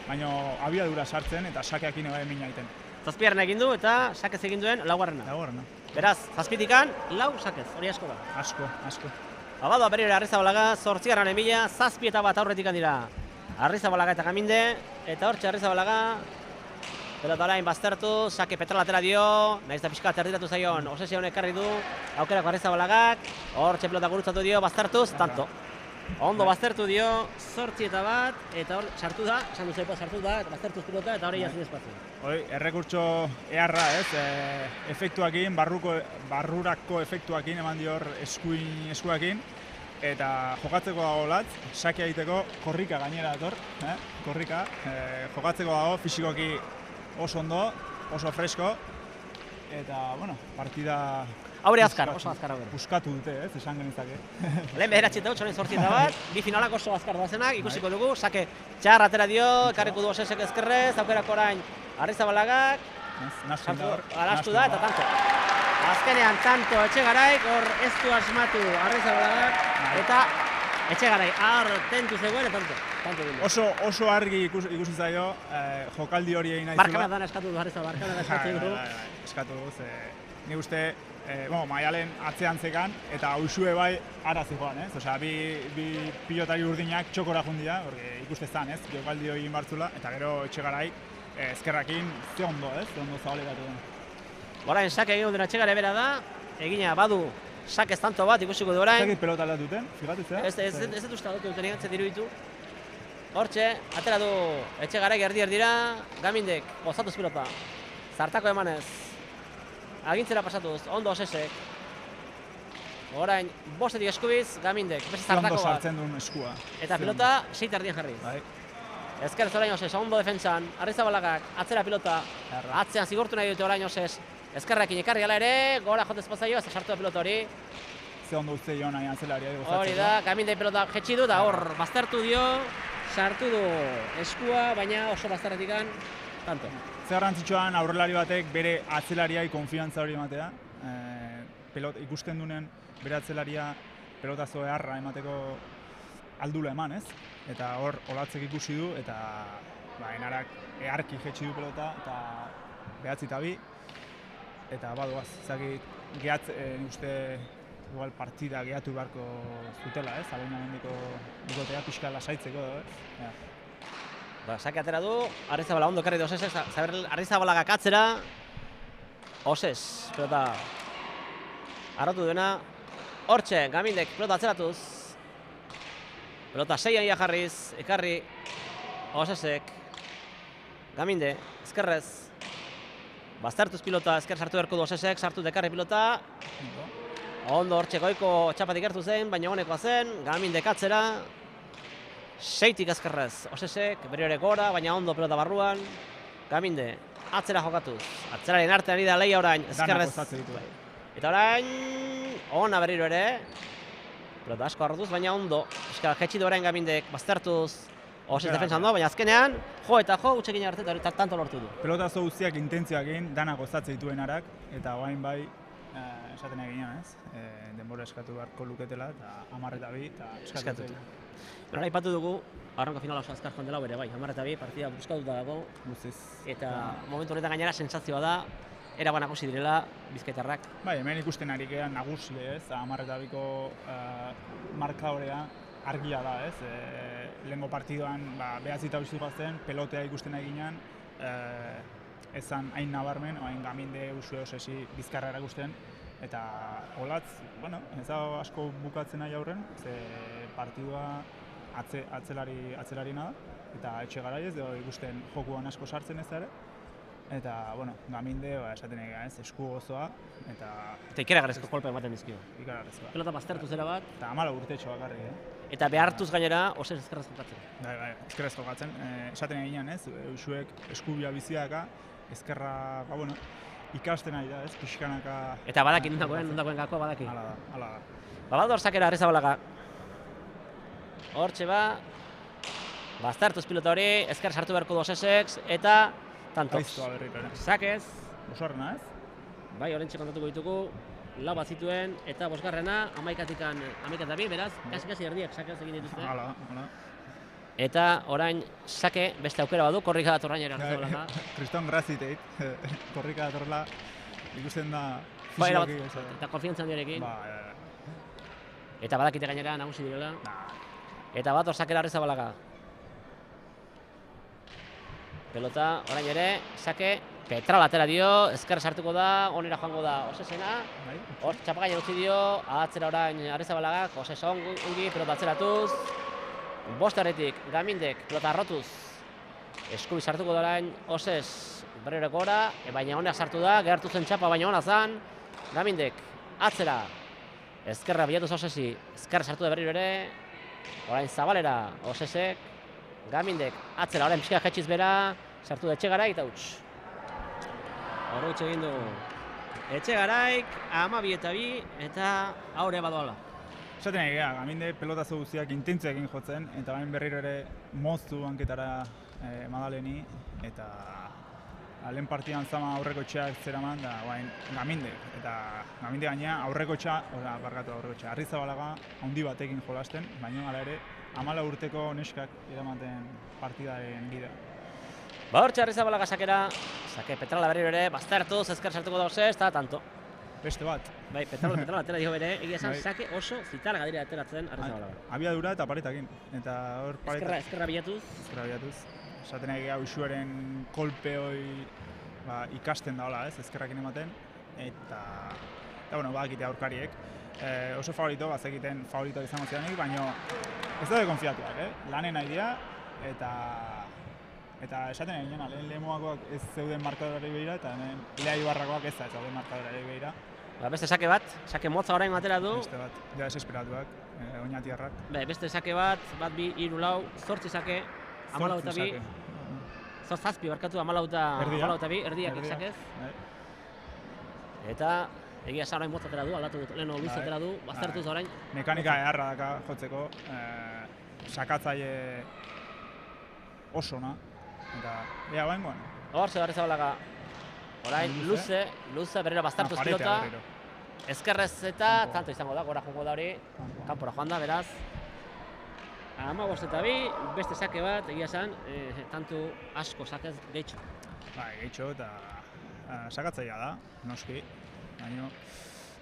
Speaker 2: baina abiadura sartzen eta sakeakin eba emina egiten.
Speaker 1: 7. egin du eta sakez egin duen 4.
Speaker 2: Laugarrena.
Speaker 1: Beraz, 7-tikan 4 sakez, hori asko da.
Speaker 2: Asko.
Speaker 1: Abadoa berriro Arrizabalaga, 8. bila, 7-1 aurretikan dira. Arrizabalaga eta Gaminde, eta hortxe Arrizabalaga, pelota orain baztertu, sake petrola atera dio, nahiz da pixkat erdiratu zaion, Osesi honek karri du, aukerako Arrizabalagak, hortxe pelota gurutzatu dio, baztertuz, tanto. Ondo baztertu dio, 8-1, eta hor sartu da, esan duzu sartu da, baztertuz pilota, eta hori jazin espazio.
Speaker 2: Hoi, errekurtso eharra, ez, efektuakin, barrurako efektuakin eman dior eskuakin, eta jokatzeko dago Olatz, sake egiteko korrika gainera dator, korrika, jokatzeko dago fisikoki oso ondo, oso fresko, eta, partida...
Speaker 1: Haure azkar, oso azkar haure.
Speaker 2: Buskatu dute, ez, esan genitzake.
Speaker 1: Lehen bederatzi eta hotxoren 8-1, bi finalak oso azkar doazenak, ikusiko dugu, sake txar atera dio, karriko du Osesek ezkerrez, aukerako orain Arrizabalagak, arastu da, eta tanto. Azkenean tanto Etxegaraik, hor ez du asmatu Arrizabalagak, eta Etxegarai tentu zegoen, eta tanto egin.
Speaker 2: Oso argi ikusi zaio, jokaldi hori egin nahi zua.
Speaker 1: Barkanadan eskatu du Arrizabalaga, barkanadan eskatu du.
Speaker 2: Eskatu du, nik uste, Maialen atzean zekan, eta Usue bai ara zijoan, ez? Osea, bi pilotari urdinak txokora jundia, ikuste zan, ez? Jokaldi hori egin bartzula, eta gero Etxegarai ezkerrakin ze ondo, ez? Ze ondo zabalegatu den.
Speaker 1: Orain sake egin duen Etxegarai bera da, egina badu sakez tanto bat ikusiko du orain.
Speaker 2: Zakit pelota aldatuten, figatutzea?
Speaker 1: Ez dut uste aldatu duten egin, diruditu. Hortxe, atera du Etxegarai erdi-erdira, Gamindek, gozatuz pilota. Zartako emanez. Agintzera pasatuz, ondo Osesek. Orain, 5 eskubiz, Gamindek, beste zartako
Speaker 2: bat. Ondo
Speaker 1: bat.
Speaker 2: sartzen duen eskua.
Speaker 1: Eta pilota, 6 erdien jarri. Ezkerrez orain Oses, ondo defentsan, Arrizabalagak, atzera pilota. Atzean zigortu nahi dute orain Oses. Ezkerrekin ikarri ala ere, gora jotez pasaio, ez sartu da pilota hori.
Speaker 2: Ze ondo uste joan nahi antzelaria gozatzeko.
Speaker 1: Hori da, Gamindek pilota jetxi du, da hor, baztertu dio, sartu du eskua, baina oso bazterretikan, tanto.
Speaker 2: Ze garrantzitsuan aurrelari batek bere atzelariai konfiantza hori ematea. Ikusten dunen bere atzelaria pelotazo eharra emateko aldula eman, ez? Eta hor Olatzek ikusi du, eta Enarak eharki jetxi du pelota, eta 9-2, eta badoaz, nik uste igual partida gehatu beharko zutela, ez? Aloinamendiko bikotea pixka lasaitzeko, ez?
Speaker 1: Sake atera du, Arrizabalaga ondo ekarri du Osesek, Arrizabalaga katzera, Oses, pelota arrotu duena, Hortxe, Gamindek pelota atzeratuz. Pelota 6an ia jarriz, ekarri Osesek. Gaminde, ezkerrez. Baztertuz pilota, ezker sartu beharko du Osesek, sartu dekarri pilota. Ondo hortxe goiko txapatik gertu zen, baina honekoa zen. Gamindek atzera. 6tik ezkerrez, Osesek, berriore gora, baina ondo pelota barruan. Gaminde, atzera jokatuz. Atzeraren artean ari da lehia orain, ezkerrez. Eta orain, ona berriro ere. Pelota asko hartuz, baina ondo. Euskal jetxi du orain Gamindek, baztertuz. Oses defentsan doa, baina azkenean, jo eta jo, utxekin arte eta tanto lortu du.
Speaker 2: Pelota zo guztiak intentzioak egin, danak gozatze dituenarak, eta orain bai, esaten eginean ez, denbora eskatu beharko luketela, eta 10-2 eta eskatu.
Speaker 1: Bera, aipatu dugu, arranko finala oso azkar joan dela bere bai, 10-2 partida buskatuta dago.
Speaker 2: Guztiz.
Speaker 1: Eta momentu honetan gainera sensazioa da, eraban nagusi direla bizkaitarrak.
Speaker 2: Bai, hemen ikusten ari gara nagusi ez, 10-2ko markadorea argia da ez. Lehengo partidoan behatzita bizituak zen, pelotea ikusten eginean, ezan hain nabarmen, hain Gaminde usue osesi bizkarra erakusten, eta olatz, bueno, ez da asko bukatzen nahi aurren, ze partidua atzelarina da, eta etxe garaiez, ikusten jokuan asko sartzen ez da ere, eta, bueno, Gaminde, esaten egia ez, esku gozoa, eta
Speaker 1: ikaragarrizko kolpe ematen dizkio.
Speaker 2: Ikaragarrizkoa.
Speaker 1: Pelota baztertu zera bat.
Speaker 2: Eta 14 urtetxo bakarrik,
Speaker 1: Eta behartuz gainera, Oses ezkerrez jokatzen.
Speaker 2: Bai, ezkerrez jokatzen. Esaten eginean ez, Usuek eskubia biziaka, ezkerra, bueno, ikasten ari da ez, pixkanaka...
Speaker 1: Eta badaki nondakoen gakoa badaki.
Speaker 2: Hala da.
Speaker 1: Baldo zakera Arrizabalaga. Hortxe ba, baztertuz pilota hori, ezker sartu beharko du Osesek, eta tantoz.
Speaker 2: Gaiztoa berriro ere.
Speaker 1: Sakez.
Speaker 2: Bosgarrena ez?
Speaker 1: Bai, horrentxe kontatuko ditugu. Lau bat zituen, eta bosgarrena, 11-2, beraz, kasi erdiak sakez egin dituzte.
Speaker 2: Hala.
Speaker 1: Eta orain sake beste aukera badu, korrika datorrain ere Arrizabalaga.
Speaker 2: Kriston graziteit, korrika datorrela, ikusten da
Speaker 1: fizikoki. Eta konfiantza handiorekin. Eta badakite gainera nagusi direla. Eta bat sakera Arrizabalaga. Pelota, orain ere, sake, Petral atera dio, ezker sartuko da, onera joango da Osesena. Hor, txapagaina utzi dio, atzera orain Arrizabalaga, Oses ongi, pelota atzeratuz. Bostaretik, Gamindek, pelota arrotuz. Eskubi sartuko da orain, Oses berriro gora, baina honeak sartu da, gertu zen txapa baina hona zan. Gamindek, atzera, ezkerra bilatuz Osesi, ezkerra sartu da berriro ere. Orain Zabalera, Osesek, Gamindek, atzera, orain pixka jetxiz bera, sartu da Etxegarai eta huts. Horreutxe egin dugu. Etxegaraik, 12-2 eta aurre badoala.
Speaker 2: Esaten egia, Gaminde pelotazo guztiak intentzioekin jotzen, eta bain berriro ere moztu hanketara Madaleni, eta lehen partidan zama aurreko txeak zeraman, da bain Gaminde. Eta Gaminde gainea aurreko Arrizabalaga handi batekin jolasten, baina hala ere 14 urteko neskak eramaten partidaren bidea.
Speaker 1: Hortxe Arrizabalaga sakera, sake Petrala berriro ere, baztertuz, ezker sartuko da Oses, eta tanto.
Speaker 2: Beste bat.
Speaker 1: Bai, Petrala atera dio bere, egia esan sake oso zitarga dira ateratzen Arrizabalaga.
Speaker 2: Abiadura eta paretakin. Eta hor pareta...
Speaker 1: Ezkerra bilatuz.
Speaker 2: Ezkerra bilatuz. Esaten egia Usuaren kolpe hori ikasten da hola ez, ezkerrakin ematen. Eta bueno, badakite aurkariek. Oso favorito, bazekiten favorito izango zidanik, baina ez daude konfiatuak, lanen nahi dira, eta esaten egin lehen lehemoakoak ez zeuden markadorari behira, eta hemen Lea Ibarrakoak ez zeuden markadorari behira.
Speaker 1: Beste sake bat, sake motza orain atera du.
Speaker 2: Beste bat, ja desesperatuak, oinatiarrak.
Speaker 1: Beste sake bat, 2, 3, 4, 8 sake, 14-2. 7 barkatu, 14-2, erdiak sakez. Eta egia esan orain motza atera du, aldatu dut, leheno luze atera du, baztertuz orain.
Speaker 2: Mekanika eharra daka jotzeko, sakatzaile oso ona. Eta, ea baingoan.
Speaker 1: Hortxe Arrizabalaga, orain luze berriro baztertuz pilota. Ezkerrez eta tanto izango da, gora jongo da hori, kanpora joan da, beraz. 15-2, beste sake bat, egia esan, tanto asko sakez gehitxo.
Speaker 2: Gehitxo eta sakatzailea da, noski. Baina,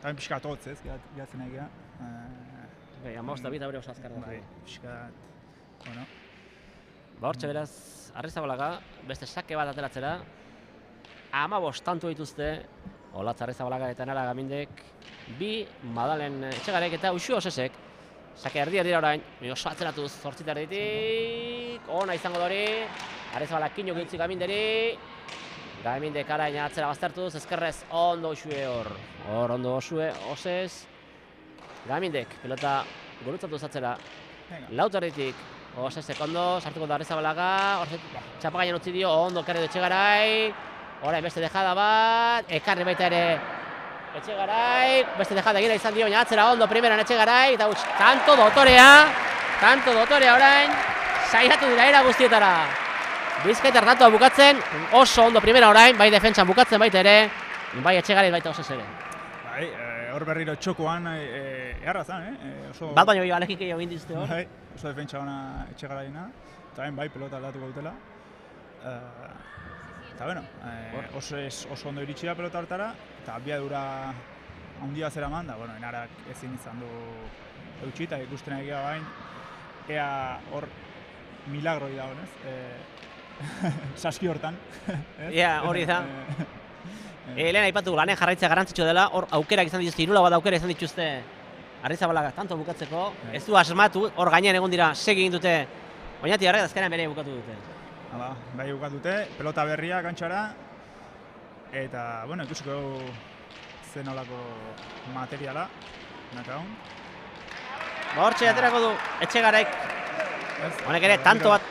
Speaker 2: eta pixkat hotz ez, gehatzen egia.
Speaker 1: 15-2 eta bere oso azkar da.
Speaker 2: Pixkat, bueno.
Speaker 1: Hortxe beraz, Arrizabalaga, beste sake bat ateratzera. 15 tanto dituzte, Olatz Arrizabalaga eta Nara Gamindek, bi Madalen Etxegarek eta Uxu Osesek. Sake erdi orain, oso atzeratuz, zortzita erditik, ona izango dori, Arrizabala kino gintzi Gaminderi, Gamindek arain atzera baztertuz, ezkerrez ondo Uxue hor ondo Uxue, Osez, Gamindek, pelota gurutzatu atzera, lauterritik, Osezek ondo, sartuko da Arrizabalaga, txapagainen utzi dio, ondo ekarri du Etxegarai, orain beste dejada bat, ekarri baita ere Etxegarai, beste dejada egira izan dio, atzera ondo primeran Etxegarai, eta tanto dotorea orain, saiatu dira era guztietara. Bizkaita hartatua bukatzen, oso ondo primera orain, bai defentsan bukatzen baita ere, bai Etxegarai baita Osez ere.
Speaker 2: Bai, hor berriro txokoan eharra zan, oso...
Speaker 1: Bat baino alekik egin dizute hor.
Speaker 2: Bai, oso defentsa ona Etxegaraina, eta bai pelota aldatuko dutela. Eta bueno, oso ondo iritsi da pelota hartara, eta abiadura handia zeraman da, bueno, Enarak ezin izan du eutxi, eta ikusten egia bain, ea hor milagroi da honez, saski hortan.
Speaker 1: Ia, hori da. Lehen aipatu lanen jarraitzea garrantzitsua dela, hor aukerak izan dituzte, irula bat aukera izan dituzte Arrizabalaga tanto bukatzeko, ez du asmatu, hor gainean egon dira segi egin dute, Oñati Arrek azkenean bere bukatu dute.
Speaker 2: Hala, bai bukatu dute, pelota berria kantxara, eta, bueno, ikusiko zen olako materiala, nakaun.
Speaker 1: Hortxe aterako du Etxegaraik, honek ere tanto bat.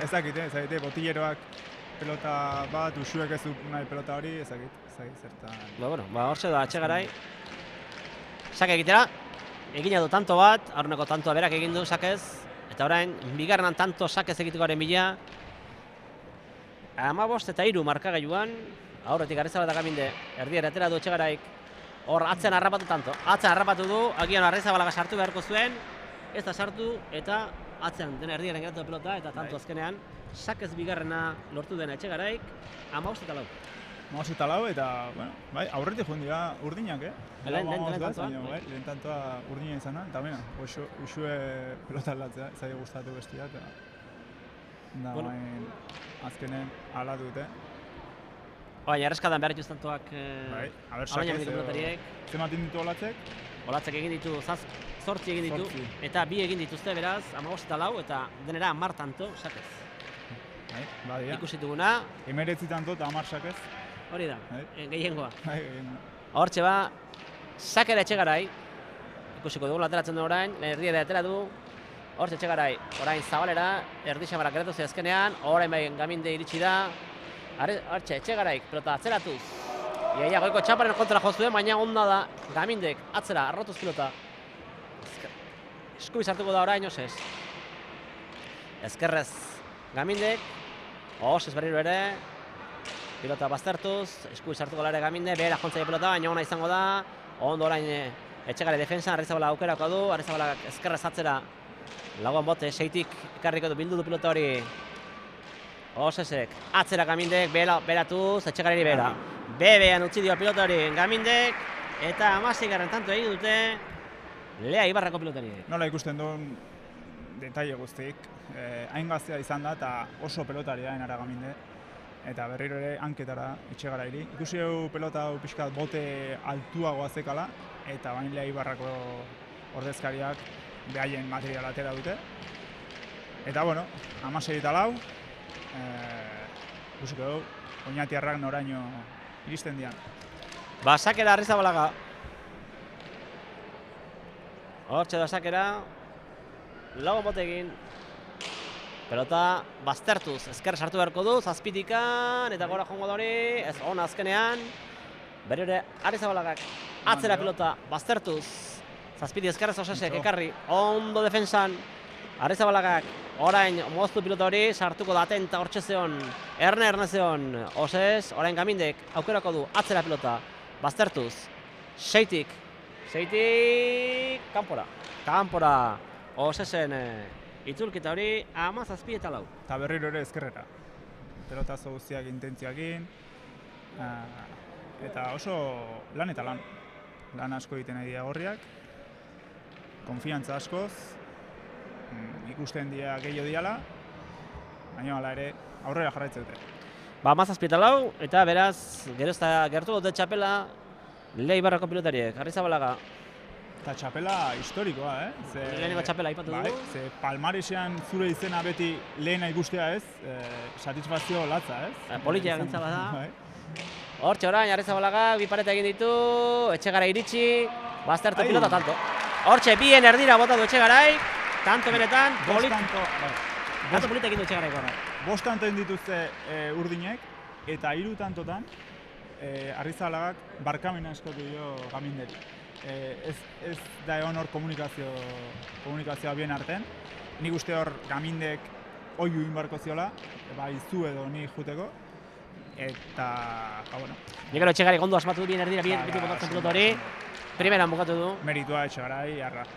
Speaker 2: Ez dakit, botilleroak pelota bat, Uxuek ez du nahi pelota hori, ez dakit zertan.
Speaker 1: Bueno, hortxe da Etxegarai. Sake egitera, egina du tanto bat, aurreneko tantoa berak egin du sakez, eta orain, bigarrenan tanto sakez egitekoaren bila. 15 eta 3 markagailuan, aurretik Arrizabalaga eta Gaminde, erdiera atera du Etxegaraik, hor atzean harrapatu tanto. Atzean harrapatu du, agian Arrizabalaga sartu beharko zuen, ez da sartu, eta atzean den erdiaren geratu pelota, eta tanto azkenean, sakez bigarrena lortu den Etxegaraik, 15 eta 4.
Speaker 2: 15 eta 4, eta, bueno, bai, aurretik joan dira urdinak, Lehen tantoa urdina izan da, eta bena, Uxue pelota aldatzea, zaila gustatu bestia, eta da, azkenen alatu dute.
Speaker 1: Baina, erreskadan behar dituz tantoak
Speaker 2: sakez, zematin ditu olatzek?
Speaker 1: Olatzek egin ditu, 8 egin ditu, eta 2 egin dituzte, beraz, 15 eta 4, eta denera 10 tanto sakez. Ikusituguna.
Speaker 2: 19 tanto eta 10 sakez.
Speaker 1: Hori da, gehiengoa. Hortxe ba, sakera Etxegarai, ikusiko dugu ateratzen du orain, erdiera atera du, hortxe Etxegarai, orain zabalera, erdixamarak geratu azkenean, orain bai Gaminde iritsi da, hortxe Etxegaraik, pelota atzeratuz, iaia goiko txaparen kontra jo zuen, baina onda da, Gamindek atzera, arrotuz pilota, eskubiz hartuko da orain, Osez, ezkerrez Gamindek, Osez berriro ere, pilota baztertuz, eskubiz hartuko ere Gaminde, behera jontzaile pelota, baina ona izango da, ondo orain Etxegarai defensan, Arrizabalaga aukerako du, Arrizabalaga ezkerrez atzera, lagoan bote, seitik ekarriko du, bildu du pilota hori, Osezek, atzera Gamindek, beratuz, Etxegarari bera. Bebean utzi dio pilota hori Gamindek, eta 16. tanto egin dute, Lea Ibarrako pilotari.
Speaker 2: Nola ikusten duen detaile guztik, hain gaztea izan da, eta oso pelotaria Enara Gaminde, eta berriro ere hanketara Etxegarairi. Ikusi dugu pelota pixkat bote altuagoa zekala, eta bain Lea Ibarrako ordezkariak behaien materiala atera dute. Eta, bueno, 16 eta 4, ikusiko dugu, Oñatiarrak noraino iristen dian.
Speaker 1: Sakera Arrizabalaga. Hortxe da sakera, lago botegin. Pelota baztertuz, ezker sartu beharko du, zazpitikan, eta gora jongo da hori, ez ona azkenean. Berriro Arrizabalagak atzera pelota baztertuz, zazpiti ezkerrez Osesek ekarri, ondo defensan. Arrizabalagak orain moztu pilota hori, sartuko da atenta hortxe zeon, erne zeon, Oses, orain Gamindek aukerako du atzera pelota, baztertuz, seitik, kanpora, Osesen itzulketa hori, 17 eta 4.
Speaker 2: Eta berriro ere ezkerrera, pelotazo guztiak intentziakin, eta oso lan eta lan asko egiten egia gorriak, konfiantza askoz, ikusten dira gehiago diala, baina hala ere aurrera jarraitzen dute.
Speaker 1: Ba, 17-4, eta beraz, gero ez da gertu dute txapela Leibarrako pilotariek, Arrizabalaga.
Speaker 2: Eta txapela historikoa,
Speaker 1: Lehenengo txapela aipatu
Speaker 2: bai,
Speaker 1: dugu.
Speaker 2: ze palmaresean zure izena beti lehena ikustea ez, satisfazio latza, ez?
Speaker 1: Politia gintza bada.
Speaker 2: Bai.
Speaker 1: Hortxe orain, Arrizabalaga, bi pareta egin ditu, Etxegara iritsi, baztertu pilota tanto. Hortxe, bien erdira bota du Etxegaraik, tanto benetan, tanto polita egin du Etxegaraik horra.
Speaker 2: 5 tanto egin dituzte urdinek, eta 3 tantotan Arrizabalaga barkamena eskatu dio Gaminderi. Ez da egon hor komunikazioa bien artean. Nik uste hor Gamindek oiu inbarko ziola, bai zu edo ni juteko. Eta, bueno.
Speaker 1: Nik gero Etxegaraik ondo asmatu du bien erdira, beti botatzen pilota hori. Primeran bukatu du.
Speaker 2: Meritua Etxegarai, arra.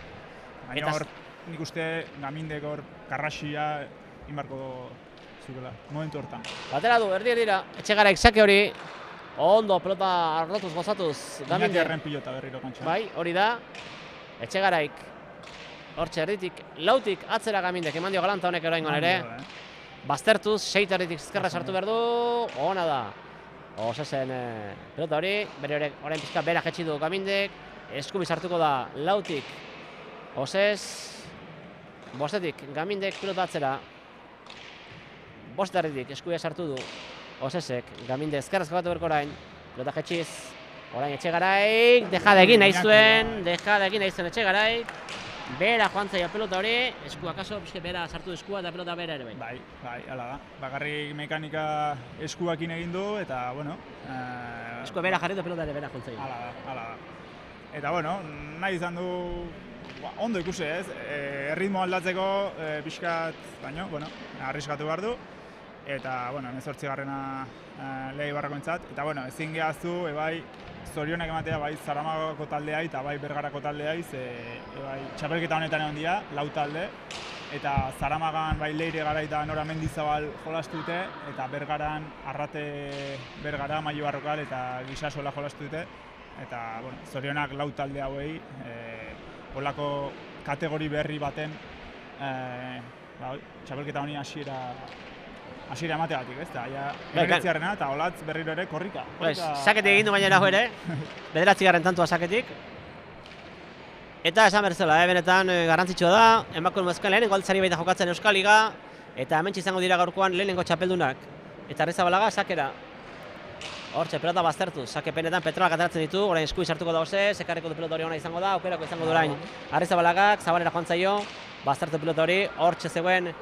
Speaker 2: Baina hor, nik uste Gamindek hor karraxia inbarko zukela, momentu hortan.
Speaker 1: Batera du, erdira, Etxegaraik sake hori. Ondo, pelota arrotuz, gozatuz, Gamindek.
Speaker 2: Iñaki pilota berriro kantxan.
Speaker 1: Bai, hori da. Etxegaraik, hortxe erditik, lautik atzera Gamindek, eman dio galanta honek oraingoan ere. Baztertuz, 6 erditik ezkerra sartu behar du, ona da. Osesen pelota hori, bere horrek orain pizka bera jetxi du Gamindek, eskubi sartuko da lautik, Osez, bostetik, Gamindek pelota atzera, bost erditik, eskubia sartu du, Osesek, Gaminde ezkerraz jokatu berko orain, pelota jetxiz, orain Etxegaraik, dejada egin nahi zuen Etxegaraik, bera joan zaio pelota hori, eskua kaso, pixke bera sartu eskua eta pelota bera ere bai.
Speaker 2: Bai, hala da. Bakarrik mekanika eskuakin egin du, eta, bueno...
Speaker 1: Eskua bera jarri du pelota ere bera joan zaio.
Speaker 2: Hala da. Eta, bueno, nahi izan du, ondo ikusi ez, erritmo aldatzeko pixkat, baino, bueno, arriskatu behar du. Eta, bueno, 18garrena Leibarrako entzat. Eta, bueno, ezin gehaztu, ebai, zorionak ematea bai Zaramagako taldeai eta bai Bergarako taldeai, bai txapelketa honetan egon dira, 4 talde. Eta Zaramagan bai Leire Garai eta Nora Mendizabal jolastu dute, eta Bergaran Arrate Bergara, Maio Barrokal eta Gisasola jolastu dute. Eta, bueno, zorionak 4 talde hauei, holako kategori berri baten txapelketa honi hasiera emategatik, ez da, bederatzigarrena eta Olatz berriro ere korrika.
Speaker 1: Saketik egin du baina erago ere, bederatzigarren tantua saketik. Eta esan berzela, benetan garrantzitsua da, emakumezkoen lehenengo altzari baita jokatzen Euskal Liga, eta hementxe izango dira gaurkoan lehenengo txapeldunak. Eta Arrizabalaga sakera. Hortxe, pelota baztertu, sakepenetan petrolak ateratzen ditu, orain eskubi sartuko da Osez, ekarriko du pelota hori ona izango da, aukerako izango du orain Arrizabalaga, Zabalera joan zaio, baztertu pelota hori, hortxe zegoen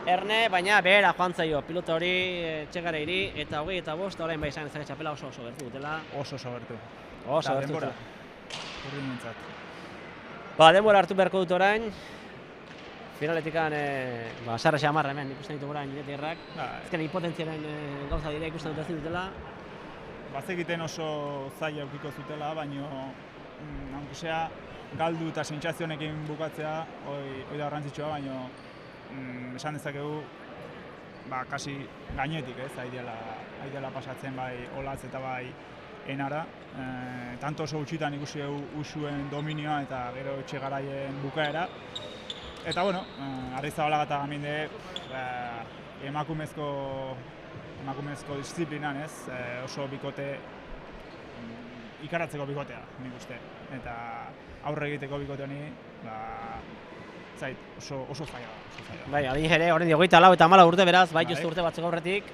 Speaker 1: Erne, baina behera joan zaio pilota hori Etxegarairi, eta 25, orain bai esan ezak txapela oso gertu dutela.
Speaker 2: Oso gertu.
Speaker 1: Oso gertu dutela.
Speaker 2: Urdin nintzat.
Speaker 1: Ba, denbora hartu beharko dut orain. Finaletikan, sarra xamarra hemen ikusten ditu orain Iretirrak. Ezken hipotentziaren gauza dira ikusten dut ez dutela.
Speaker 2: Bazekiten oso zaila aukiko zutela, baina nankosea galdu eta sentsazionekin bukatzea, hoi da garrantzitsua, baina esan dezakegu, kasi gainetik, ez, aidela pasatzen bai Olatz eta bai Enara. Tanto oso gutxitan ikusi usuen dominioa eta gero Etxegaraien bukaera. Eta, bueno, Arrizabalaga eta Gaminde emakumezko disiplinan, ez, oso bikote, ikaratzeko bikotea, nik uste. Eta aurre egiteko bikote honi, zait, oso zaila da.
Speaker 1: Bai, adin ere, horren 24 eta 14 urte beraz, bai justu urte batzuk aurretik.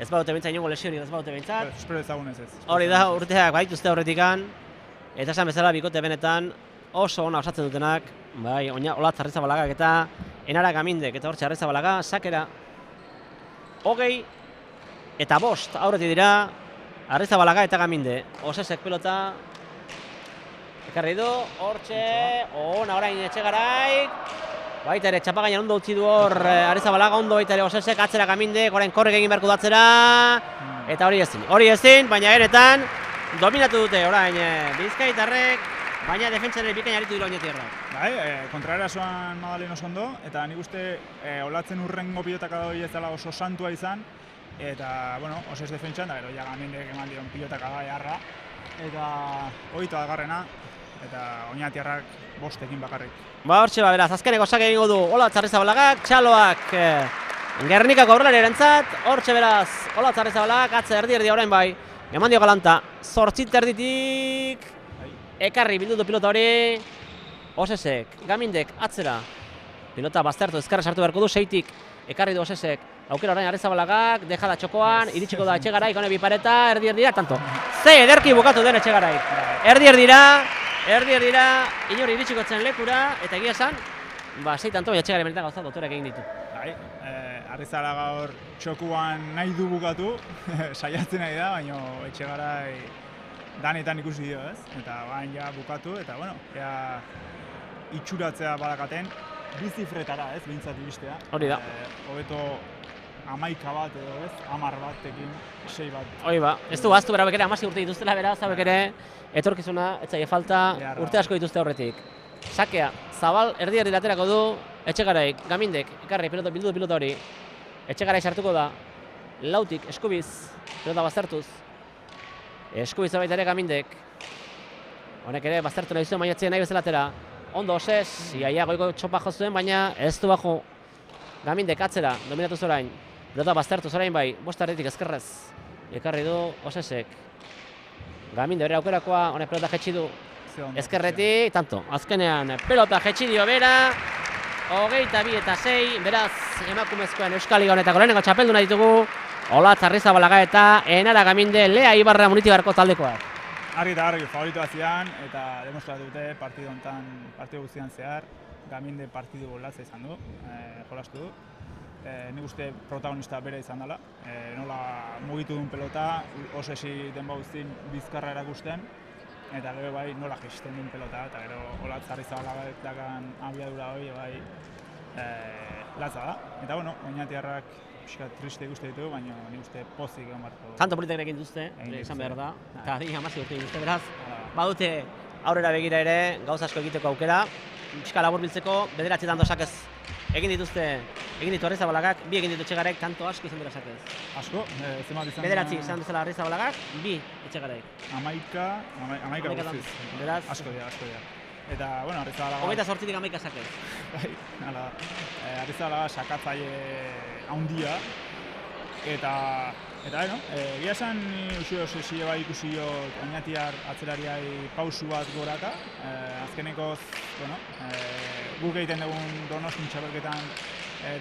Speaker 1: Ez badute behintzat inongo lesiorik, ez badute behintzat.
Speaker 2: Espero ezagun ez.
Speaker 1: Hori da, urteak baituzte aurretikan. Eta esan bezala bikote benetan oso ona osatzen dutenak. Bai, Olatz Arrizabalagak eta Enara Gamindek eta hortxe Arrizabalaga sakera 20 eta 5 aurretik dira Arrizabalaga eta Gaminde. Osesek pelota ekarri du, hortxe, ona orain Etxegaraik. Baita ere, txapagainan ondo utzi du hor Arrizabalaga, ondo baita ere Osesek, atzera Gamindek, orain korrek egin beharko datzera. Eta hori ezin, baina genetan dominatu dute orain Bizkaitarrek, baina defentsaren bikain aritu dira oinetierrak.
Speaker 2: Bai, kontraerasoan Madalen oso ondo, eta nik uste Olatzen urrengo pilotaka da hori ez dela oso santua izan. Eta, bueno, Osez defentsan, da gero, Gamindek eman dion pilotaka da jarra. Eta, hori garrena, eta oinatierrak 5 bakarrik.
Speaker 1: Ba, hortxe beraz, azkeneko sake egingo du Olatz Arrizabalagak, txaloak Gernikako aurrelariarentzat, hortxe beraz, Olatz Arrizabalak, atze erdi orain bai. Emandio Galanta, 8 erditik, ekarri bildu du pilota hori, Osesek, Gamindek, atzera. Pilota baztertu, ezkerra sartu beharko du, 6tik, ekarri du Osesek. Aukera orain Arrizabalagak, dejada txokoan, iritsiko da Etxegarai, gone bipareta, erdi-erdira, tanto. Ze ederki bukatu den Etxegarai. Erdi-erdira, inori iritsiko zen lekura, eta egia esan, sei tanto, Etxegarai benetan gauzak doktoreak egin ditu.
Speaker 2: Bai, Arrizabalaga hor txokuan nahi du bukatu, saiatzen nahi da, baina Etxegarai danetan ikusi dio, ez? Eta bain ja bukatu, eta bueno, ea itxuratzea badakaten, bizifretara, ez, behintzat iristea.
Speaker 1: Hori da.
Speaker 2: Hobeto 11 bat edo ez, 10 batekin, 6 bat.
Speaker 1: Hori ba, ez du baztu berabek ere 16 urte dituztela beraz, zabek ere etorkizuna, ez zaie falta, urte asko dituzte horretik. Sakea, Zabal erdi laterako du, Etxegaraik, Gamindek, ekarri bildu pilota hori. Etxegarai sartuko da, lautik, eskubiz, pilota baztertuz. Eskubiz baita ere Gamindek. Honek ere baztertu nahi zuen maiatzea nahi bezalatera. Ondo Oses, iaia goiko txopa jo zuen, baina ez du bajo. Gamindek atzera, dominatu zorain. Pilota baztertu zorain bai, bost erditik ezkerrez. Ekarri du Osesek. Gaminde bere aukerakoa, honek pelota jetxi du. Ezkerretik, tanto, azkenean pelota jetxi dio bera. 22-6, beraz, emakumezkoen Euskal Liga honetako lehenengo txapelduna ditugu. Olatz Arrizabalaga eta Enara Gaminde, Lea Ibarra Munitibarko taldekoak.
Speaker 2: Argi eta garbi favoritoa zian, eta demostratu dute partidu honetan, partidu guztian zehar, Gaminde partidu latza izan du, jolastu du. Nik uste protagonista bere izan dela, nola mugitu duen pelota, Osesi denba guztien bizkarra erakusten, eta gero bai nola jeisten duen pelota, eta gero Olatz Arrizabalagan abiadura hori bai latza da. Eta bueno, oinatiarrak pixkat triste ikuste ditu, baina nik uste pozik egon barko.
Speaker 1: Tanto politek egin duzte, esan behar da, eta adin 16 urte dituzte beraz. Badute aurrera begira ere, gauza asko egiteko aukera, pixka labur biltzeko, 9 dosakez egin ditu Arrizabalagak, 2 egin ditu Etxegaraik, tanto asko izan dira sakez.
Speaker 2: Asko, zenbat izan
Speaker 1: 9 izan bezala Arrizabalagak, 2 Etxegaraik.
Speaker 2: 11 guztiz.
Speaker 1: Beraz,
Speaker 2: asko dira. Eta, bueno, Arrizabalaga...
Speaker 1: 28-tik 11 sakez.
Speaker 2: Bai, Arrizabalaga sakatzaile handia. Eta, egia esan, Osesi bai ikusi jot oinatiar atzerariai pausu bat goraka. Azkenekoz, guk egiten dugun Donostin txapelketan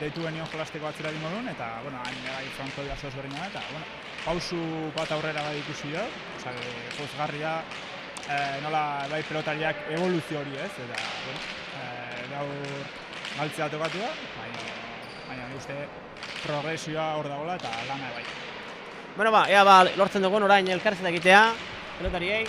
Speaker 2: deitu genion jolasteko atzerari modun, eta, hain gai frontoi aso ezberdina da, eta, pausu bat aurrera bai ikusi jot, pozgarria, nola bai pelotariak evoluzio hori ez, eta, gaur galtzea tokatu da, baina uste progresioa hor dagoela eta lana bai.
Speaker 1: Bueno ba, ea ba, lortzen dugun orain elkarrizketa egitea, pelotariei.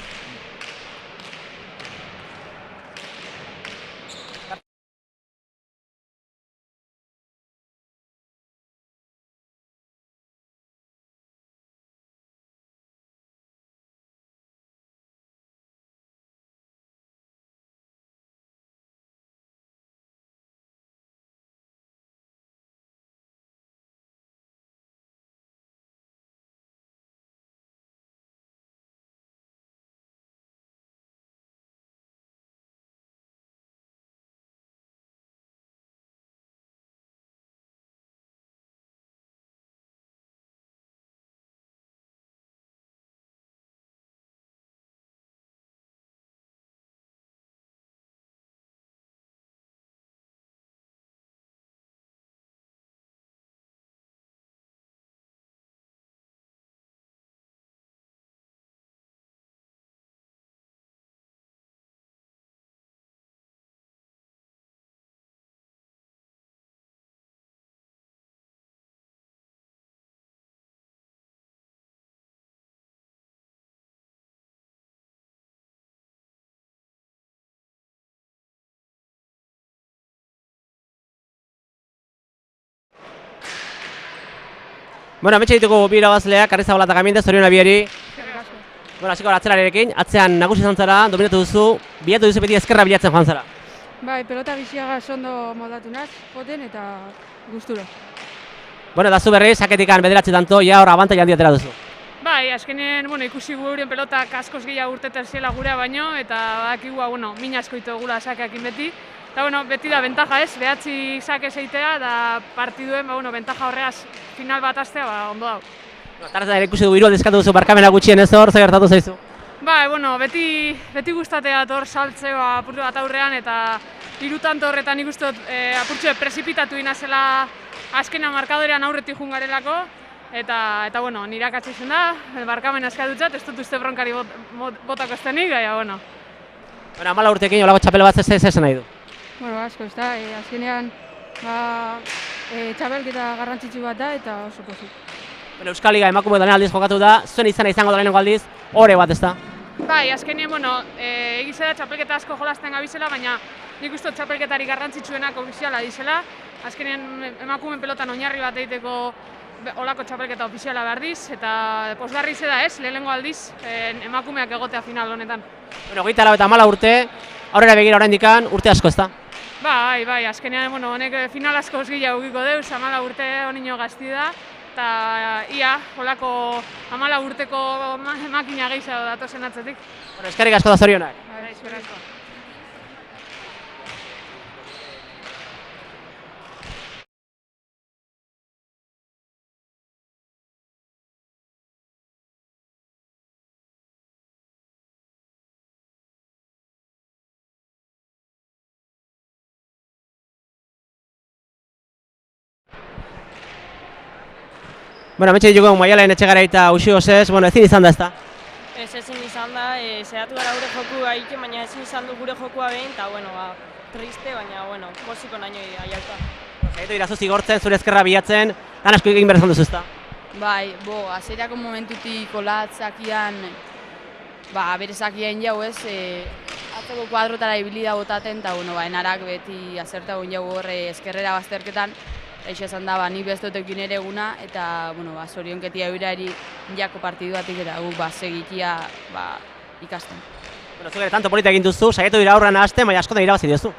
Speaker 1: Bueno, ametxe ditugu bi irabazleak, Arrizabala eta Gaminde, zoriona bieri. Bueno, hasiko atzerarekin, atzean nagusi izan zara, dominatu duzu, bilatu duzu beti ezkerra bilatzen joan zara.
Speaker 7: Bai, pelota biziaga ondo moldatu naz, joten eta gustura.
Speaker 1: Bueno, da zu berri, saketikan 9 tanto, ja hor abantaila handia atera duzu.
Speaker 8: Bai, azkenean, ikusi guren pelotak askoz gehiago urtetan ziela gura baino, eta badakigu, min asko ditu gula sakeakin beti, Eta, bueno, beti da bentaja ez, behatzi sakez eitea, da partiduen, bentaja horregaz final bat astea, ondo dago.
Speaker 1: Tartean ere ikusi dugu hiru aldizkatu duzu barkamena gutxien ez hor, zer gertatu zaizu?
Speaker 8: Beti gustatea hor saltzea apurtu bat aurrean, eta hiru tanto horretan nik uste dut apurtxo prezipitatu inazela azkenean markadorean aurretik jungarelako, eta nire akatsa izan da, barkamena eskatutzat, ez dut uste bronkari botako estenik, baina,
Speaker 1: Bueno, 14 urtekin olako txapel bat ez nahi du.
Speaker 7: Asko ez da, azkenean txapelketa garrantzitsu bat da eta oso pozik.
Speaker 1: Euskal Liga emakume da aldiz jokatu da, zuen izena izango da lehenengo aldiz, ore bat ez da.
Speaker 8: Bai, azkenean, egize da txapelketa asko jolasten gabizela, baina nik uste dut txapelketari garrantzitsuenak ofiziala dizela. Azkenean emakumeen pelotan oinarri bat egiteko olako txapelketa ofiziala behar diz, eta posgarri da ez, lehenengo aldiz emakumeak egotea final honetan.
Speaker 1: 24 urte, aurrera begira oraindikan urte asko ez da.
Speaker 8: Bai, azkenean honek final asko osgila ugiko deuz, 14 urte honino gazti da, eta ia, holako 14 urteko makina gehiago datozen atzetik.
Speaker 1: Eskerrik asko da zorionak.
Speaker 8: Eskerrik asko.
Speaker 1: Hementxe ditugu Maialen Etxegarai eta Uxi Osez, ezin izan da ez da?
Speaker 9: Ezin izan da, zehatu gara gure joku egiten, baina ezin izan du gure jokua behin, eta triste, baina posiko naino aiauta.
Speaker 1: Zaitu irazu zigortzen, zure ezkerra bilatzen, lan asko egin behar izan duzu ez da?
Speaker 10: Bai, azeriako momentutik olatzakian, bere zakian jau ez, atzeko kuadrotara ibili da botaten, eta enarak beti azertagun jau horre ezkerrera bazterketan, eixo esan da, nik bestotekin ere eguna, eta zorionketia eurari jako partiduatik eta guk segitia ikasten.
Speaker 1: Zuk ere tanto polita egin duzu, saiatu dira aurrean hasten, baina askotan irabazi duzu.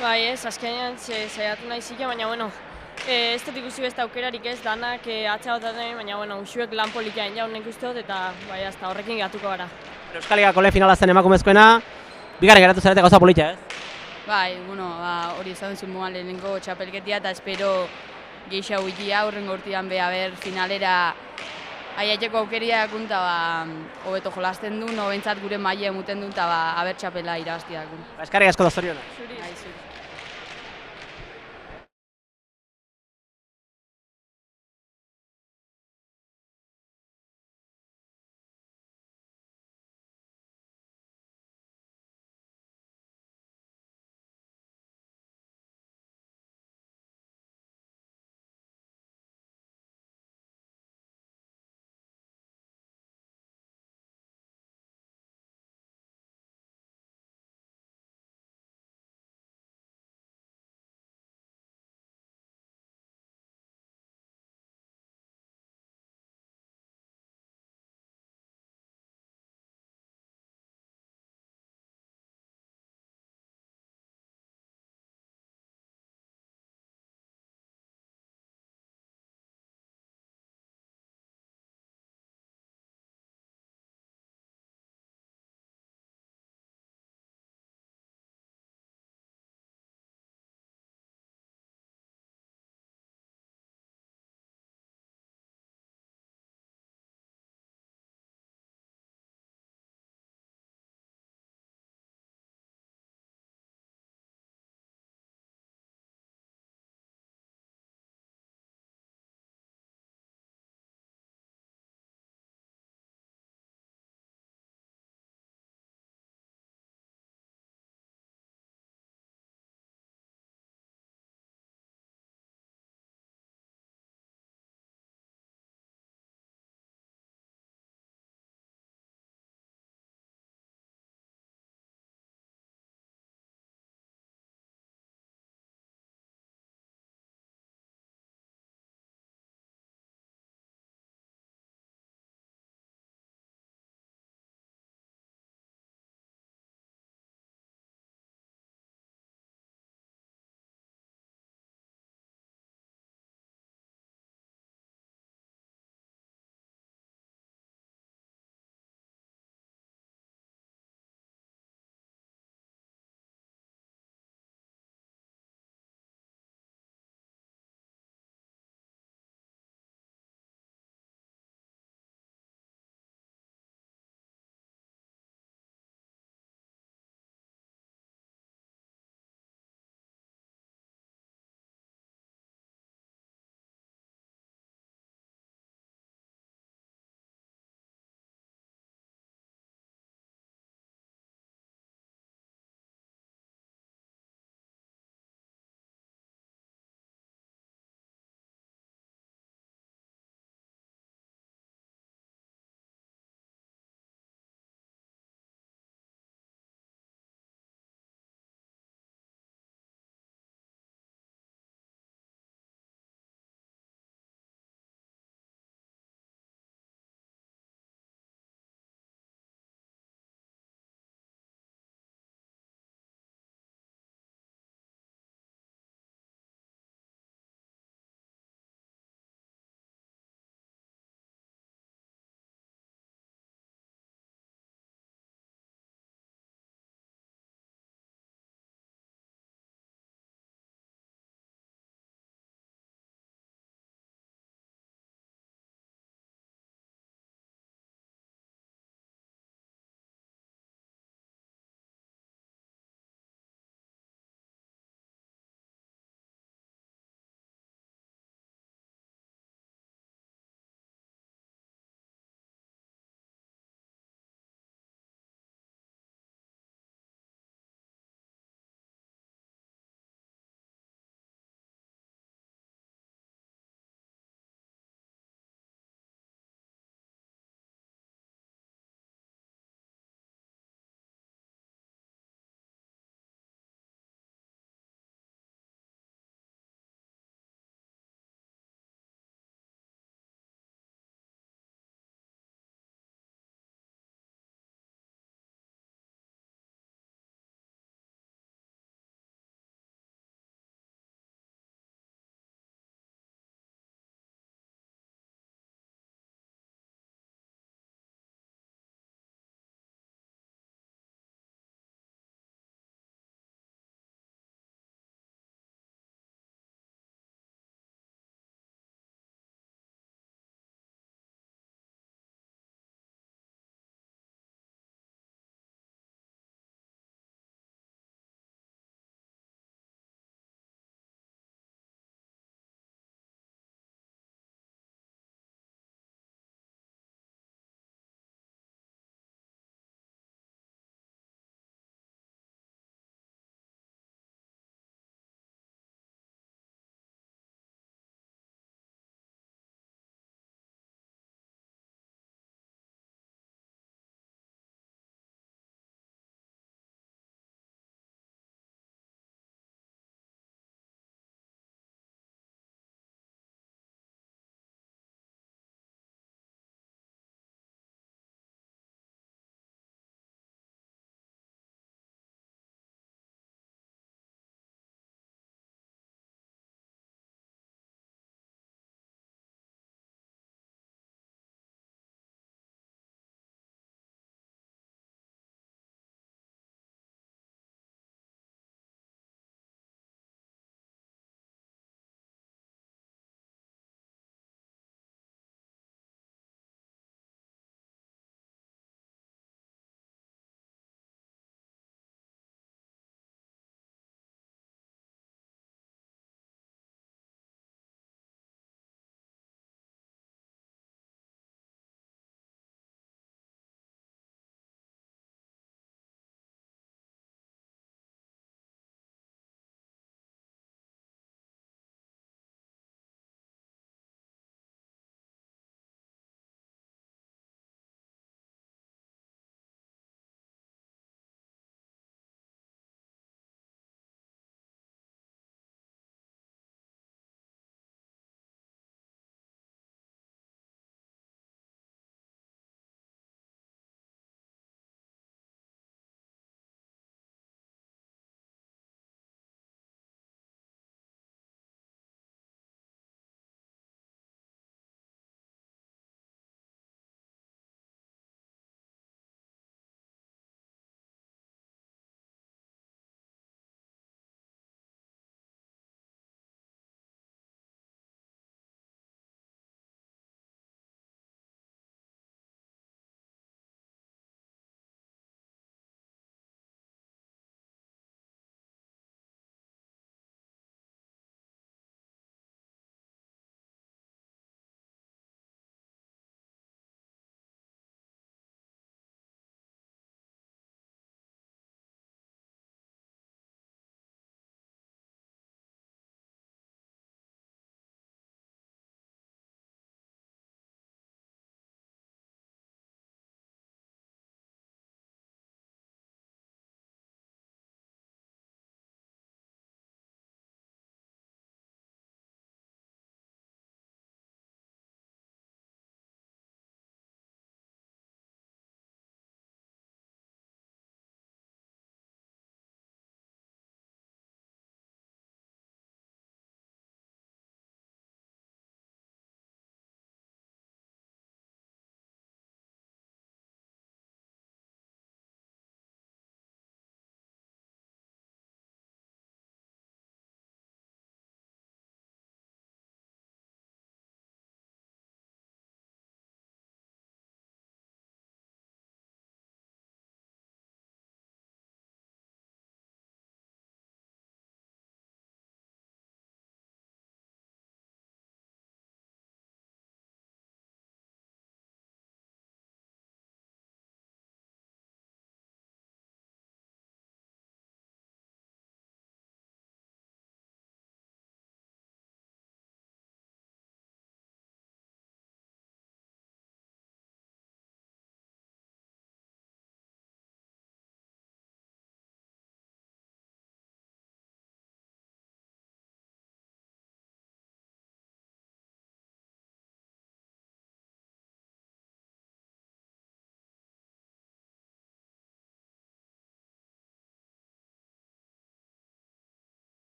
Speaker 9: Bai ez, azkenean saiatu nahi zike, baina ez dut ikusi beste aukerarik ez, danak atzea botaten, baina usuek lan politiaen jaun nik uste dut, eta bai, hasta horrekin gatuko gara.
Speaker 1: Euskal Ligako lehen finala zen emakumezkoena, bigarren geratu zarete gauza politia ez?
Speaker 10: Bai, hori izan zuen moan lehenengo txapelketia eta espero gehiago itia aurrengo urtean beha finalera aiateko aukeria ekunta hobeto jolasten du, bentsat gure maila emuten du eta txapela irabazti dakun.
Speaker 1: Eskerrik asko da zorionak.
Speaker 10: Zuri.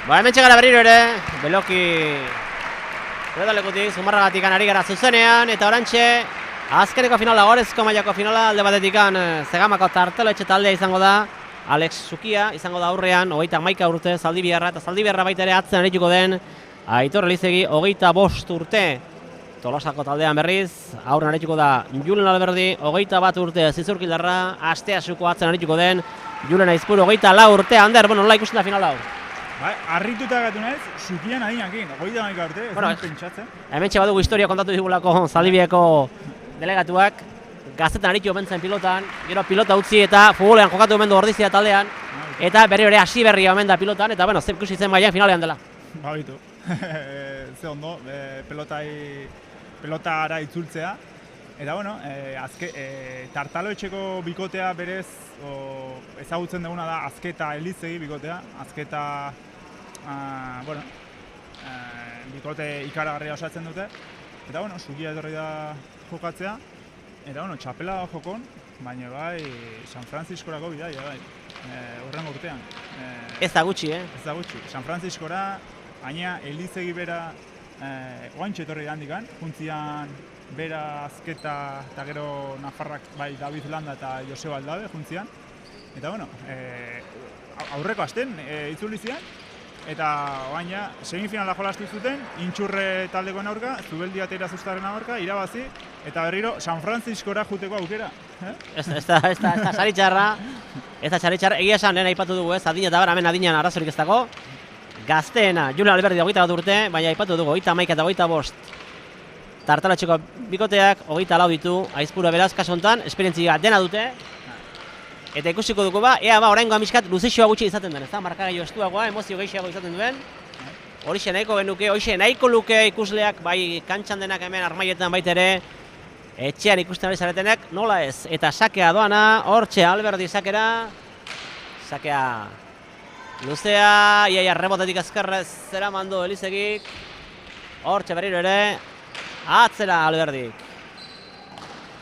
Speaker 1: Ba, hemen txegara berriro ere, beloki pelotalekotik, Zumarragatik ari gara zuzenean, eta orantxe, azkeneko finala, gorezko mailako finala, alde batetik Zegamako Tarteletxe taldea izango da, Alex Zukia izango da aurrean, 31 urte, Zaldibiarra, eta Zaldibiarra baita ere atzen arituko den, Aitor Elizegi, 25 urte, Tolosako taldean berriz, aurren arituko da Julen Alberdi, 21 urte Zizurkildarra, Asteasuko atzen arituko den, Julen Aizpuru, 24 urte, Ander, bueno, nola ikusten da final hau?
Speaker 2: Bai, harrituta gatu naiz, Zukian adinakin, 21 urte, ez dut pentsatzen.
Speaker 1: Hemen badugu historia kontatu digulako Zaldibiako delegatuak, gaztetan aritu omentzen pilotan, gero pilota utzi eta futbolean jokatu omen du Ordizia taldean, eta berri hasi berria omen da pilotan, eta bueno, ikusi zen baian finalean dela.
Speaker 2: Ba, bitu. Ze ondo, pelotara itzultzea. Eta bueno, Tartaloetxeko bikotea berez ezagutzen duguna da Azketa Elizegi bikotea. Azketa, bueno, bikote ikaragarria osatzen dute. Eta bueno, Zukia etorri da jokatzea. Eta bueno, txapela jokon, baina bai San Franciskorako bidaia bai, hurrengo urtean.
Speaker 1: Ez da gutxi,
Speaker 2: Ez da gutxi. San Franciscora, baina Elizegi bera oantxe etorri da handikan, juntzian bera Azketa eta gero Nafarrak, bai David Landa eta Joseba Aldabe juntzian. Eta bueno, aurreko asten itzuli zian, eta baina semifinala jolastu zuten, Intxurre taldekoen aurka, Zubeldia eta Irazustaren aurka, irabazi, eta berriro San Franciscora juteko aukera.
Speaker 1: Ez da saritxarra, egia esan lehen aipatu dugu ez, adina eta hemen adinean arazorik ez dago. Gazteena, Julen Alberdi 21 urte, baina aipatu dugu, 31 eta 25. Tartaletxeko bikoteak 24 ditu, Aizpuru beraz, kasu honetan, esperientzia dena dute. Eta ikusiko dugu ea oraingo amiskat luzexoa gutxi izaten den, ez da? Markagailu estuagoa, emozio gehiago izaten duen. Horixe nahiko genuke, horixe nahiko luke ikusleak, bai kantxan denak hemen armaietan baita ere, etxean ikusten ari zaretenek, nola ez? Eta sakea doana, hortxe Alberdi sakera, sakea luzea, iaia rebotetik azkarrez zera mandu Elizegik, hortxe berriro ere, atzera Alberdik.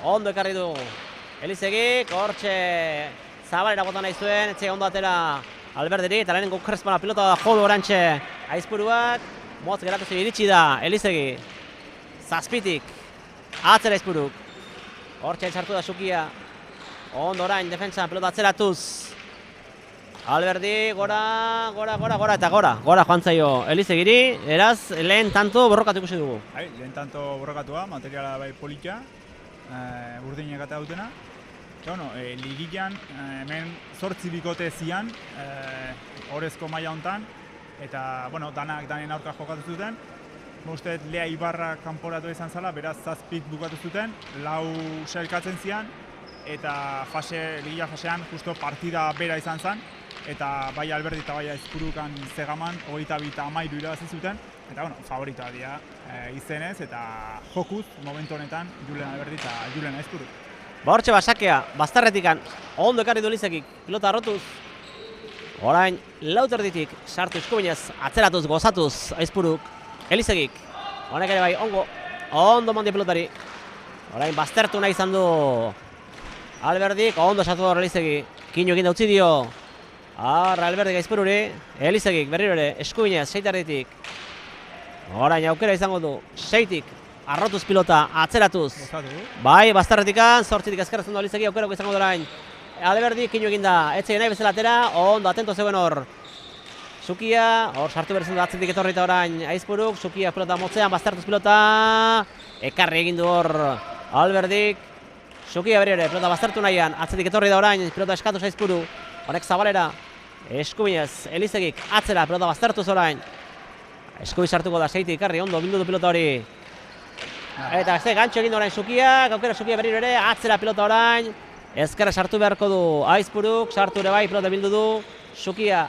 Speaker 1: Ondo ekarri du Elizegik, hortxe zabalera bota nahi zuen, etxe ondo atera Alberdirik, eta lehenengo krespana pilota da jodu orantxe Aizpuruak, motz geratu iritsi da Elizegi, zazpitik, atzera Aizpuruk, hortxe sartu da Zukia, ondo orain defentsan pilota atzeratuz, Alberdi, gora eta gora joan zaio Elizegiri, eraz lehen tanto borrokatu ikusi dugu.
Speaker 2: Lehen tanto borrokatua, materiala bai polita, urdinek eta dutena. Eta bueno, ligian hemen 8 bikote zian, orezko maila hontan, eta bueno, danen aurka jokatu zuten. Uste Lea Ibarra kanporatu izan zela, beraz 7 bukatu zuten, 4 sailkatzen zian, eta ligia fasean justo partida bera izan zen, eta bai Alberdi eta bai Aizpurukan Zegaman 22-13 irabazi zuten, eta bueno, favoritoa dira izenez eta jokuz momentu honetan Julen Alberdi eta Julen Aizpuruk.
Speaker 1: Ba hortxe basakea, bazterretikan, ondo ekarri du Elizegik, pilota arrotuz. Orain, lauterditik sartu eskuminez, atzeratuz, gozatuz Aizpuruk, Elizegik. Honek ere bai, ondo mandi pilotari. Orain, baztertu nahi izan du Alberdik, ondo sartu da Elizegi. Kino egin da utzi dio. Arra Alberdik Aizpururi, Elizegik berriro ere, eskuminez, 6 Orain, aukera izango du, 6-tik. Arrotuz pilota, atzeratuz. Bai, bazterretikan, 8-tik ezkerrezen du Elizegi, aukerako izango du orain. Alberdi, kino egin da, etxe nahi bezala atera, ondo, atento zegoen hor. Zukia, hor sartu berzen du atzetik etorri eta orain Aizpuruk, Zukia pilota motzean, baztertuz pilota, ekarri egin du hor Alberdik. Zukia berri ere, pilota baztertu nahian, atzetik etorri da orain, pilota eskatuz Aizpuru. Honek zabalera, eskuminez, Elizegik, atzera, pilota baztertuz orain. Eskubi sartuko da, 6-tik ekarri, ondo, bildu du pilota hori. Eta ez gantxo egin orain Zukia, gaukera Zukia berriro ere, atzera pilota orain. Ezkerra sartu beharko du Aizpuruk, sartu ere bai, pilota bildu du. Zukia,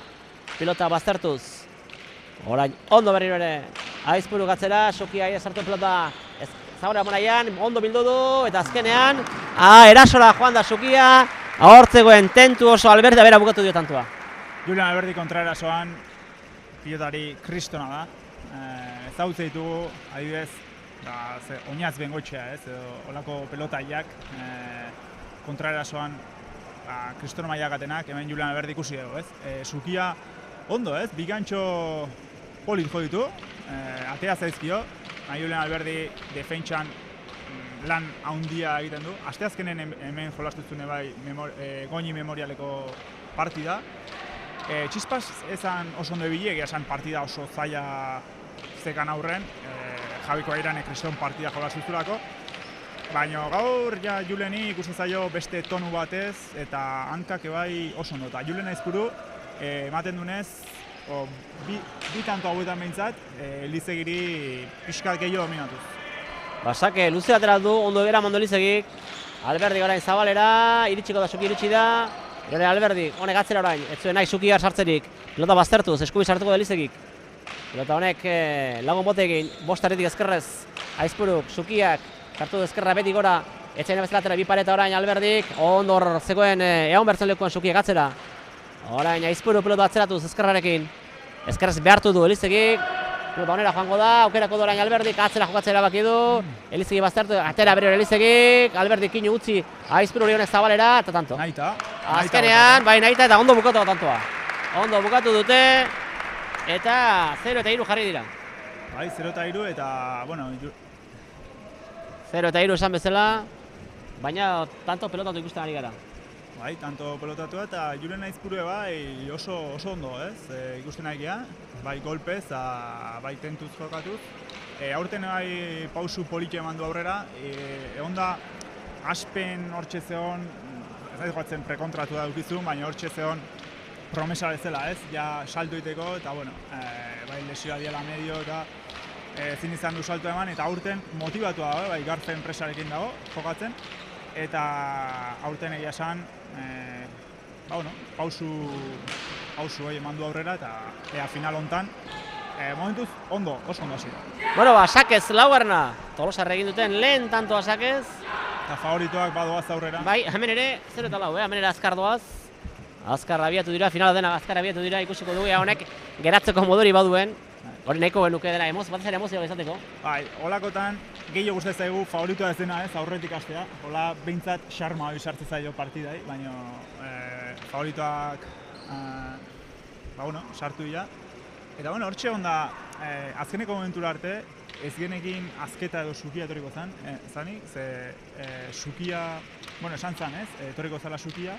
Speaker 1: pilota baztertuz. Orain, ondo berriro ere, Aizpuruk atzera, Zukia sartu pilota zabalera monaian, ondo bildu du, eta azkenean, erasora joan da Zukia, hortzegoen tentu oso Alberdi, bera bukatu dio tantua.
Speaker 2: Julen Alberdi kontra erasoan, pilotari kristona da. Ezautze ditugu, adibidez, oinaz bengoetxea, olako pelotaiak kontra erasoan kristona mailak atenak, hemen Julen Alberdi ikusi dugu, ez? Zukia Ondo ez, bigantxo polit jo ditu, atea zaizkio, Julen Alberdi defentsan lan handia egiten du. Asteazkenen hemen jolastuzune bai goini memorialeko partida. Txispaz ezan oso ondo ebile, egia esan partida oso zaila zekan aurren, Javiko Airane kriston partida jolastuzulako. Baina gaur ja Juleni ikusten zaio beste tonu batez eta hankak bai oso ondo. Eta Julen Aizpuru ematen dunez, bi tanto hauetan behintzat, Elizegiri pixkat gehiago dominatuz.
Speaker 1: Basake luze atera du, ondo egera mondo Elizegik. Alberdi orain zabalera, iritsiko da, Suki iritsi da. Gure Alberdi, honek atzera orain, ez zuen nahi Sukia sartzerik. Pilota baztertuz, eskubi sartuko da Elizegik. Pilota honek lagun botekin, bostarritik ezkerrez. Aizpuruk, Sukiak, sartu ezkerra beti gora. Etxaina bezalatera bi pareta orain Alberdik. Ondo hor zegoen, egon bertzen lekuan Sukiak atzera. Orain Aizpuru pilota atzeratuz ezkerrarekin. Ezkerrez behartu du Elizegik. Pilota honera joango da, aukerako du orain Alberdik, atzera jokatzera baki du. Elizegi baztertu, atera berriro Elizegik. Alberdik kinu utzi, Aizpuru hori honek zabalera, eta tanto.
Speaker 2: Naita.
Speaker 1: Azkenean, bai nahita eta ondo bukatu tantoa. Ondo bukatu dute, eta 0 eta 3 jarri dira.
Speaker 2: Bai, 0 eta 3 eta, bueno...
Speaker 1: 0 eta 3 esan bezala, baina tanto pelotatu ikusten ari gara.
Speaker 2: Bai, tanto pelotatu eta Julen Aizpuru bai oso ondo, ez? Ikusten ari gara, bai golpez, bai tentuz jokatuz. Aurten bai pausu politxe eman du aurrera, egon da Aspen hortxe zeon, ez nahi joatzen prekontratu da dukizun, baina hortxe zeon promesa bezala, ez? Ja salto iteko eta, bueno, bai lesioa diela medio eta ezin izan du salto eman, eta aurten motibatua dago, bai Garzen presarekin dago jokatzen, eta aurten egia esan, pausu hori eman du aurrera, eta final hontan, momentuz ondo, oso ondo hasi.
Speaker 1: Bueno, Sakez laugarna, Tolosarra egin duten lehen tantoa Sakez.
Speaker 2: Eta favoritoak badoaz aurrera.
Speaker 1: Bai, hemen ere, 0 eta 4, hemen ere azkar doaz. Azkar abiatu dira, finala dena azkar abiatu dira, ikusiko dugu honek geratzeko moduri baduen. Hori nahiko genuke dena, batez ere emozioa izateko.
Speaker 2: Bai, holakotan gehiago gustatzen zaigu favoritoa ez dena, ez, aurretik hastea. Hola behintzat xarma hori sartzen zaio partidai, baina favoritoak sartu dira. Eta hortxe onda, azkeneko momentura arte, ez genekin azketa edo Sukia etorriko zen, zanik, ze Sukia, esan zen ez, etorriko zela Sukia,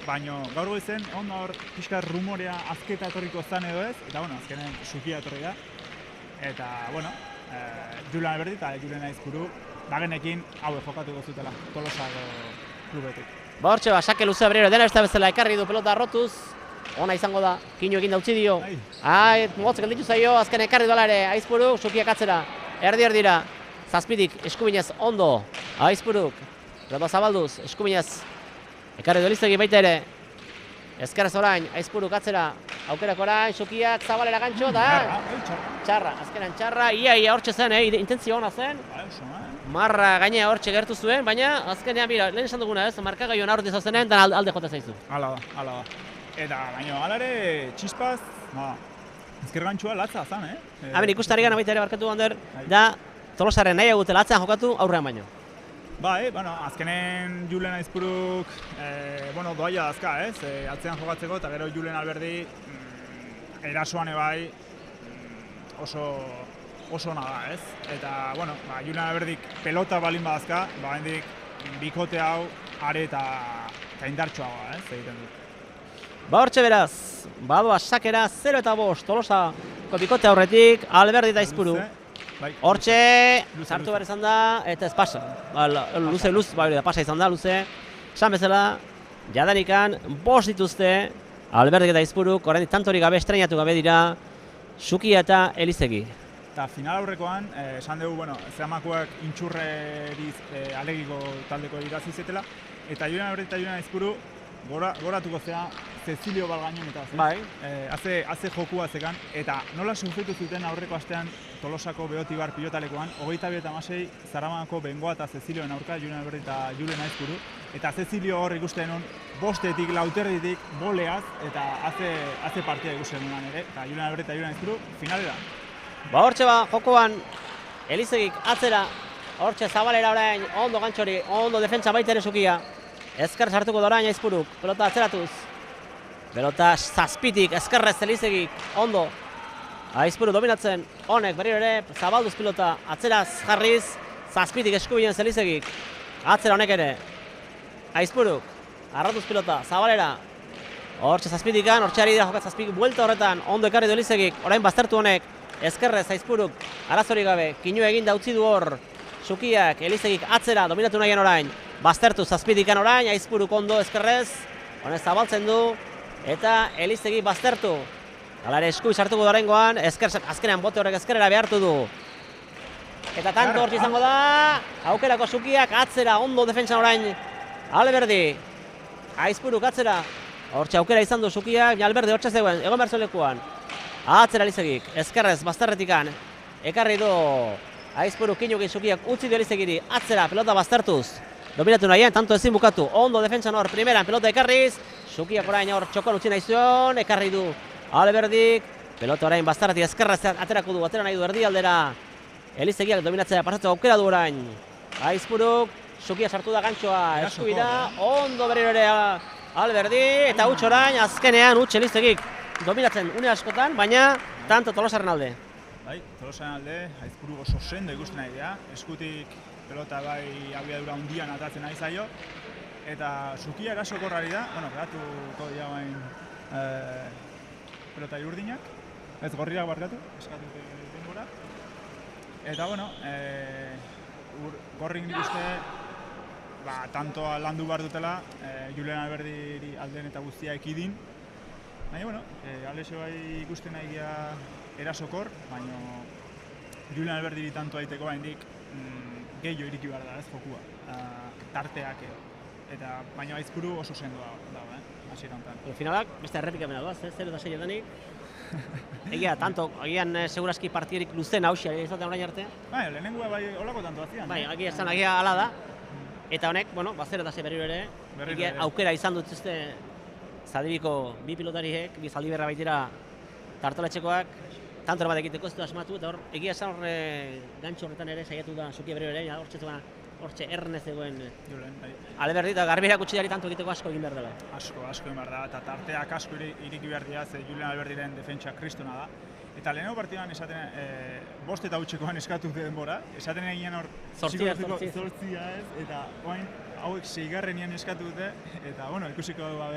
Speaker 2: baina gaur goizen, onda hor pixka rumorea azketa etorriko zen edo ez, eta azkenen Sukia etorri da. Eta, Julen Alberdi eta Julen Aizpuru, bagenekin hauek jokatuko zutela, Tolosako klubetik.
Speaker 1: Hortxe, Sake luze berriro dena beste bezala ekarri du pelota arrotuz. Ona izango da, Kinu egin da utzi dio. Motz gelditu zaio, azken ekarri dola ere, Aizpuruk, Sukiak atzera. Erdira, zazpidik, eskubinez ondo, Aizpuruk. Pelota zabalduz, eskubinez. Ekarri du Elizegi baita ere. Ezkerrez orain, Aizpuruk atzera. Aukerak orain, Sukiak zabalera gantxo, da. Txarra, azkenan txarra, ia hortxe zen, intentzio hona zen. Marra gainea hortxe gertu zuen, baina azkenean, bira, lehen esan duguna ez, markagaioan aurretiz zenean, dan alde jota zaizu.
Speaker 2: Hala da. Eta, baina, alare, txispaz, ezker gantxua latza zan,
Speaker 1: Hemen ikustari gana baita ere barkatu Ander, da Tolosarren nahi agute latzean jokatu aurrean baino.
Speaker 2: Bai, azkenen Julen Aizpuruk, doaia azka, ez, atzean jokatzeko, eta gero Julen Alberdi erasoan bai oso ona da, ez. Eta, Julen Alberdik pelota balin badazka, hendik bikote hau are eta indartsuagoa, ez, egiten dut.
Speaker 1: Hortxe beraz, badoa Sakera 0 eta 5, Tolosako bikote aurretik, Alberdi eta Aizpuru. Hortxe, sartu behar izan da, eta ez pasa. Luze, pasa izan da, luze. Esan bezala, jadanikan, 5 dituzte, Alberdi eta Aizpuruk, oraindik tantorik gabe, estrenatu gabe dira, Sukia eta Elizegi.
Speaker 2: Eta final aurrekoan, esan dugu, zehamakoak intxurreriz alegiko taldeko irazi zetela, eta Julen Alberdi eta Julen Aizpuru, goratuko zea Cecilio Balgañon eta haze jokua zekan, eta nola sufritu zuten aurreko astean Tolosako Beotibar pilotalekoan, 22-16 Zaramako Bengoa eta Cecilioen aurka, Julen Alberdi eta Julen Aizpuru, eta Cecilio hor ikusten hon, 5-etik, 4-etik, boleaz, eta haze partida ikusten honan ere, eta Julen Alberdi eta Julen Aizpuru finalera.
Speaker 1: Hortxe jokoan, Elizegik atzera, hortxe zabalera orain, ondo gantxori, ondo defentsa baita ere Sukia. Ezker sartuko da orain Aizpuruk, pelota atzeratuz. Pelota zazpitik, ezkerrez Elizegik, ondo. Aizpuru dominatzen, honek berriro ere, zabalduz pilota, atzeraz jarriz, zazpitik eskubinen Elizegik. Atzera honek ere, Aizpuruk, arratuz pilota, zabalera. Hortxe zazpitikan, hortxe ari dira jokat zazpik, buelta horretan, ondo ekarri du Elizegik, orain baztertu honek, ezkerrez Aizpuruk, arazorik gabe, kinu egin utzi du hor, Sukiak, Elizegik atzera, dominatu nahian orain, baztertu zazpitikan orain, Aizpuruk ondo ezkerrez, honek zabaltzen du, eta Elizegik baztertu. Hala ere eskubi sartuko da oraingoan, azkenean bote horrek ezkerrera behartu du. Eta tanto hortxe izango da, aukerako Sukiak atzera, ondo defentsan orain, Alberdi, Aizpuruk atzera, hortxe aukera izan du Sukiak, Alberdi hortxe zegoen, egon behar zuen lekuan. Atzera Elizegik, ezkerrez, bazterretikan, ekarri du Aizpuruk Kinukin Sukiak utzi du Elizegiri, atzera, pelota baztertuz. Dominatu nahien, tanto ezin bukatu, ondo defentsan hor, primeran, pelota ekarriz, Sukiak orain hor txokon utzi nahi zion, ekarri du Alberdik, pelota orain bazterreti ezkerrez aterako du, atera nahi du erdi aldera. Elizegiak dominatzea pasatzeko aukera du orain. Aizpuruk, Sukia sartu da gantxoa, eskubira, ondo berriro ere Alberdi, eta huts orain, azkenean huts Elizegik dominatzen une askotan, baina tanto Tolosaren alde.
Speaker 2: Bai, Tolosaren alde, Aizpuruk oso sendo ikusten nahi dira, eskutik pelota bai abiadura hundian atatzen nahi zaio, eta Sukia erasokorrari da, bueno, geratuko dira bain pelota iurdinak, ez gorriak barkatu, eskatute denbora. Eta, bueno, gorrik nik uste, tantoa landu behar dutela, Julen Alberdi alden eta guztia ekidin. Baina, bueno, Alexo bai ikusten nahi gira erasokor, baina Julen Alberdi tanto aiteko baindik gehiago iriki behar da, ez jokua, tarteak edo. Eta, baina Aizpuru oso sendoa dago, hasiera honetan.
Speaker 1: Finalak, beste errepikapena doaz, 0-6 danik. Egia, tanto, agian seguraski partiderik luzen hausia izaten orain arte.
Speaker 2: Bai, lehenengua bai olako tanto azian.
Speaker 1: Bai, agia hala da. Eta honek, bueno, 0-6 berriro ere, aukera izan dut Zadiriko bi pilotariek, bi Zaldiberra baitira tartoletxekoak, tanto bat egiteko ez du asmatu, eta hor, egia esan horre gantxo horretan ere saiatu da Sukia berriro ere, hortxe erne zegoen Alberdi eta garbirak utxidari tanto egiteko asko egin behar dela.
Speaker 2: Asko egin behar da, eta tarteak asko iriki behar dira, ze Julen Alberdiren defentsa kristona da. Eta lehenengo partidan esaten, bost eta hutsekoan eskatu dute denbora, esaten egin hor zortzia ez, eta oain hauek 6garrenian eskatu dute, eta bueno, ikusiko dugu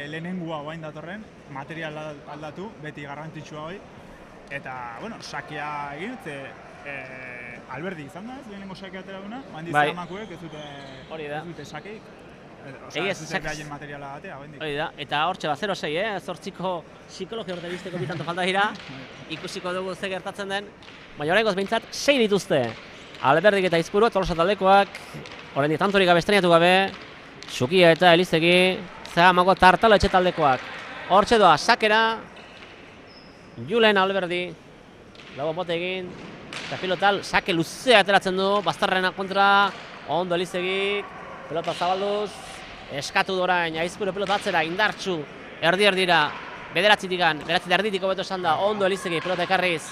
Speaker 2: lehenengua oain datorren, material aldatu, beti garrantzitsua hoi, eta bueno, sakea egin dute, Alberdi izan da ez, lehenengo sakea atera duna, mandiz amakuek ez dute sakeik. Ez dute behaien materiala atea, bendik.
Speaker 1: Hori da, eta hortxe 0-6, zortziko psikologia horte bizteko bitanto falta dira, ikusiko dugu ze gertatzen den, baina horrengoz behintzat 6 dituzte. Alberdik eta Aizpuru, Tolosa taldekoak, horrendik tantorik gabe estrenatu gabe, Sukia eta Elizegi, Zagamako Tartalo etxe taldekoak. Hortxe doa, sakera, Julen Alberdi, lago bote egin, eta pilotal, sake luzea ateratzen du, bastarrena kontra, ondo Elizegi, pelota zabalduz, eskatu dorain, Aizpuru pelota atzera, indartsu, erdi-erdira, bederatzitikan, erditik hobeto esan da, ondo Elizegi, pelota ekarriz,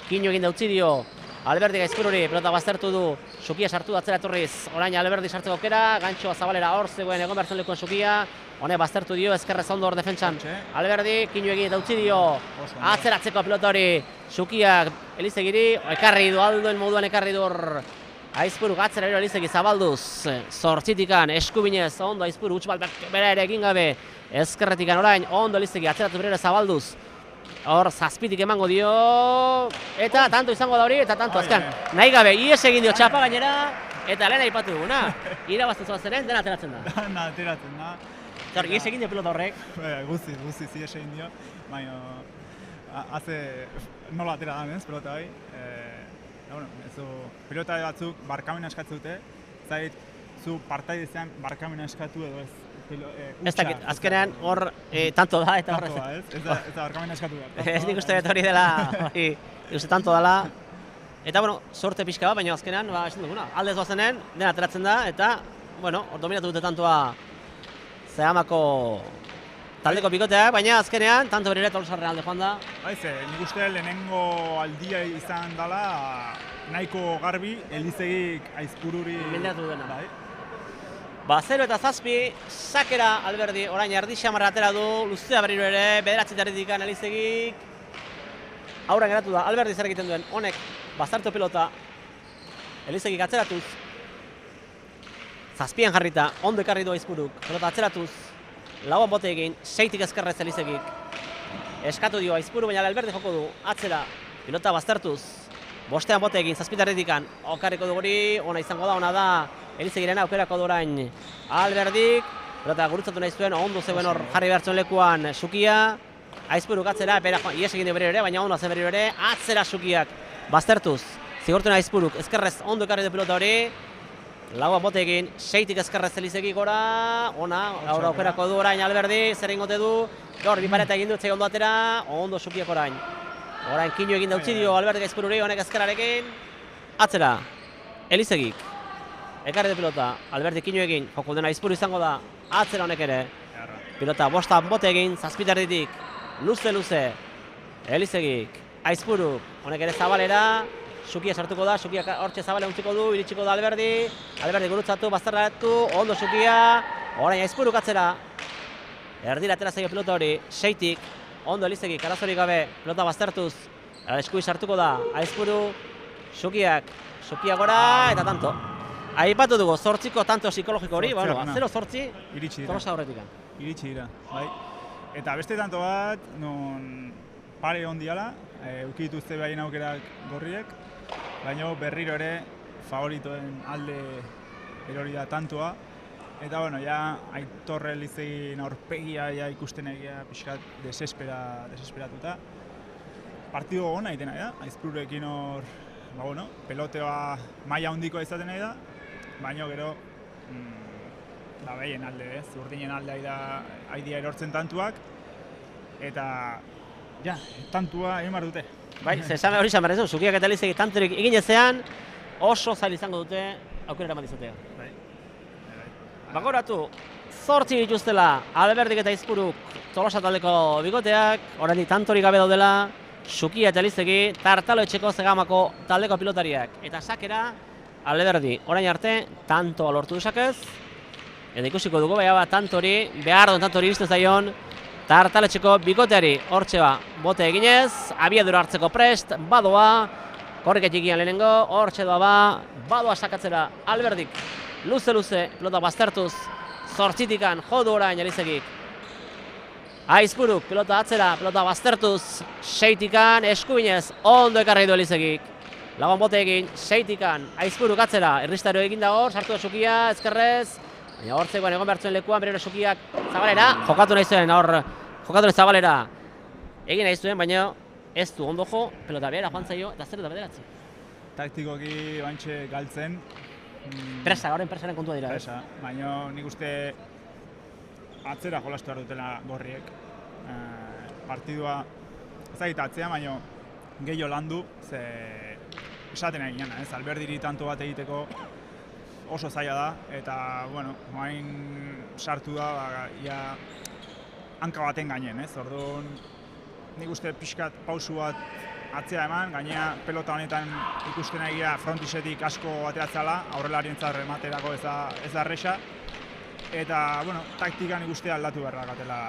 Speaker 1: Kinu egin utzi dio, Alberdi Aizpururi, pelota baztertu du, Sukia sartu atzera etorriz, orain Alberdi sartzeko aukera, gantxoa zabalera hor zegoen egon behar zen lekuan Sukia, honek baztertu dio, ezkerrez ondo hor defentsan, Alberdi, Kinu egin utzi dio, atzeratzeko pelota hori, Sukiak Elizegiri, ekarri du, aldoen moduan ekarri du hor, Aizpuru gatzera bero Elizegi zabalduz, zortzitikan, eskubinez, ondo Aizpuru, huts bat bera ere egin gabe, ezkerretikan orain, ondo Elizegi atzeratu bero zabalduz, hor zazpitik emango dio, eta tanto izango da hori, eta tanto azkan, nahi gabe, ies egin dio txapa gainera, eta lehen aipatu duguna, irabazten zoazeren, dena ateratzen da.
Speaker 2: Dena ateratzen da.
Speaker 1: Eta hor, ies egin dio pilota horrek.
Speaker 2: Guztiz ies egin dio, baina, nola atera da, pelota bai. Pilota batzuk barkamena eskatu dute, zait zu partaidezean barkamena eskatu edo ez.
Speaker 1: Ez dakit, azkenean hor tanto da eta
Speaker 2: horrez. Ez da barkamena eskatu da.
Speaker 1: Ez nik uste hori dela, uste tanto dela. Eta, bueno, sorte pixka bat, baina azkenean, esan duguna, aldez bazenen, dena ateratzen da, eta, bueno, hor dominatu dute tantoa Zagamako taldeko bikoteak, baina azkenean, tanto berire Tolosarren alde joan da.
Speaker 2: Baize, nik uste lehenengo aldia izan dela nahiko garbi, Elizegik Aizpururi...
Speaker 1: Menderatu dena. 0 eta 7, sakera Alberdi, orain erdi xamarra atera du, luzea berriro ere, 9 Elizegik. Aurren geratu da, Alberdi zer egiten duen, honek bazartu pelota, Elizegik atzeratuz. 7an jarrita, ondo ekarri du Aizpuruk, pelota atzeratuz. Lauan bote egin, 6tik ezkerrez Elizegik. Eskatu dio Aizpuru, baina Alberdi joko du, atzera, pilota baztertuz. 5ean bote egin, 7 okarriko du guri, ona izango da, ona da. Elizegiren aukerako du orain Alberdik, pelota gurutzatu nahi zuen, ondo zegoen hor jarri behartzen lekuan Sukia. Aizpuruk atzera, ies egin dio berriro ere, baina ondo haze berriro ere, atzera Sukiak baztertuz. Zigortuen Aizpuruk, ezkerrez ondo ekarri du pelota hori. Lauan bote egin, 6tik ezkerrez Elizegi gora, ona, gaur aukerako du orain Alberdi, zer ingote du, gaur bipareta egin dut, ondo atera, ondo Sukiak orain. Orain kinu egin dautzi dio Alberdi Aizpururi, honek ezkerarekin, atzera, Elizegik. Ekarri du pelota, Alberdi kinu egin, joko dena Aizpuru izango da, atzera honek ere. Pilota 5 bote egin, 7 luze, Elizegik, Aizpuru, honek ere zabalera, Sukia sartuko da, Sukia hortxe zabale untziko du, iritsiko da Alberdi gurutzatu, bazterratu, ondo Sukia, orain Aizpuruk atzera. Erdira atera zaio pelota hori, 6tik, ondo Elizegik, arazorik gabe, pelota baztertuz, eskubi sartuko da, Aizpuru, Sukia gora, eta tanto. Aipatu dugu, 8ko tanto psikologiko hori, 0-8, tolosa horretikan.
Speaker 2: Iritsi dira, bai. Eta beste tanto bat, non pare ondiala, ukituzte behaien aukerak gorriek, baina berriro ere favoritoen alde erori da tantoa. Eta bueno, ja Aitor Elizegin aurpegia ja ikusten egia pixkat desesperatuta. Partido gona egiten nahi da, Aizpururekin hor, peloteoa maila handikoa izaten nahi da, baina gero behien alde, urdinen alde haidia erortzen tantuak, eta tantua egin behar dute.
Speaker 1: Bai, hori izan behar ez du, Sukiak eta Elizegik tanturik egin ezean, oso zail izango dute aukera eman dizatea. Bagoratu, 8 dituztela Alberdik eta Aizpuruk Tolosa taldeko bigoteak, oraindik tantorik gabe daudela, Sukia eta Elizegi, Tartalo etxeko Zegamako taldeko pilotariak. Eta sakera, Alberdi, orain arte, tanto lortu duzakez, eta ikusiko dugu, tantori, behar duen tantori iristen zaion, Tartalo etxeko bigoteari, hortxe bote eginez, abiadura hartzeko prest, badoa, korrik etxikian lehenengo, hortxe doa badoa sakatzera Alberdik, luze, pelota baztertuz, 8tikan jodu orain Elizegik. Aizpuruk, pelota atzera, pelota baztertuz, 6tikan eskubinez, ondo ekarri du Elizegik. Lagoan bote egin, 6tikan, Aizpuruk atzera, erristario egin da hor, sartu da Sukia, ezkerrez, baina hortzekoan egon behartzen lekuan, berero Sukiak zabalera, jokatu nahi zuen zabalera. Egin nahi zuen, baina ez du ondo jo, pelota behera joan zaio, eta 0 eta 9.
Speaker 2: Taktikoki bantxe galtzen.
Speaker 1: Presa, horren presaren kontua dira.
Speaker 2: Presa, baina nik uste atzera jolastu behar dutela gorriek. Partidua ezagita atzea, baina gehiago landu, ze esaten egin gana, ez? Alberdiri tanto bat egiteko oso zaila da, eta, bueno, hain sartu da, ia hanka baten gainen, ez? Orduan, nik uste pixkat pausu bat atzea eman, gainea pelota honetan ikusten egia frontisetik asko ateratzala, aurrelarientzat rematerako ez da erresa. Eta, bueno, taktikan ikuste aldatu beharra gatela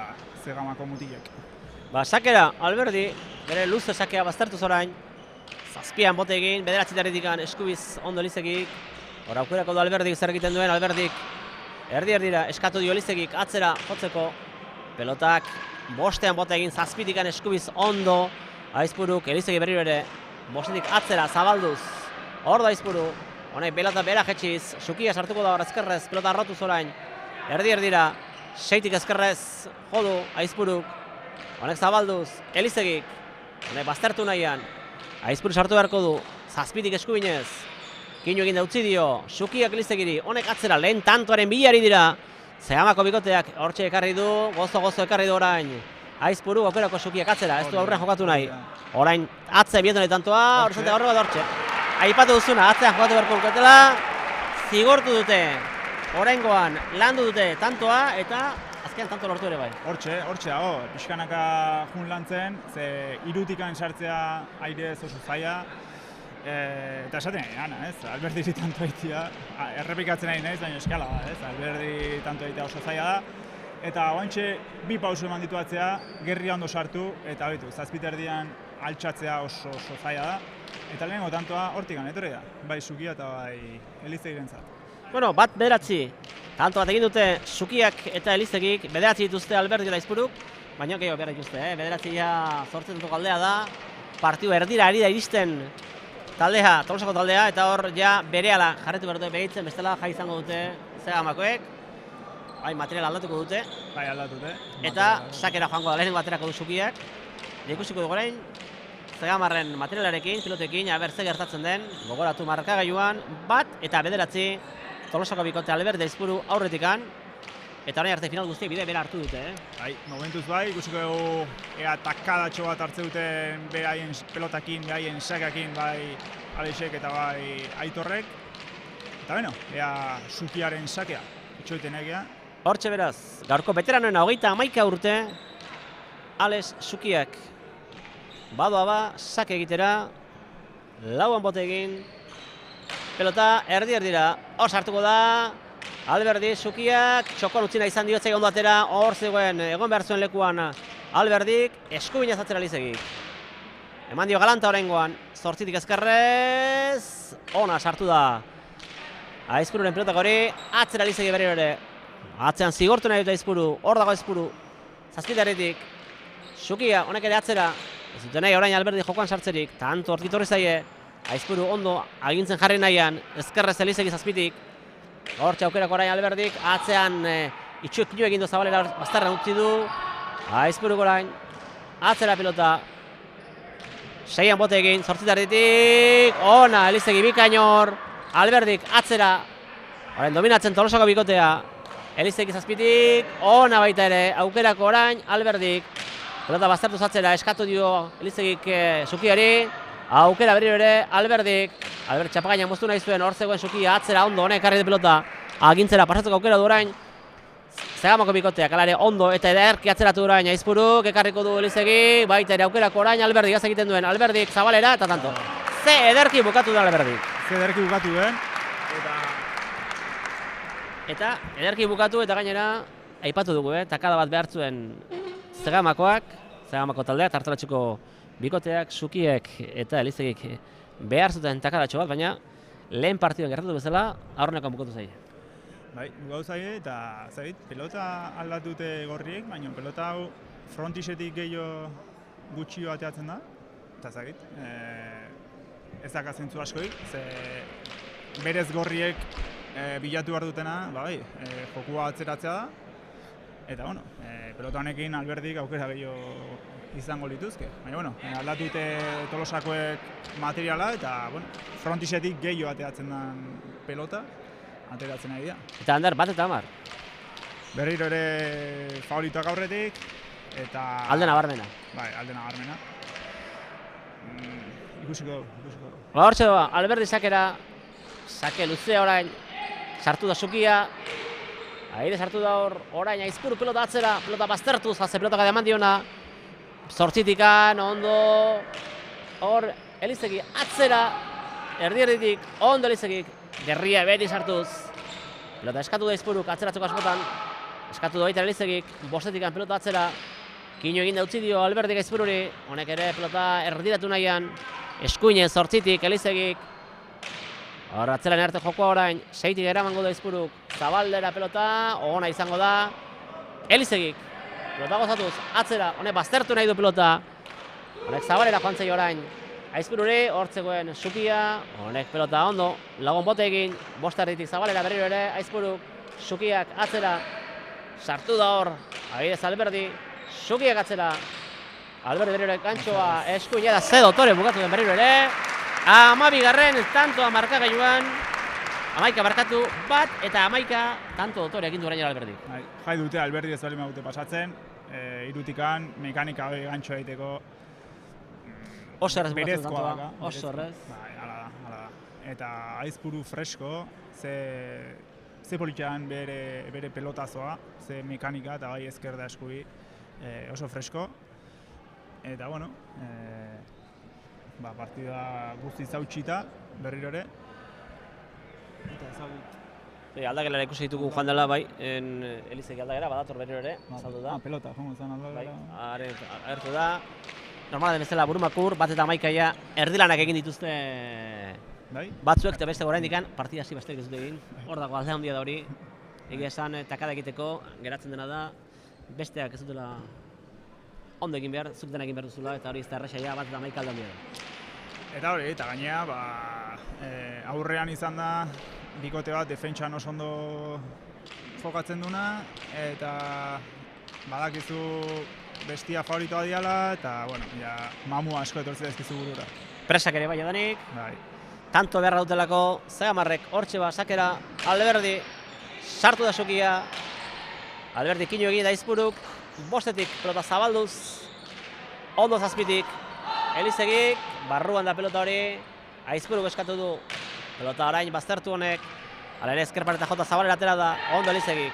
Speaker 2: Zegamako mutilek.
Speaker 1: Sakera, Alberdi, bere luze sakea baztertuz orain, 7an bote egin, 9 eskubiz ondo Elizegik. Hor aukerako du Alberdik zer egiten duen, Alberdik erdi-erdira eskatu dio Elizegik atzera jotzeko. Pelotak 5ean bote egin, 7tikan eskubiz ondo, Aizpuruk, Elizegi berriro ere, 5tik atzera zabalduz. Hor da Aizpuru, honek pelota bera jetxiz, Sukia sartuko da hor ezkerrez, pelota arrotuz orain. Erdi-erdira, 6tik ezkerrez jodu Aizpuruk, honek zabalduz, Elizegik, honek baztertu nahian. Aizpuru sartu beharko du, 7tik eskubinez, kinu egin dautzi dio, Sukiak Elizegiri, honek atzera lehen tantoaren bilari dira. Zegamako bikoteak hortxe ekarri du, gozo ekarri du orain. Aizpuru aukerako Sukiak atzera, ez du aurrean jokatu nahi. Orain atze bietu nahi tantoa, horizonte gaurro bat hortxe. Aipatu duzuna, atzean jokatu beharko luketela, zigortu dute, oraingoan landu dute tantoa, eta azkean tanto lortu ere bai.
Speaker 2: Hortxe dago, pixkanaka jun lantzen, ze irutikan sartzea aire oso zaila, eta esaten nahi gana, ez? Alberdi tanto egitea, errepikatzen nahi naiz, baina eskala da, ez? Alberdi tanto egitea oso zaila da. Eta oantxe bi pausu eman ditu atzea, gerria ondo sartu, eta betu, zazpiterdian altxatzea oso zaila da. Eta lehenengo tantoa hortikan etorri da, bai Sukia eta bai Elizegirentzat.
Speaker 1: Bueno, bat bederatzi, tanto bat egin dute Sukiak eta Elizegik, bederatzi dituzte Alberdi eta Aizpuruk, baina gehiago behar dituzte, bederatzi ja zortzen dut aldea da, partiu erdira ari da iristen taldea, Tolosako taldea, eta hor ja berehala jarretu behar dute behitzen, bestela jai izango dute Zegamakoek, bai material aldatuko dute,
Speaker 2: bai aldatu dute,
Speaker 1: eta sakera joango da lehenengo aterako du Sukiak, ikusiko dugu orain, Zegamarren materialarekin, pilotekin, aber ze gertatzen den, gogoratu markagailuan, bat eta bederatzi Tolosako bikote Alberdi Aizpuru aurretikan, eta orain arte final guztiek bide bera hartu dute.
Speaker 2: Bai, momentuz bai, ikusiko dugu ea takadatxo bat hartze duten beraien pelotakin, beraien sakakin, bai Alexek eta bai Aitorrek. Eta beno, ea Sukiaren sakea, itxoiten egea.
Speaker 1: Hortxe beraz, gaurko veteranoena 31 urte, Alex Sukiak badoa ba, sake egitera, lauan bote egin, pelota erdi-erdira, hor sartuko da, Alberdi Sukiak, txokon utzina izan diotzei ondo atera, hor zegoen egon behar zuen lekuan Alberdik, eskubinia zatzera Elizegik. Eman dio galanta oraingoan, zortzitik ezkerrez, ona sartu da. Aizpururen pelotak hori, atzera Elizegi berriro ere. Atzean zigortu nahi dute Aizpuru, hor dago Aizpuru, zazpiteretik. Sukia, honek ere atzera, ez dute nahi orain Alberdi jokoan sartzerik, tanto hortik torri zaie, Aizpuru ondo agintzen jarri nahian, ezkerrez Elizegi zazpitik. Hortxe aukerako orain Alberdik, atzean itxuek nio egin du Zabalera bazterran utzi du. Aizpuruk orain, atzera pilota. Seian bote egin, zortzitarditik, ona, Elizegi bikainor, Alberdik atzera. Orain dominatzen Tolosako bikotea, Elizegi zazpitik, ona baita ere, aukerako orain Alberdik. Pelota baztertu zatzera, eskatu dio Elizegik Sukiari. Aukera berriro ere, Alberdik. Albert txapagainan moztu nahi zuen, hor zegoen Sukia, atzera ondo, honek karri de pelota. Agintzera, pasatzeko aukera du orain. Zegamako bikoteak, alare ondo eta ederki atzeratu orain Aizpuruk, ekarriko du Elizegi, baita ere aukerako orain Alberdik gaz egiten duen, Alberdik Zabalera eta tanto. Ze ederki bukatu da Alberdik.
Speaker 2: Ze ederki bukatu den.
Speaker 1: Eta ederki bukatu eta gainera, aipatu dugu, takada bat behar zuen Zegamakoak, Zegamako taldeak, tartaratxeko bikoteak, Sukiek eta Elizegik behar zuten takadatxo bat, baina lehen partiduen gertatu bezala, aurrenekoan bukatu zaie.
Speaker 2: Bai, bukatu zaie eta zait, pelota aldatute gorriek, baina pelota hau frontisetik gehiago gutxio ateatzen da, eta zait, ez daka zentzu askoik, ze berez gorriek bilatu behar dutena, bai, jokua atzeratzea da, eta bueno, pelota honekin Alberdik aukera gehiago izango lituzke. Baina, bueno, aldatute Tolosakoek materiala eta, bueno, frontisetik gehiago ateatzen den pelota, ateratzen nahi da.
Speaker 1: Eta Ander, bat eta hamar?
Speaker 2: Berriro ere favoritoak aurretik, eta...
Speaker 1: Alde nabarmena.
Speaker 2: Bai, alde nabarmena. Ikusiko dugu.
Speaker 1: Ba, hortxe doa, Alberdi sakera, sake luzea orain, sartu da Sukia, aire sartu da hor, orain Aizpuru pelota atzera, pelota baztertuz, haze pelota gade eman diona, zortzitikan, ondo, hor, Elizegi atzera, erdi-erditik, ondo Elizegik, gerria beti sartuz, pelota eskatu da Aizpuruk atzeratzeko asmotan, eskatu da baita Elizegik, bostetikan pelota atzera, kino egin da utzi dio Alberdik Aizpururi, honek ere pelota erdiratu nahian, eskuine zortzitik Elizegik, hor atzeran arte jokoa orain, seitik eramango da Aizpuruk, Zabaldera pelota, ona izango da, Elizegik, pelota gozatuz, atzera, honek baztertu nahi du pelota, honek Zabalera joan zaio orain, Aizpururi, hortzegoen Sukia, honek pelota ondo, lagun bote egin, bostarritik Zabalera berriro ere, Aizpuruk, Sukiak atzera, sartu da hor, adibidez Alberdi, Sukiak atzera, Alberdi berriro ere kantxoa, eskuina da ze dotore bukatu den berriro ere, 12. tantoa markagailuan, 11 markatu bat eta 11 tanto dotore egin du orain Alberdi.
Speaker 2: Jai dute Alberdi ez bali magute pasatzen, irutikan, mekanika hori gantxo egiteko
Speaker 1: oso errez bukatzen tantoa,
Speaker 2: da.
Speaker 1: oso errez.
Speaker 2: Bai, hala da. Eta Aizpuru fresko, ze politxean bere pelotazoa, ze mekanika eta bai ezker da eskubi oso fresko. Eta bueno, partida guzti zautxita, berriro ere.
Speaker 1: Aldagelera ikusi ditugu joan dela, bai, Elizegi aldagera, badator berriro ere, saldu da.
Speaker 2: Pelota, jongo zen aldagera.
Speaker 1: Agertu da. Normala den bezala Burumakur, bat eta amaikaia erdilanak egin dituzte batzuek eta beste oraindik partida hasi besterik ez dute egin. Hor dago alde handia da hori. Egia esan takada egiteko geratzen dena da besteak ez dutela ondo egin behar, zuk dena egin behar duzula eta hori ez da errasaia bat eta amaika alde handia da.
Speaker 2: Eta hori, eta gainea, aurrean izan da bikote bat defentsan oso ondo jokatzen duna eta badakizu bestia favoritoa diala eta, bueno, mamu asko etortzea ezkizu burura.
Speaker 1: Presak ere bai edanik. Tanto beharra dutelako, Zagamarrek hortxe sakera, Alberdi sartu da Sukia. Alberdi kinu egin da Izpuruk, bostetik pelota zabalduz, ondo zazpitik, Elizegik, barruan da pelota hori, Aizpuruk eskatu du, pelota orain baztertu honek, hala ere ezkerpareta jota zabalera atera da, ondo Elizegik,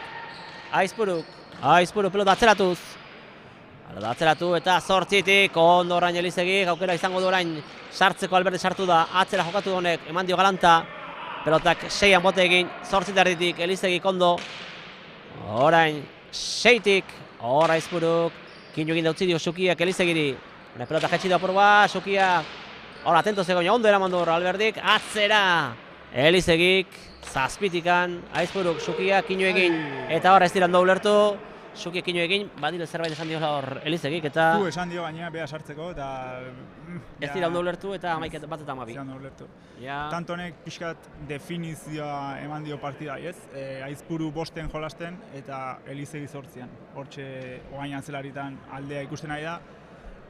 Speaker 1: Aizpuruk pelota atzeratuz, hala da atzeratu eta zortzitik, ondo orain Elizegik, aukera izango du orain sartzeko Alberdi sartu da, atzera jokatu honek, eman dio galanta, pelotak 6an bote egin, zortzitarditik Elizegik ondo, orain 6tik, hor Aizpuruk, kinu egin dautzi dio Sukiak Elizegiri, pelota jetxi da porba, Sukia, hor atento zegoen, ondo eraman du Alberdik, atzera, Elizegik, zazpitikan, Aizpuruk, Sukia, kinu egin, eta hor ez dira ondo ulertu, Sukia kinu egin, badile zerbait esan dio hor Elizegik, eta...
Speaker 2: Du esan dio gainera beha sartzeko, eta...
Speaker 1: Ez dira ondo ulertu, eta bat eta amabi.
Speaker 2: Ez dira ondo ulertu. Tantonek pixkat definizioa eman dio partida, ez? Aizpuru bosten jolasten, eta Elizegi zortzian. Hortxe, ogain antzelaritan aldea ikusten nahi da,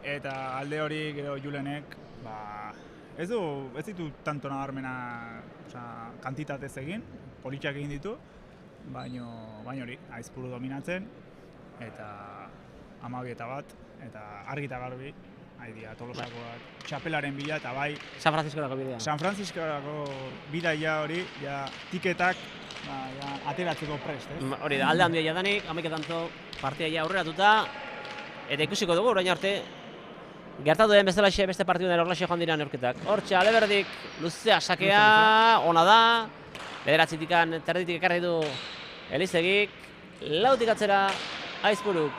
Speaker 2: eta alde hori gero Julenek, ez ditu tanto nabarmena kantitatez egin, politxak egin ditu, baina hori, Aizpuru dominatzen, eta 12 eta argi eta garbi, haidia Tolosakoak, txapelaren bila eta bai...
Speaker 1: San Franciscorako bidea.
Speaker 2: San Franciscorako bidaia hori, tiketak ateratzeko prest, ez?
Speaker 1: Hori da, alde handia jadanik, 11 partida aurreratuta, eta ikusiko dugu, orain arte, gertatu den bezalaxe beste partiduen horlaxe joan dira neurketak. Hortxe, Aleberdik, luzea sakea, ona da, bederatzitikan, terditik ekarri du Elizegik, lautik atzera Aizpuruk,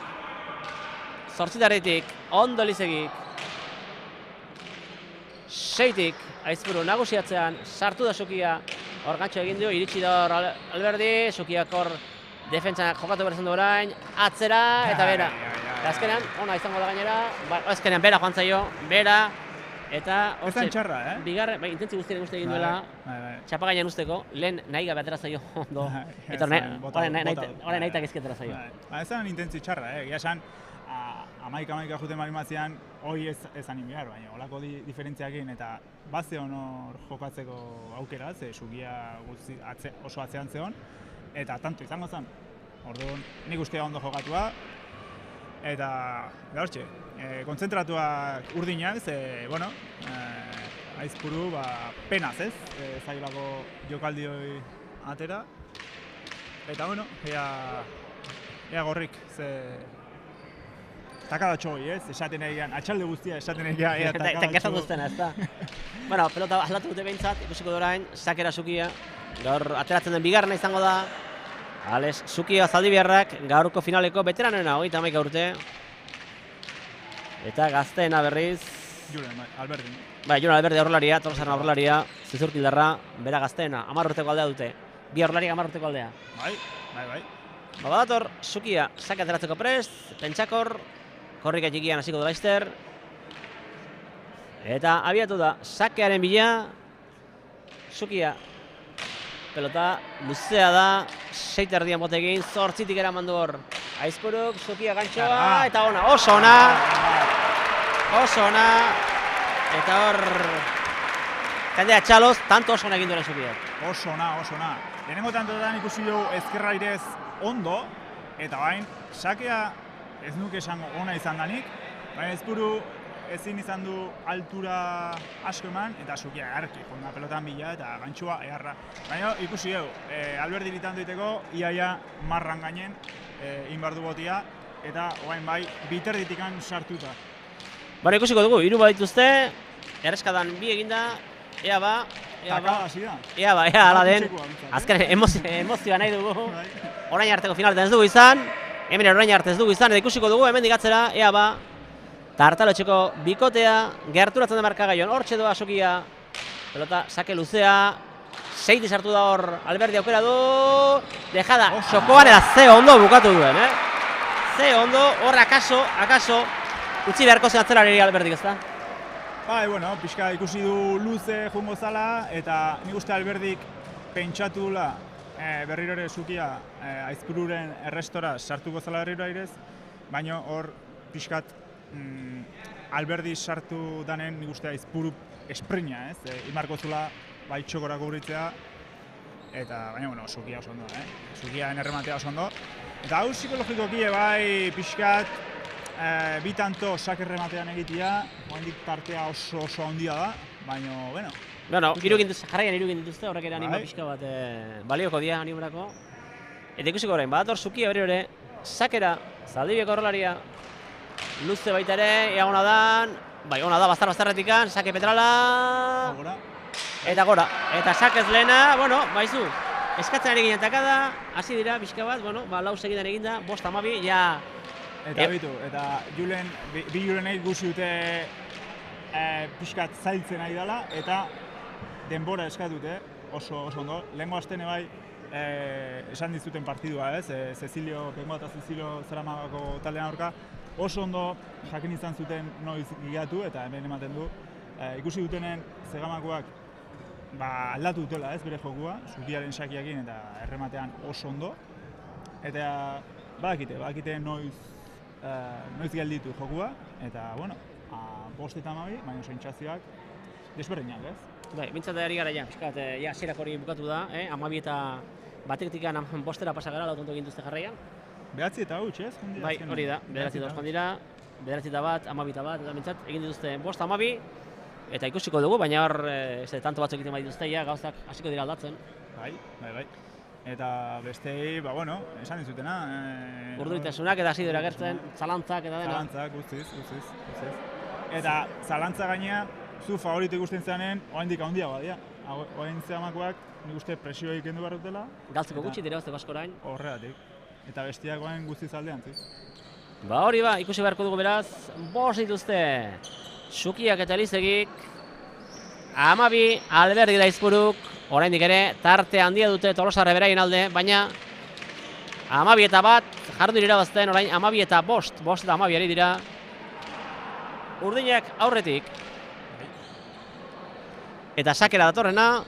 Speaker 1: zortzitarritik, ondo Elizegik, 6tik Aizpuru nagusiatzean, sartu da Sukia, hor gantxo egin du, iritsi da hor Alberdi, Sukiak hor defentsak jokatu behar zen du orain, atzera eta bera. Eta azkenean, ona izango da gainera, azkenean bera joan zaio, bera, eta...
Speaker 2: Ez da txarra,
Speaker 1: Bigarren, intentzi guztiaren uste egin duela, txapagainan usteko, lehen nahi gabe atera zaio ondo, eta horren nahitak ezketera zaio.
Speaker 2: Ez da intentzi txarra, egia esan, amaika juten marimatzean, hoi ez anin behar, baina olako diferentziakin, eta bazte honor jokatzeko aukera, ze Sukia oso atzean zeon, eta tanto izango zen. Orduan, nik uste ondo jokatua, eta gaurtxe, konzentratuak urdinak, ze, bueno, Aizpuru, penaz ez, zailako jokaldi hori atera, eta, bueno, ea gorrik, ze... Takadatxo hori ez, esaten egian, atxalde guztia esaten egian, ea takadatxo...
Speaker 1: Eta kezan duztena, ez da. Bueno, pelota aldatu dute behintzat, ikusiko dorain, sakera Sukia, gaur ateratzen den bigarrena izango da, Ales, Sukia Zaldibiarrak, gaurko finaleko veteranoena, 31 urte. Eta gazteena berriz...
Speaker 2: Julen, Alberdi.
Speaker 1: Julen Alberdi aurrelaria, Tolosarren aurrelaria, Zizurkildarra, bera gazteena, 10 urteko aldea dute. Bi aurrelariak 10 urteko aldea.
Speaker 2: Bai.
Speaker 1: Badator, Sukia, sake ateratzeko prest, pentsakor, korrika txikian hasiko du Laster. Eta abiatu da, sakearen bila, Sukia, pelota luzea da, 6 erdian botekin, 8tik eraman du hor. Aizpuruk, Sukia gantxoa, eta ona, oso ona, eta hor, kandea txaloz, tanto oso ona egin duela Sukiak.
Speaker 2: Oso ona. Lehenengo tantoetan ikusi dugu ezkerrairez ondo, eta bain, sakea ez nuke esango ona izan danik, baina Aizpuru ezin izan du altura asko eman, eta Sukia garki, jonda pelotan bila eta gantxua eharra. Baina ikusi dugu, Alberdi bitandu diteko, iaia marran gainen, inbardu botia, eta oain bai, biterditikan sartuta.
Speaker 1: Bara ikusiko dugu, 3 badituzte, erreskadan bi eginda, ea ba,
Speaker 2: Ala
Speaker 1: den, azken emozioa nahi dugu. Orain arteko finaletan ez dugu izan, hemen orain arte ez dugu izan, eta ikusiko dugu hemen digatzera, ea ba, Tartalotxeko bikotea, gerturatzen da markagaion, hortxe doa Sukia, pelota, sake luzea, seiti sartu da hor, Alberdi aukera du, dejada, Xokoan eta ze ondo bukatu duen, Ze ondo, hor akaso, utzi beharko zen atzerari Alberdik ez da?
Speaker 2: Bai, bueno, pixka ikusi du luze jungo zala, eta nik uste Alberdik pentsatu dula berriro ere Sukia Aizpururen errestora sartuko zala berriro airez, baina hor pixkat Alberdi sartu danen nik uste Aizpuru esprina, imarko zula bai txokorako urritzea, eta baina, bueno, Sukia oso ondo, Sukiaren errematea oso ondo. Eta hau psikologikoki bai pixkat bi tanto sakerrematean egitea, oraindik tartea oso handia da, baina, bueno.
Speaker 1: Bueno, jarraian irukin dituzte, horrek ere anima pixka bat balioko dia animurako. Eta ikusiko orain, badator Sukia berri hori, sakera, Zaldibiako horrelaria, luze baita ere, ea ona dan, bai, ona da, bastarretikan, sake Petrala, eta gora, eta sakez lehena, bueno, baizu, eskatzen ari ginen takada, hasi dira, pixka bat, bueno, lau segidan eginda, 5-12, ja.
Speaker 2: Eta bitu, eta bi Julenei guzi dute pixkat zailtzen ari dela, eta denbora eskatute, oso ondo. Lehenko astene bai, esan dizuten partidua, Cecilio, Bengoa eta Cecilio Zaramagako taldean aurka, oso ondo jakin izan zuten noiz gigatu, eta hemen ematen du. Ikusi dutenen Zegamakoak aldatu dutela, bere jokua, Sukiaren sakiakin eta errematean oso ondo. Eta badakite noiz gelditu jokua, eta, bueno, 5 eta 12, baina sentsazioak desberdinak,
Speaker 1: Bai, bintzat ari gara ja, piskat, hasierak hori bukatu da, 12 eta batektikan 5 pasagara, lautontu egin duzte jarraian.
Speaker 2: 9 eta huts,
Speaker 1: Bai, hori da, 9 eta 2 dira, 9 eta 1, 12 eta 1, eta bintzat, egin dituzte 5-12, eta ikusiko dugu, baina hor, tanto batzuk egiten bai dituzte, gauzak hasiko dira aldatzen.
Speaker 2: Bai. Eta bestei, bueno, esan dizutena.
Speaker 1: Urduritasunak eta hasi dira gertzen, zalantzak eta dena.
Speaker 2: Zalantzak, guztiz. Eta zalantza gainea, zu favorito ikusten zeanen, oraindik handia badia. Orain Zegamakoak nik uste presioa ikendu behar dutela.
Speaker 1: Galtzeko gutxi dira uste baskorain.
Speaker 2: Horregatik. Eta bestiak orain guztiz aldean,
Speaker 1: Ba hori ikusi beharko dugu beraz, 5 dituzte Sukiak eta Elizegik, 12 Alberdi da Aizpuruk, oraindik ere tarte handia dute Tolosarre beraien alde, baina 12 eta 1 jardu dira bazten, orain 12 eta 5, 5 eta 12 ari dira. Urdinak aurretik. Eta sakera datorrena.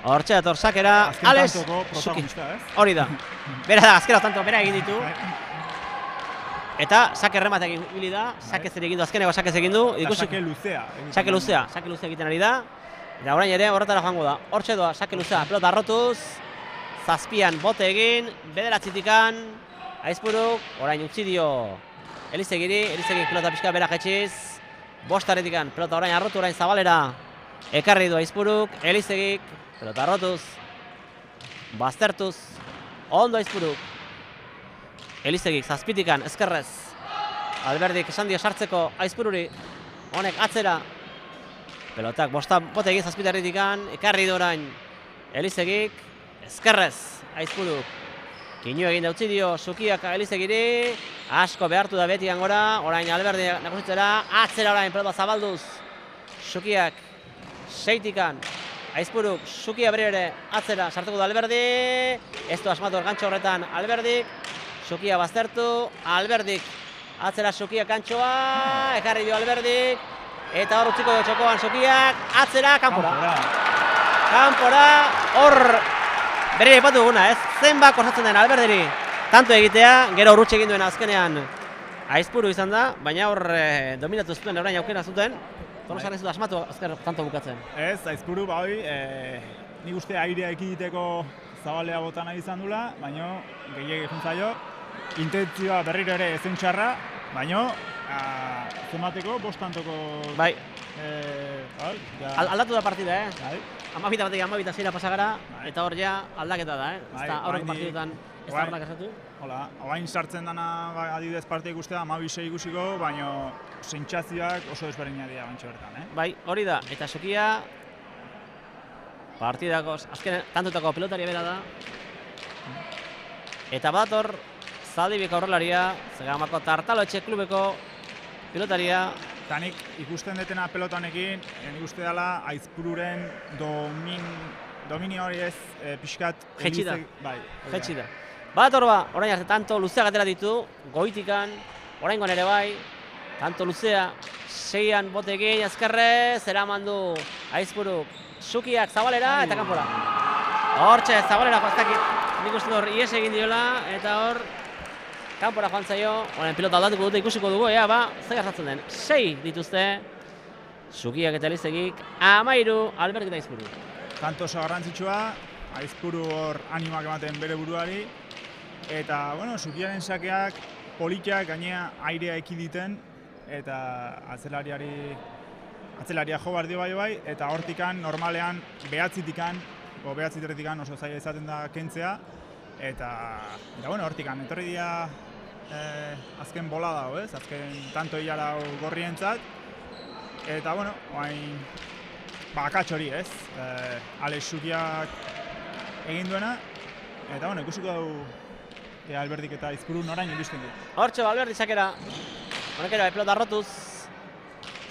Speaker 1: Hortxe dator sakera, Alex Suki. Hori da. Bera da, azkera tanto bera egin ditu. Eta sake erremateak ibili da, sake zer egin du, azkeneko sake zer egin du.
Speaker 2: Sake luzea.
Speaker 1: Sake luzea egiten ari da. Eta orain ere horretara joango da. Hortxe doa, sake luzea, pelota arrotuz. 7an bote egin, 9-tikan, Aizpuruk, orain utzi dio Elizegiri pelota pixka bera jetxiz. 5-tikan, pelota orain arrotu, orain zabalera ekarri du Aizpuruk, Elizegik, pelota arrotuz, baztertuz, ondo Aizpuruk. Elizegik 7-tikan, ezkerrez, Alberdik esan dio sartzeko Aizpururi, honek atzera, pelotak bote egin 7-tikan, ekarri du orain Elizegik, ezkerrez, Aizpuruk, kinu egin dautzi dio Sukiak Elizegiri, asko behartu da beti gora, orain Alberdi nagusitzera, atzera orain pelota zabalduz, Sukiak 6-tikan, Aizpuruk, Sukia berri ere atzera sartuko da Alberdi, ez du asmatu gantxo horretan Alberdik, Sukia baztertu, Alberdik atzera Sukia kantxoa, ekarri dio Alberdik, eta hor utziko dio txokoan Sukiak, atzera, kanpora. Kanpora, hor berri ipatu duguna, zenbak osatzen den Alberdiri tanto egitea, gero urrutxe egin duen azkenean Aizpuru izan da, baina hor dominatu zuten, orain aukera zuten, Tolosarra ez du asmatu azker tanto bukatzen.
Speaker 2: Ez, Aizpuru nik uste airea ekiditeko zabalea bota nahi izan dula, baina gehiagik juntzaio, intentzioa berriro ere ezen txarra, baina zenbateko, 5 tantoko
Speaker 1: Aldatu da partida, Amabita batekin amabita zeira pasagara, eta hor ja aldaketa da, ez da aurreko partidutan ez da horrela kasatu.
Speaker 2: Hola, oain sartzen dana adibidez partia ikustea, 12 ikusiko, baina sentsazioak oso desberdinak dira bantxo bertan,
Speaker 1: Bai, hori da, eta Sukia partidako, azken tantutako pelotaria bera da. Eta badator Zaldibiko aurrelaria, Zegamako Tartaloetxe klubeko pilotaria.
Speaker 2: Eta nik ikusten detena pelota honekin, nik uste dela Aizpururen dominio hori ez pixkat...
Speaker 1: Jetxi da. Jetxi da. Badator ba, orain arte tanto luzea gatera ditu, goitikan, oraingoan ere bai, tanto luzea, 6an botekin azkarre, zera mandu Aizpuruk, Sukiak Zabalera eta kanpora. Hortxe, Zabalera pastakit, nik uste hor ies egin diola, eta hor kanpora joan zaio, orain pilota aldatuko dute ikusiko dugu, zer gertatzen den. 6 dituzte, Sukiak eta Elizegik, 13 Alberdik eta Aizpuru.
Speaker 2: Tanto oso garrantzitsua, Aizpuru hor animoak ematen bere buruari, eta, bueno, Sukiaren sakeak politak gainea airea ekiditen, eta atzelaria jo behar dio bai, eta hortikan normalean behatzitikan oso zaila izaten da kentzea, eta bueno, hortikan, etorri dira azken bola dago, azken tanto hilara gorrientzat, eta, bueno, oain, akats hori, Alex Sukiak egin duena, eta, bueno, ikusiko dugu Alberdik eta Aizpuru norain iristen du.
Speaker 1: Hortxe, Alberdi sakera, honekera, pelota arrotuz,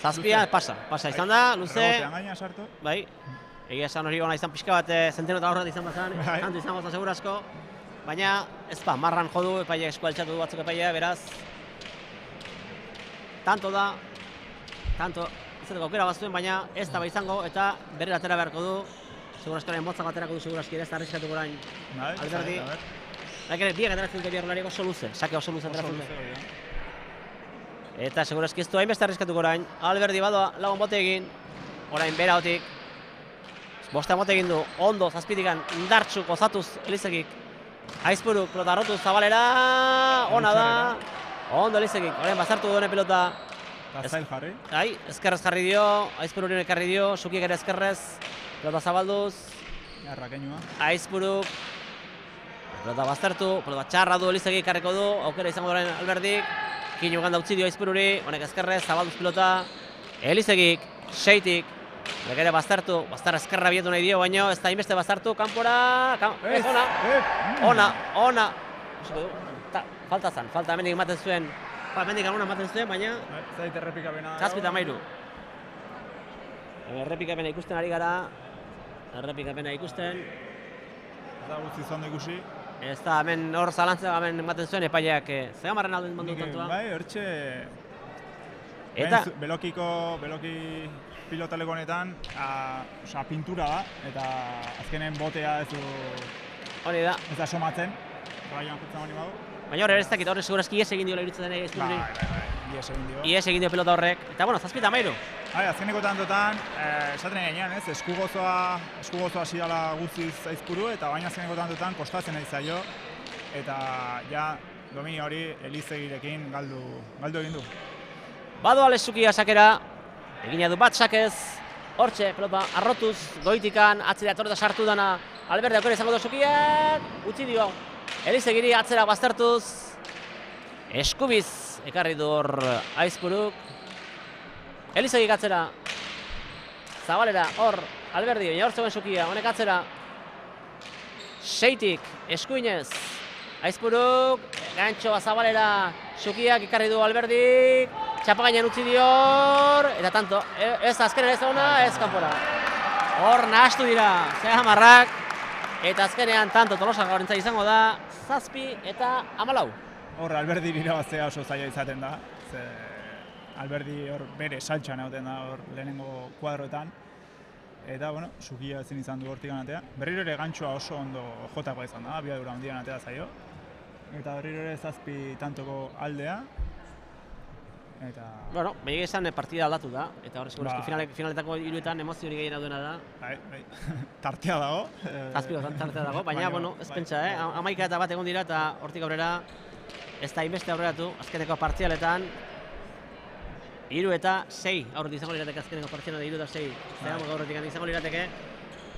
Speaker 1: zazpia, pasa izan da, luze.
Speaker 2: Rebotean gaina sartu.
Speaker 1: Bai, egia esan hori ona izan pixka bat zenteno eta horret izan bazan, tanto izan bazan segurasko, baina ez pa, marran jodu, epaile esku altxatu du batzuk epailea, beraz, tanto da, izateko aukera bazuen, baina ez da izango eta berrera atera beharko du, seguraskoaren motzak baterako du seguraski ere, ez da arriskatuko orain Alberdi. Ere, biak ateratzen dute biarrolariak oso luze, sake oso luze ateratzen dute. Eta seguraski ez du hainbeste arriskatuko orain, Alberdi badoa lagun bote egin, orain bera hotik. Bostean bote egin du, ondo, zazpitikan, indartxu, gozatuz, Elizegik. Aizpuruk, pelota arrotuz, Zabalera, ona da. Ondo Elizegik, orain bazartu duen pelota.
Speaker 2: Zail jarri.
Speaker 1: Ezkerrez jarri dio, Aizpururen ekarri dio, Sukiek ere ezkerrez. Pelota zabalduz.
Speaker 2: Jarrakenua.
Speaker 1: Aizpuruk. Pelota baztertu, pelota txarra du Elizegik karriko du, aukera izango duen Alberdik. Kinu ganda utzi dio Aizpururi, honek ezkerrez, zabalduz pelota. Elizegik, 6tik, honek ere baztertu, bazter ezkerra bietu nahi dio, baino ez da inbeste baztertu, kanpora, ona. Falta hemendik ematen zuen, hemendik alguna ematen zuen, baina...
Speaker 2: Zait errepikapena.
Speaker 1: 7-13. Errepikapena ikusten ari gara, errepikapena ikusten.
Speaker 2: Ez da guzti zondo ikusi.
Speaker 1: Ez da, hemen hor zalantza hemen ematen zuen epaileak zegamarren alden mandu tantua.
Speaker 2: Bai, hortxe...
Speaker 1: Eta...
Speaker 2: Beloki pilotaleko honetan, pintura da, eta azkenen botea ez du...
Speaker 1: Hori da.
Speaker 2: Ez da somatzen, baina jutzen hori badu.
Speaker 1: Baina horre ez dakit, horre segurazki ies egin diola irutzen dena Aizpururi.
Speaker 2: Ies egin dio.
Speaker 1: Ies egin dio pelota horrek. Eta bueno, 7-13.
Speaker 2: Azkeneko tantotan, esaten gainean, eskugozoa hasi dela guztiz Aizpuru, eta baina azkeneko tantotan kostatzen nahi zaio, eta ja dominio hori Elizegirekin galdu egin du.
Speaker 1: Bado Alex Sukia sakera, egina du bat sakez, hortxe, pelota arrotuz, goitikan, atzera etorreta sartu dana, Alberdi aukera izango du Sukiak, utzi dio, Elizegiri atzera baztertuz, eskubiz ekarri du hor Aizpuruk, Elizegik atzera, Zabalera, hor, Alberdi, baina hor zegoen Sukia, honek atzera, 6tik, eskuinez, Aizpuruk, gantxoa Zabalera, Sukiak ekarri du Alberdik, txapagainan utzi dior, eta tanto, ez azkenean ez ona, ez kanpora. Hor nahastu dira, Zegamarrak, eta azkenean tanto Tolosa gaurentza izango da, 7 eta 14.
Speaker 2: Hor, Alberdi irabaztea oso zaila izaten da, Alberdi hor bere saltxan egoten da hor lehenengo kuadroetan, eta, bueno, Sukia ezin izan du hortik anatea. Berriro ere gantxoa oso ondo jotakoa izan da, abiadura handian atea zaio, eta berriro ere 7 tantoko aldea.
Speaker 1: Bueno, baina esan partida aldatu da, eta horrez segurazki finaletako hiruetan emozio hori gehiena duena da.
Speaker 2: Bai, tartea dago.
Speaker 1: 7 tartea dago, baina, bueno, ez pentsa, 11 eta bat egon dira, eta hortik aurrera ez da inbeste aurreratu, azkeneko partzialetan. 3 eta 6 aurretik izango lirateke azkeneko partida da 3 eta 6. Zeramok aurretik izango lirateke.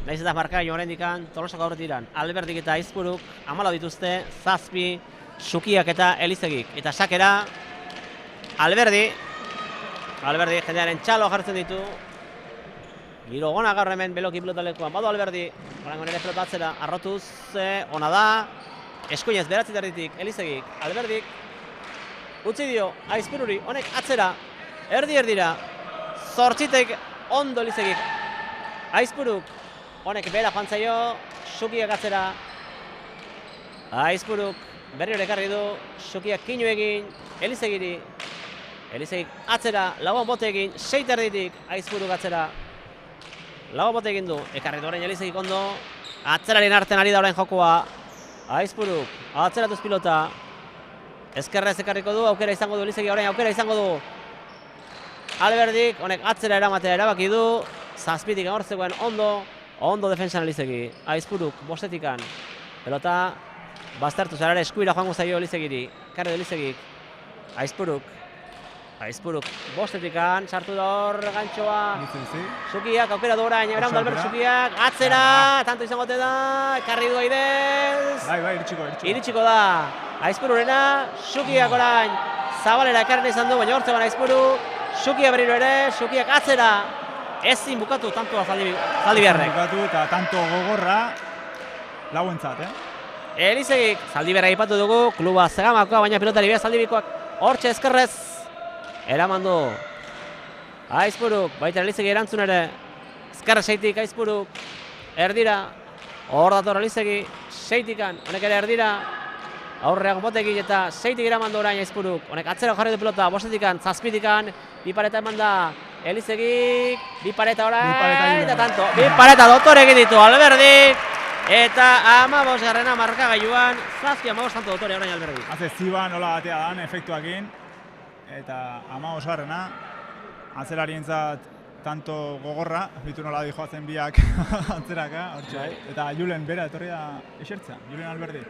Speaker 1: Naiz eta markai oraindikan Tolosako aurretik iran. Alberdik eta Aizpuruk 14 dituzte, 7 Sukiak eta Elizegik. Eta sakera Alberdi jendearen txalo jartzen ditu. Giro gona gaur hemen Beloki pilotalekuan. Badu Alberdi, oraingo nere pelota atzera arrotuz, ona da. Eskuinez beratzi erditik Elizegik, Alberdik utzi dio Aizpururi, honek atzera. Erdira. Zortzitek ondo Elizegik. Aizpuruk, honek bera joan zaio, Sukiak atzera. Aizpuruk berriro ekarri du, Sukiak kinu egin, Elizegiri. Elizegik atzera, lauan bote egin, 6 erditik, Aizpuruk atzera. Lauan bote egin du, ekarri du orain Elizegik ondo. Atzeraren artean ari da orain jokoa. Aizpuruk, atzeratuz pilota. Ezkerrez ekarriko du, aukera izango du Elizegi orain, aukera izango du. Alberdik, honek atzera eramatea erabaki du. 7tik agortzekoen ondo defensan Elizegi. Aizpuruk, bostetikan. Pelota, baztertu zarare eskuira joango zaio Elizegiri. Karri du Elizegik. Aizpuruk, bostetikan, sartu da hor gantxoa. Sukiak, aukera du orain, Ebrahim Albert Sukiak, atzera, tanto izango da, karri du Aidez.
Speaker 2: Bai,
Speaker 1: iritsiko da. Aizpururena, Sukiak orain, zabalera ekarren izan du, baina hortzeban Aizpuru, Sukiak berriro ere, Sukiak atzera. Ezin bukatu tantoa zaldi beharrek.
Speaker 2: Bukatu eta tanto gogorra lauentzat,
Speaker 1: Elizegik, zaldi beharra ipatu dugu, kluba Zegamakoa, baina pilotari behar zaldibikoak hortxe ezkerrez. Eraman du Aizpuruk, baita Elizegi erantzun ere. Ezkerre 6tik Aizpuruk, erdira. Hor dator Elizegi, 6tikan, honek ere erdira. Aurreak botekin eta 6tik eraman du orain Aizpuruk. Honek atzera jarri du pelota, 7tikan, 7tikan, bi pareta eman da Elizegik, bi pareta orain, eta tanto. Bi pareta dotore egin ditu Alberdik. Eta 15garrena markagailuan, 7-15 tanto dotore orain Alberdik.
Speaker 2: Haze ziban nola batea dan, efektuakin. Eta 15garrena, atzerarientzat tanto gogorra, bitu nola dijoatzen biak atzeraka, hortxe. Eta Julen bera etorri da esertza, Julen Alberdi.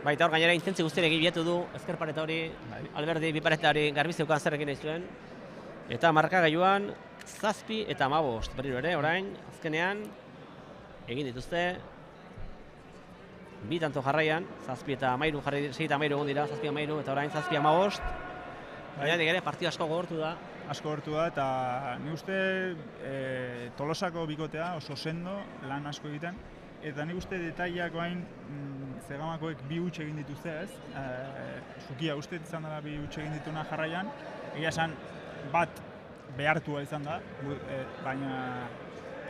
Speaker 1: Baita hor gainera intentzi guztiarekin bilatu du, ezker pareta hori, Alberdi, bi pareta hori garbi zeukan zerrekin nahi zuen. Eta markagailuan 7 eta 15 berriro ere, orain, azkenean, egin dituzte. Bi tanto jarraian, 7 eta 13 jarri, 6 eta 13 egon dira, 7 eta 13 eta orain 7 eta 15. Baina ere, partida asko gogortu da.
Speaker 2: Eta ni uste Tolosako bikotea oso sendo, lan asko egiten. Eta ni uste detaileak orain Zegamakoek 2 huts egin dituzte, ez? Sukia uste izan dela 2 huts egin dituna jarraian. Egia esan bat behartua izan da, baina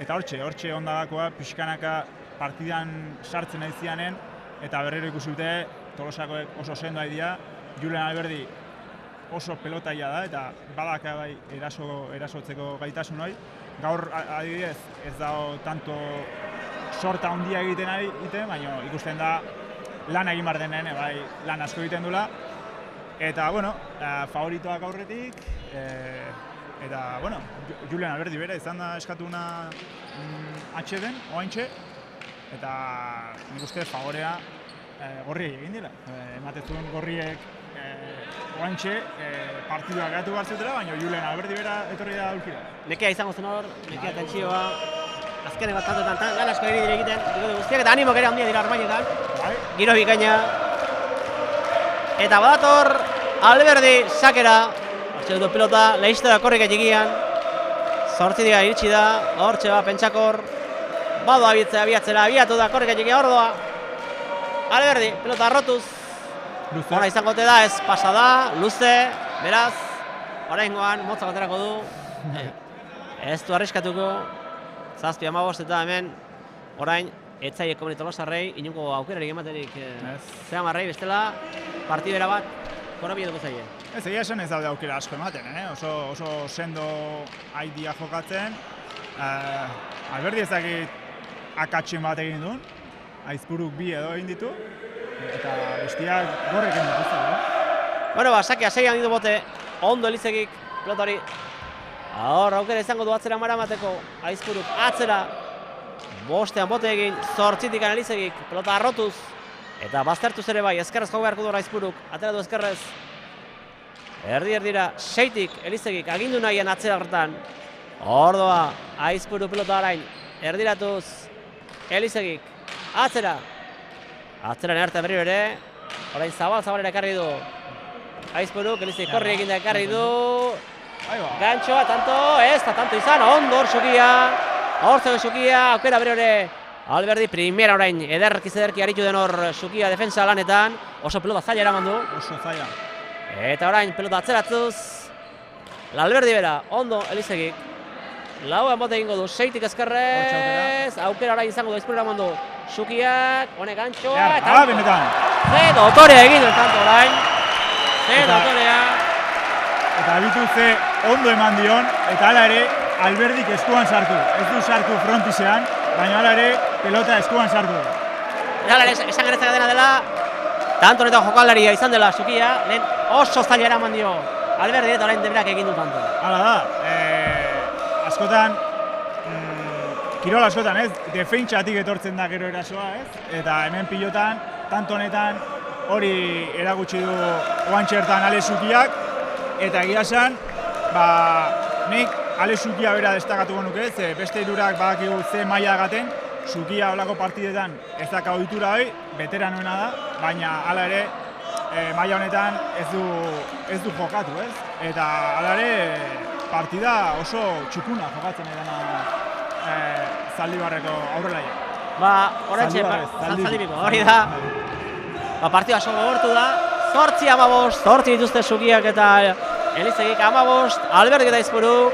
Speaker 2: eta hortxe ondagakoa pixkanaka partidan sartzen nahi zianen eta berriro ikusi dute Tolosakoek oso sendo dira. Julen Alberdi oso pelotaia da eta badaka bai erasotzeko gaitasun hori. Gaur adibidez ez dago tanto sorta handia egiten baina ikusten da lan egin behar denen, bai lan asko egiten dula. Eta, favoritoak aurretik, eta, Julen Alberdi bera izan da eskatuna atxeden, oaintxe, eta nik uste favorea gorriei egin dira. Ematetun gorriek oaintxe partidua gatu behar zutela, baina Julen Alberdi bera etorri da aurkira.
Speaker 1: Nekea izango zen hor, nekea tentsioa, azkenen bat tantotan, lan asko egin egiten, guztiak eta animo ere handia dira armainetan, giro bikaina. Eta badator Alberdi sakera, hortxe dut pilota, lehizte da korrika txikian, 8 iritsi da, hortxe pentsakor, badu abiatu da korrika txikia hor doa. Alberdi, pilota arrotuz, ona izango te da, ez pasa da, luze, beraz, oraingoan motza baterako du, ez du arriskatuko, 7-15 eta hemen, orain, etzaiek komeni Tolosarrei, inungo aukerarik ematerik Zegamarrei, bestela, partidera bat, korabia dugu zaie.
Speaker 2: Ez, egia esan ez daude aukera asko ematen, oso sendo aidia jokatzen. Alberdi ez dakit akatxen bat egin duen, Aizpuruk 2 edo egin ditu, eta bestiak gorrek egin dituzte.
Speaker 1: Sakea 6 handitu bote, ondo Elizegik, pelota hori. Hor, aukera izango du atzera maramateko, Aizpuruk atzera, 5 bote egin, 8 Elizegik, pelota arrotuz, eta baztertuz ere bai, ezkerrez jau beharko du Aizpuruk, atera du ezkerrez. Erdira, 6tik Elizegik agindu nahian atzera hartan. Ordoa, Aizpuru pelota orain, erdiratuz Elizegik, atzera. Atzera nehartan berriro ere, orain zabalera ekarri du. Aizpuruk, Elizegik korri eginda ekarri du. Gantxoa, tanto, ez da tanto izan, ondo hor Xukia. Hor zegoen Xukia, aukera berriro ere. Alberdi, primera orain, ederki aritu den hor Xukia defensa lanetan. Oso pelota zaila eraman du.
Speaker 2: Oso zaila.
Speaker 1: Eta orain pelota atzeratzuz. Alberdi bera, ondo Elizegik. Lauan bote egingo du, 6tik ezkerrez. Aukera orain izango du, Aizpuru eraman du. Xukiak, honek antxoa.
Speaker 2: Benetan.
Speaker 1: Ze dotorea egin dut tanto orain. Ze dotorea.
Speaker 2: Eta abitu ze ondo eman dion, eta hala ere Alberdik eskuan sartu. Ez du sartu frontisean, baina hala ere pelota eskuan sartu.
Speaker 1: Hala ere, esan geretzak dena dela, tanto honetan jokalaria izan dela Xukia, lehen oso zaila eraman dio Alberdi eta orain deberak egin du tanto.
Speaker 2: Hala da, askotan, kirol askotan ez, defentsatik etortzen da gero erasoa ez, eta hemen pilotan, tanto honetan hori erakutsi du oantxertan Ale Xukiak, eta egia esan, nik Ale Xukia bera destakatuko nuke, ze beste hirurak badakigu ze maila gaten, Xukia holako partidetan ez daka ohitura hori, veteranoena da, baina hala ere maila honetan ez du jokatu, ez? Eta hala ere partida oso txukuna jokatzen dena Zaldibarreko aurrelaia.
Speaker 1: Horretxe, Zaldibiko, hori da. Partida oso gogortu da, 8-15 dituzte Xukiak eta Elizegik 15, Alberdik eta Aizpuru.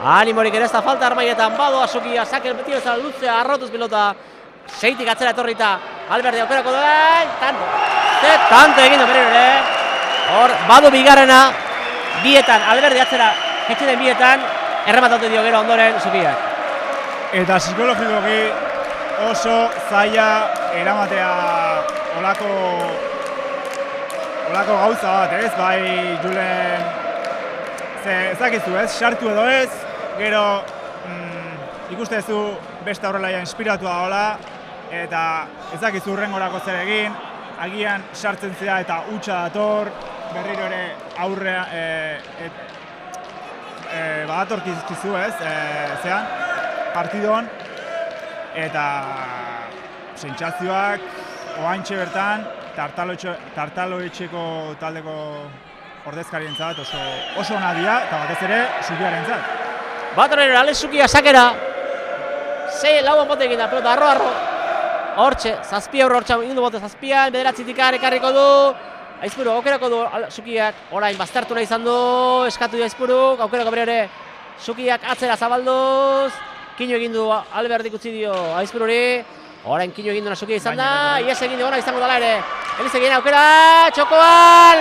Speaker 1: Animorik ere ez da falta armaietan, badoa Xukia, sakel beti bezala luzea, arrotuz pilota. 6tik atzera etorrita, Alberdi aukerako duen, tanto egin du berriro ere. Hor, badu bigarrena, bietan, Alberdi atzera, etxiden bietan, errematatu dio gero ondoren Xukiak.
Speaker 2: Eta psikologikoki oso zaila eramatea olako gauza bat, ez? Bai, Julen, ezakizu ez, sartu edo ez, gero ikuste zu beste aurrelaia inspiratua dagoela, eta ezakizu hurrengorako zer egin, agian sartzen zea eta hutsa dator, berriro ere aurrea badatorkizu ez, zean, partidon, eta sentsazioak oantxe bertan, Tartaloetxeko taldeko ordezkarientzat oso ona dira, eta batez ere Xukiarentzat.
Speaker 1: Batorero, Ale Xukia sakera, 6-4 bote egin da, pelota arro. Hortxe, zazpia aurre hortxe egin du bote zazpian, bederatzitik ekarriko du. Aizpuru, aukerako du Xukiak, orain baztertu nahi izan du, eskatu du Aizpuruk, aukerako bere ere Xukiak atzera zabalduz. Kino egin du Alberdik utzi dio Aizpururi, orain kino egin duena Xukia izan da, ies egin du ona izango dela ere. Elizegin aukera, txokoan,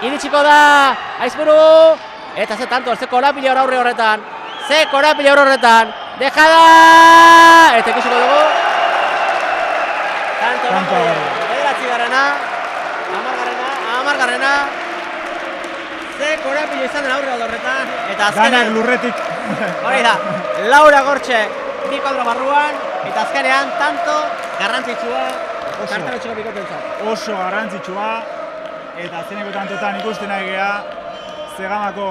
Speaker 1: iritsiko da Aizpuru, eta ze tanto, ze korapila aurre horretan, dejada, eta ikusiko dugu. Tanto, bederatzi garrana, amargarrena, ze korapila izan den aurre horretan, eta azkenean
Speaker 2: Ganak lurretik.
Speaker 1: Hori da, Laura Gortxe, 2 kuadro barruan, eta azkenean tanto garrantzitsua Tartaloetxeko bikotentzat.
Speaker 2: Oso garrantzitsua, eta azkeneko tantotan ikusten nahi geha, Zegamako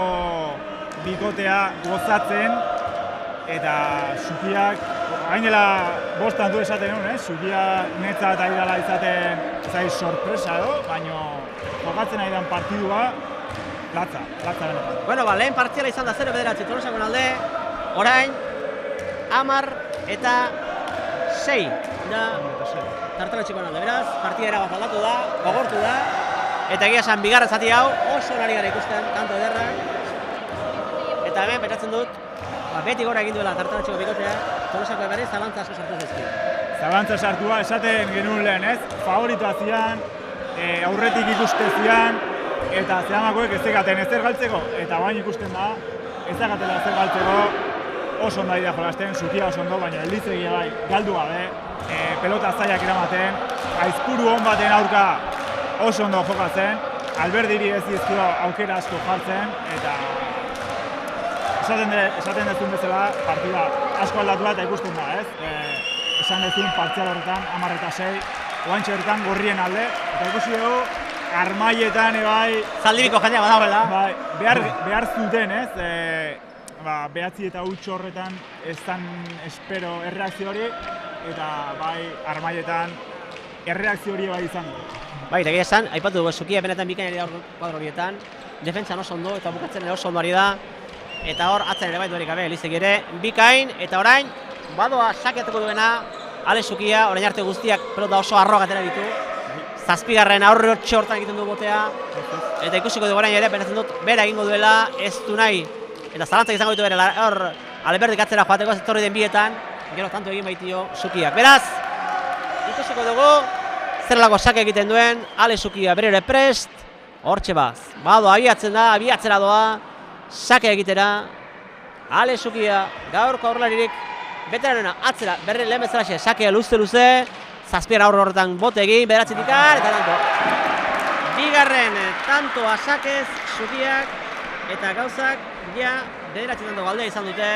Speaker 2: bikotea gozatzen, eta Xukiak, hain dela 5 tantu esaten nuen, Xukia netza eta idala izaten zai sorpresa edo, baina jokatzen nahi den partidua, latza benetan.
Speaker 1: Bueno, lehen partziala izan da 0-9 Tolosakon alde, orain, 10 eta 6 da Tartaloetxekoan alde, beraz, partida erabat aldatu da, gogortu da, eta egia esan bigarren zati hau oso nari gara ikusten, tanto ederra. Eta hemen pentsatzen dut, beti gora egin duela Tartaloetxeko bikotea, Tolosako berriz zalantza asko sartu zaizki.
Speaker 2: Zalantza sartua, esaten genuen lehen, ez? Favoritoa zian, aurretik ikuste zian, eta Zegamakoek ez zekaten ezer galtzeko, eta bain ikusten da, ez zakatela ezer galtzeko, oso ondo ari da jolasten, Xukia oso ondo, baina Elizegia bai, galdu gabe, pelota zaiak eramaten, Aizpuru on baten aurka oso ondo jokatzen, Alberdiri ez dizkio aukera asko jartzen, eta esaten dezun bezala partida asko aldatu eta ikusten da, ez? Esan dezun partzial horretan, 10 eta 6, oantxe horretan gorrien alde, eta ikusi dugu Armaietan, bai...
Speaker 1: Zaldibiko jendea badagoela.
Speaker 2: Bai, behar zuten, ez? Behatzi eta huts horretan ez zan espero erreakzio hori, eta bai, Armaietan erreakzio hori bai izan du.
Speaker 1: Bai, eta egia esan, aipatu dugu, Sukia benetan bikain ari da kuadro horietan, defentsan oso ondo eta bukatzen ere oso ondo ari da, eta hor atzen ere bai duerik gabe, Elizegi ere, bikain, eta orain, badoa sakeatuko duena, Ale Sukia, orain arte guztiak pelota oso arroak atera ditu, zazpigarren aurre hortxe hortan egiten du botea, eta ikusiko dugu orain ere, pentsatzen dut, bera egingo duela, ez du nahi, eta zalantzak izango ditu bere, hor, Alberdik atzera joateko ez etorri den bietan, gero tanto egin baitio Sukiak. Beraz, ikusiko dugu, zerrelako sake egiten duen, Ale Sukia bere ere prest, hortxe bado abiatzen da, abiatzera doa, sake egitera, Ale Sukia, gaurko aurrelaririk, veteranena atzera, berri lehen bezalaxe, sake luze, zazpiera aurre horretan bote egin, bederatzetik eta tanto. Bigarren tantoa sakez, Sukiak, eta gauzak, ja, bederatzi tanto galdera izan dute,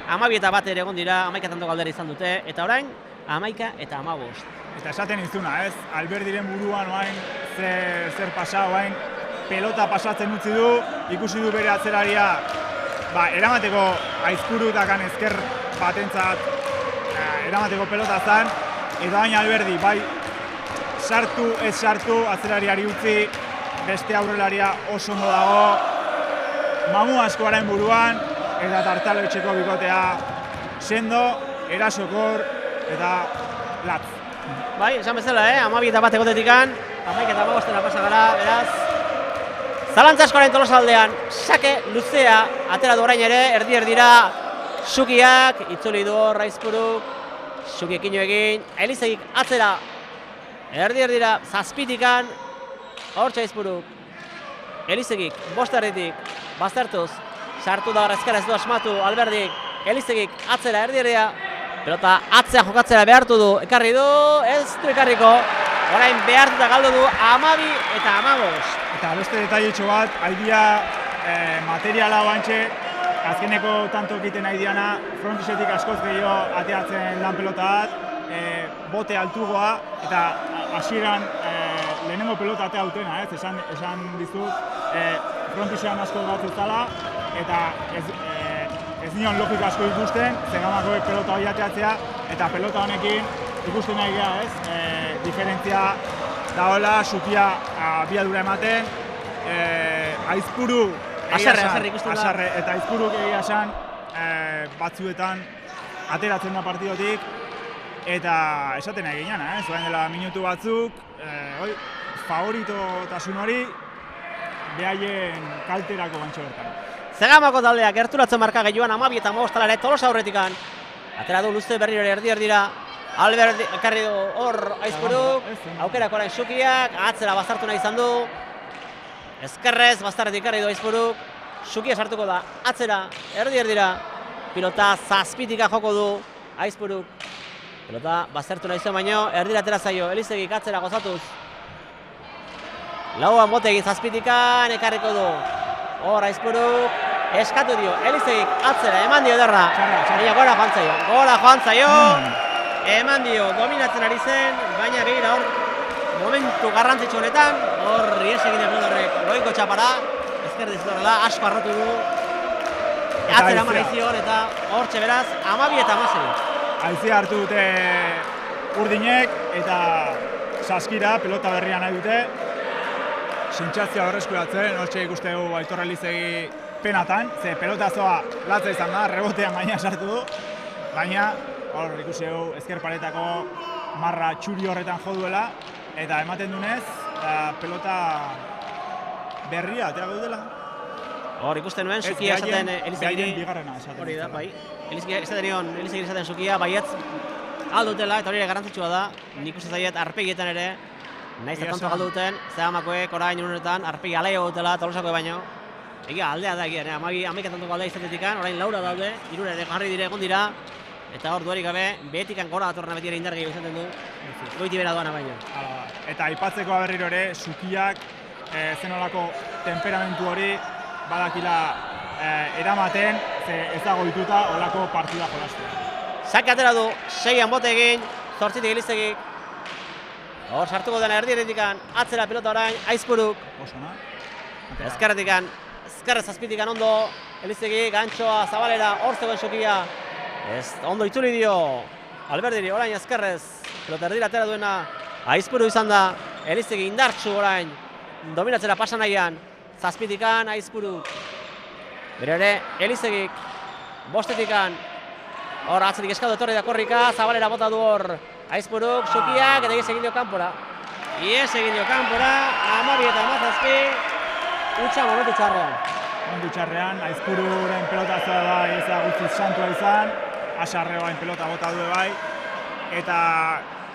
Speaker 1: 12 eta bat ere egon dira, 11 tanto galdera izan dute, eta orain, 11 eta 15.
Speaker 2: Eta esaten izuna, ez? Alberdiren buruan oain zer pasa, oain pelota pasatzen utzi du, ikusi du bere atzeraria, eramateko Aizpurutakan ezker batentzat eramateko pelota zan, eta baina Alberdi, bai, sartu, ez sartu, atzerariari utzi, beste aurrelaria oso ondo dago, mamu askoaren buruan, eta Tartalo etxeko bikotea sendo, erasokor, eta latz.
Speaker 1: Bai, esan bezala, 12 eta bat egotetikan, 11 eta 15 pasa gara, beraz. Zalantza askoaren Tolosaldean, sake luzea, atera du orain ere, erdira Sukiak, itzuli du Aizpuruk, Sukiekin egin, Elizegik atzera, erdira, zazpitikan, hortxe Aizpuruk, Elizegik, bosterritik, baztertuz, sartu da ezkara ez du asmatu, Alberdik, Elizegik atzera, erdira, pelota atzea jokatzera behartu du, ekarri du, ez du ekarriko, orain behartuta galdu du 12 eta 15.
Speaker 2: Eta beste detailetxo bat, aldia materiala oantxe, azkeneko tanto egiten nahi diana, frontisetik askoz gehiago ateatzen lan pelota bat, bote altugoa, eta hasieran lehenengo pelota atea dutena, esan dizut, frontisean asko bat zutala, eta ez nion logika asko ikusten, Zegamakoek pelota hori ateatzea, eta pelota honekin ikusten nahi geha, diferentzia daola, Sukia abiadura ematen, Aizpuru Asarre eta Aizpuruk egia esan batzuetan ateratzen da partidotik, eta esaten nahi ginean, zuen dela minutu batzuk, favoritotasun hori behaien kalterako gantxo bertan.
Speaker 1: Zegamako taldeak gerturatzen marka gehioan 12 eta 15 talare Tolosa aurretikan. Atera du luze berriro erdira. Albert ekarri du hor Aizpuruk, aukerak orain Sukiak, atzera bazartu nahi izan du. Ezkerrez, baztarretik ekarri du Aizpuruk. Sukia sartuko da, atzera, erdira. Pilota zazpitika joko du Aizpuruk. Pilota baztertu nahi zuen baino, erdira atera zaio, Elizegik atzera gozatuz. Lauan bote egin zazpitikan, ekarriko du. Hor Aizpuruk, eskatu dio, Elizegik atzera, eman dio derra. Baina gora joan zaio. Eman dio, dominatzen ari zen, baina begira hor, momentu garrantzitsu honetan, hor iesegin egun horrek goiko txapara, ezker dizkorrela, asko arrotu du. Atzera eman aizion eta hortxe beraz, 12 eta 16.
Speaker 2: Aizia hartu dute Urdinek eta Saskira, pelota berria nahi dute. Sintxatzia horreskuratzen, hortxe ikuste dugu Aitor Elizegi penatan, ze pelotazoa latza izan da, rebotean gaina sartu du, baina hor ikusi dugu ezker paretako marra txuri horretan jo duela, eta ematen dunez, pelota berria aterako dutela.
Speaker 1: Hor ikusten nuen, Sukia esaten Elizegiri.
Speaker 2: Bigarrena esaten.
Speaker 1: Hori da, bai. Elizegiri esaten Sukia, baietz aldutela, eta hori ere garrantzitsua da, nik uste zaiet arpegietan ere, nahiz eta tanto galdu duten, Zegamakoek orain honetan arpegi alaio dutela Tolosakoek baino. Egia aldea da egia, 11 tanto galdea izatetikan, orain laura daude, 3 ere jarri dire egon dira, eta hor duarik gabe, behetikan gora datorrena beti ere indargi izaten du, goiti bera doana baino.
Speaker 2: Eta aipatzeko berriro ere, Sukiak zenolako temperamentu hori badakila eramaten, ez dago dituta olako partida jolaztea.
Speaker 1: Sake atera du, 6an bote egin, 8 Elizegik. Hor sartuko dena erdieretikan, atzera pelota orain, Aizpuruk.
Speaker 2: Osona.
Speaker 1: Ezkerretikan, ezkerrez azpitikan ondo, Elizegi, gantxoa, zabalera, hor zegoen Xukia. Ez, ondo itzuli dio, Alberdiri, orain ezkerrez, pelota erdira atera duena, Aizpuru izan da, Elizegi indartsu orain, dominatzera pasa nahian, zazpitikan, Aizpuru. Bere ere, Elizegik, bostetikan, hor atzetik eskadu etorri da korrika, zabalera bota du hor, Aizpuruk, Xukiak, eta ies egin dio kanpora. Ies egin dio kanpora, 12 eta 17, utxa momentu txarrean.
Speaker 2: Momentu txarrean, Aizpururen pelotazioa da eza guztiz santua izan, Asarre bain pelota bota du bai, eta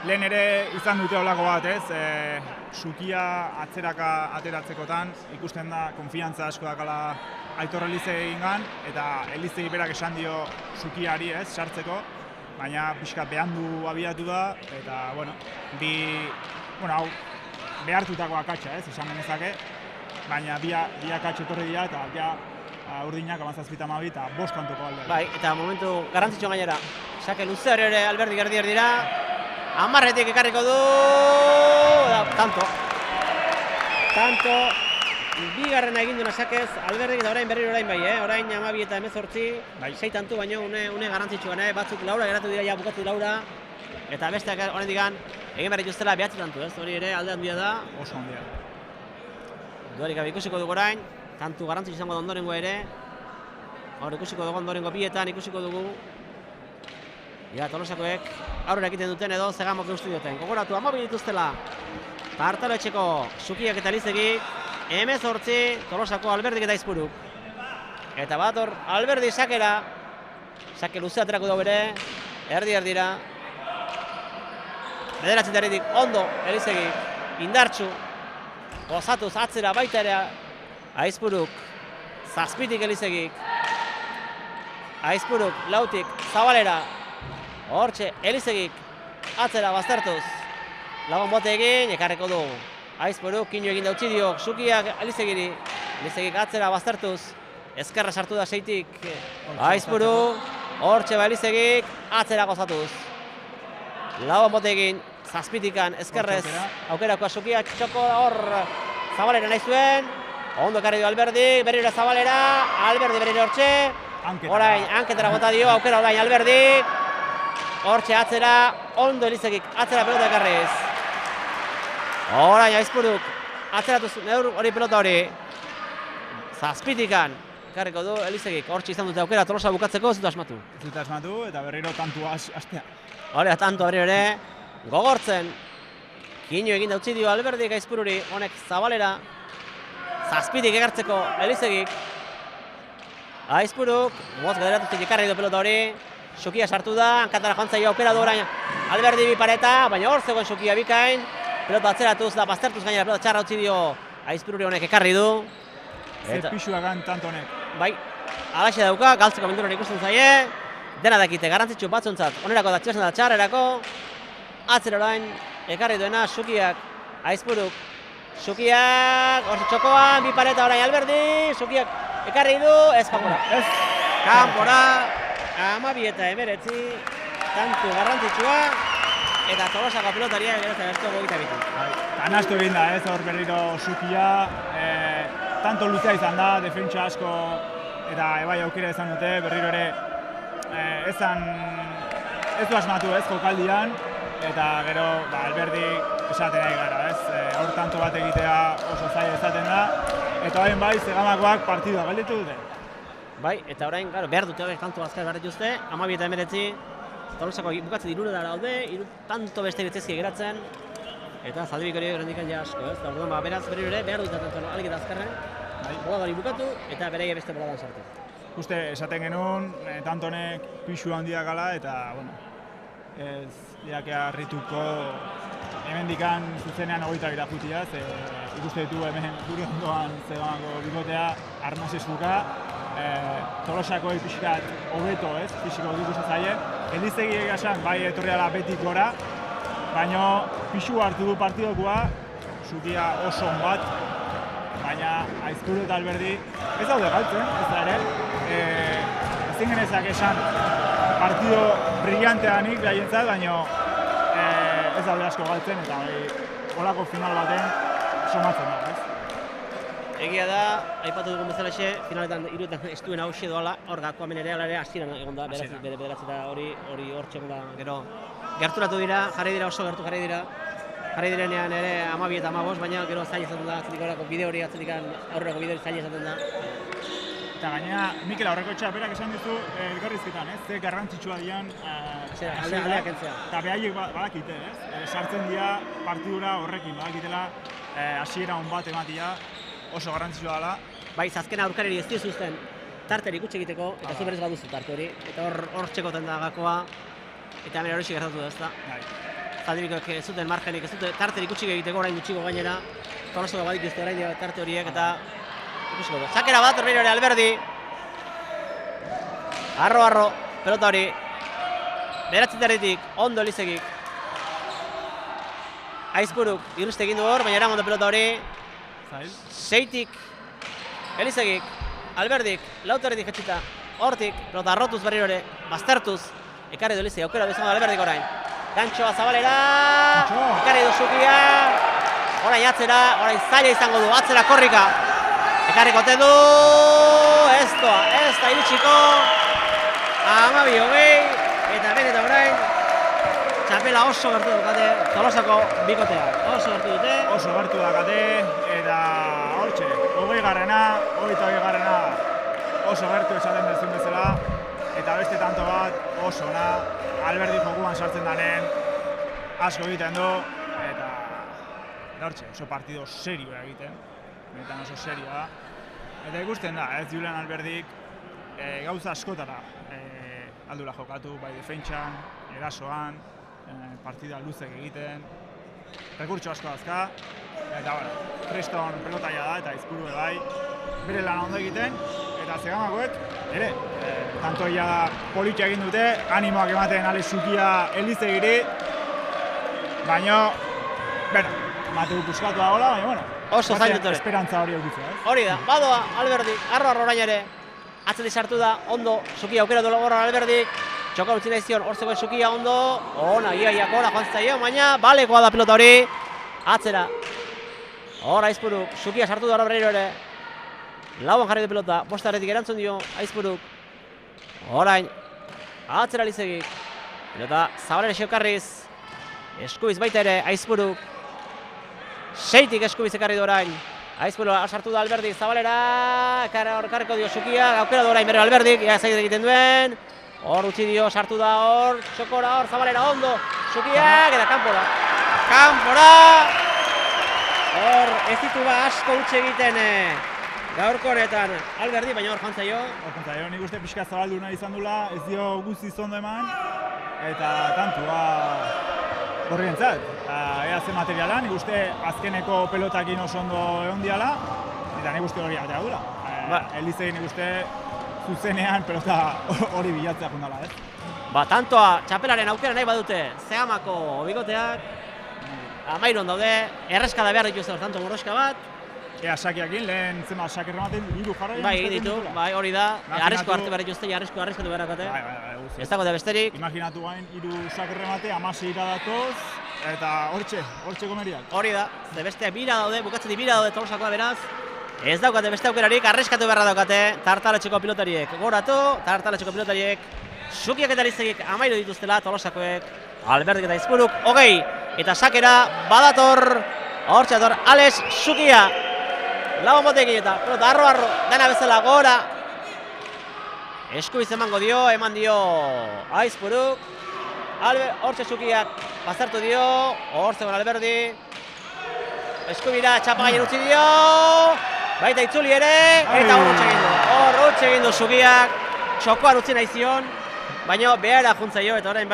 Speaker 2: lehen ere izan dute olako bat, ez? Xukia atzeraka ateratzekotan, ikusten da konfiantza asko dakala Aitor Elizegingan, eta Elizegi berak esan dio Xukiari, ez, sartzeko, baina pixka behandu abiatu da, eta, bueno, hau, behartutako akatsa, ez, esan genezake, baina bi akatsa etorri dira, eta ja, urdinak 17-12 eta 5 kantoko alde.
Speaker 1: Bai, eta momentu garrantzitsu gainera, sake luze hori ere Alberdi erdi dira, 10etik ekarriko du, tanto, bigarrena egin duena sakez, Alberdik eta orain berriro orain bai, orain 12 eta 18, 6 tantu baino une garrantzitsuan, batzuk laura geratu dira, ja bukatu laura, eta besteak oraindik egin behar dituztela 9 tantu, ez, hori ere alde handia da.
Speaker 2: Oso handia.
Speaker 1: Duerik gabe ikusiko dugu orain, tantu garrantzitsu izango da ondorengo ere, hor ikusiko dugu ondorengo bietan ikusiko dugu. Ja, Tolosakoek aurrera egiten duten edo Zegamok eustu duten. Gogoratu 12 dituztela. Tartaletxeko Xukiak eta Elizegik, 18 Tolosako Alberdik eta Aizpuruk. Eta bat hor Alberdi sakera, sake luze aterako dugu bere, erdi-erdira. Bederatzen daritik ondo Elizegik, indartsu, gozatuz atzera baita ere Aizpuruk, zazpitik Elizegik. Aizpuruk, lautik, zabalera. Hortxe, Elizegik atzera baztertuz. Lagun bote egin, ekarreko du. Aizpuruk, kinu egin dautzi dio, Xukiak Elizegiri. Elizegik atzera baztertuz. Ezkerra sartu da 6tik. Aizpuruk, hortxe ba Elizegik atzera gozatuz. Lagun bote egin, zazpitikan, ezkerrez. Aukerakoa Xukiak txoko hor. Zabalera nahi zuen. Ondo ekarri dio Alberdi, berriro Zabalera. Alberdi berriro hortxe. Orain, hanketara bota dio, aukera orain Alberdi. Hortxe atzera, ondo Elizegik, atzera pelota ekarriz. Orain Aizpuruk, atzeratuz neur hori pelota hori. Zazpitikan, ekarriko du Elizegik, hortxe izan dute aukera Tolosa bukatzeko, ez dut asmatu.
Speaker 2: Ez dut asmatu, eta berriro tantu astea.
Speaker 1: Hori, tantu berriro ere, gogortzen. Kino egin dautzi dio Alberdik Aizpururi, honek Zabalera. Zazpitik ekartzeko Elizegik. Aizpuruk, moz gederatutik ekarri du pelota hori. Xukia sartu da, hankatara joan zaio aukera du orain Alberdi bi pareta, baina hor zegoen Xukia bikain. Pelota atzeratuz da, baztertuz gainera pelota txarra utzi dio Aizpururi honek ekarri du.
Speaker 2: Zer pixuagan tanto honek.
Speaker 1: Bai, alaxe dauka, galtzeko menduran ikusten zaie. Dena dakite, garrantzitsu batzuntzat, onerako da txesan da txarrerako. Atzera orain, ekarri duena Xukiak, Aizpuruk. Xukiak, hor txokoan, bi pareta orain Alberdi, Xukiak ekarri du, ez kanpora.
Speaker 2: Ez.
Speaker 1: Kanpora, 12 eta 19, tantu garrantzitsua, eta Tolosako pelotaria gerotzen esto goita bitu.
Speaker 2: Anastu egin da, ez hor berriro Xukia, tanto luzea izan da, defentsa asko, eta ebai aukera izan dute, berriro ere ez du asmatu ez jokaldian, eta gero Alberdi esaten nahi gara, ez? Hor tanto bat egitea oso zaila izaten da, eta orain bai Zegamakoak partidua galditu dute.
Speaker 1: Bai, eta orain, behar dute horiek tanto azkar behar dituzte, 12 eta 19, Tolosako bukatzen irurera daude, tanto beste betzezki geratzen, eta Zaldibik hori horrendikan ja asko, ez? Orduan, beraz berriro ere, behar dute tanto alik eta azkarren, boladari bukatu, eta bereia beste boladan sartu.
Speaker 2: Juste, esaten genuen, tanto honek pixu handia gala, eta, bueno, ez diakea harrituko hemendikan zuzenean 20 iraputia, ikuste ditu hemen gure ondoan Zegamako bikotea, Arnaz eskuka, Tolosako pixkat hobeto, ez, fisiko ikusten zaie. Elizegi egasan, bai etorri dela betik gora, baina pixu hartu du partidokoa, Xukia oso on bat, baina Aizpuru eta Alberdi ez daude galtzen, ez da ere. Ezin genezak esan partido brillanteanik behientzat, baina ez daude asko galtzen eta holako final baten somatzen da, ez?
Speaker 1: Egia da, aipatu dugun bezalaxe, finaletan hiruetan estuen hauxe doala, hor gakoamen ere, hala ere, hasieran egon da, bederatzi eta hori hortxe egon da, gero, gerturatu dira, jarri dira oso gertu jarri dira, jarri direnean ere 12 eta 15, baina gero zaila izaten da, atzetik horako bide hori, atzetik aurreko bide hori zaila izaten da.
Speaker 2: Eta gaina, Mikel Aurrekoetxea berak esan dizu elkarrizketan, ez? Ze garrantzitsua dian
Speaker 1: aldeak entzea.
Speaker 2: Eta behaiek badakite, ez? Sartzen dira partidura horrekin, badakitela hasiera on bat ematia oso garrantzitsua dela.
Speaker 1: Bai, azken aurkareri ez dizuzten tarterik utzi egiteko, eta zu berez baduzu tarte hori, eta hor txekoten da gakoa, eta hemen hori gertatu da, ezta? Zaldirikoek ez zuten margenik, ez zuten tarterik utzi egiteko orain gutxiko gainera, Tolosako badituzte orain tarte horiek, eta ikusiko du. Sakera bat, horrein hori Alberdi. Arro, pelota hori. Beratziterritik, ondo Elizegik. Aizpuruk, iruzte egin du hor, baina eramondo pelota hori. Seitik, Elizegik, Alberdik, Lauterretik jetxita. Hortik, pelota arrotuz berriro ere, baztertuz. Ekarri du Elizegi, aukera du izango Alberdik orain. Gantxoa zabalera, ekarri du Zukia. Orain atzera, orain zaila izango du, atzera korrika. Ekarrikote du, ez da iritsiko. 12-20, eta behin eta orain. Txapela oso gertu dukate, Tolosako bikotea. Oso gertu dute.
Speaker 2: Oso gertu dakate, eta hortxe, 20garrena, 22garrena oso gertu esaten dezun bezala. Eta beste tanto bat, oso ona, Alberdi jokuan sartzen danen, asko egiten du, eta hortxe, oso partido serioa egiten, benetan oso serioa da. Eta ikusten da, ez Julen Alberdik gauza askotara aldula jokatu, bai defentsan, erasoan, partida luzek egiten, rekurtso asko dazka, eta Kriston pelotaia da, eta Aizpuru bai, bere lan ondo egiten, eta Zegamakoek ere, tantoia politia egin dute, animoak ematen Alex Zukia Elizegiri, baina, Mateu puskatu da gola, baina,
Speaker 1: oso zain dut hori.
Speaker 2: Esperantza hori eukitza, ez?
Speaker 1: Hori da, badoa Alberdi, arro orain ere, atzetik sartu da, ondo, Zukia aukera duela gorra Alberdik, txoka utzi nahi zion, hor zegoen Zukia ondo, ona, iaiak ora joan zitzaio, baina balekoa da pilota hori, atzera. Hor Aizpuruk, Zukia sartu da berriro ere, lauan jarri du pilota, bostarretik erantzun dio Aizpuruk. Orain, atzera Elizegik, pilota zabalera xeokarriz, eskubiz baita ere Aizpuruk, seitik eskubiz ekarri du orain. Aizpuru sartu da Alberdik, zabalera, karreko dio Zukia, aukera du orain berriro Alberdik, ia zaila egiten duen. Hor utzi dio, sartu da hor, txokora hor, zabalera ondo, Zukiak, eta kanpora. Kanpora! Hor, ez ditu asko utzi egiten gaurko honetan Alberdi, baina hor joan zaio.
Speaker 2: Hor joan zaio, nik uste pixka zabaldu nahi izan dula, ez dio guztiz ondo eman, eta tantua horri entzat. Ea ze materialan, nik uste azkeneko pelotakin oso ondo egon diala, eta nik uste hori atera dula. Elizegi nik uste zuzenean pelota hori bilatzea jundala, ez?
Speaker 1: Tantoa txapelaren aukera nahi badute, Zegamako bikoteak, 13 daude, erreskada behar dituzte tanto morroska bat.
Speaker 2: Ea sakiakin, lehen zema sakirrematen 3 jarraian.
Speaker 1: Bai, egin ditu, hori da, arresko hartu behar dituzte, arreskatu behar dakate. Ez dago da besterik.
Speaker 2: Imaginatu gain, 3 sakirremate, 16 datoz, eta hortxe gomeriak.
Speaker 1: Hori da, ze besteak bira daude, bukatzetik bira daude Tolosakoa beraz. Ez daukate beste aukerarik, arreskatu beharra daukate, Tartaletxeko pilotariek goratu, Tartaletxeko pilotariek Zukiak eta Elizegik 13 dituztela, Tolosakoek, Alberdik eta Aizpuruk 20, eta sakera badator, hortxe dator Alex Zukia. Lau motekin eta, pelota arro, dena bezala gora. Eskubiz eman dio Aizpuruk, hortxe Zukiak bazartu dio, hor zegoen Alberdi. Eskubira txapagaien utzi dio, baita itzuli ere, eta hor utxe egin du Zukiak, txokoan utzi nahi zion, baina behara juntzaio eta orain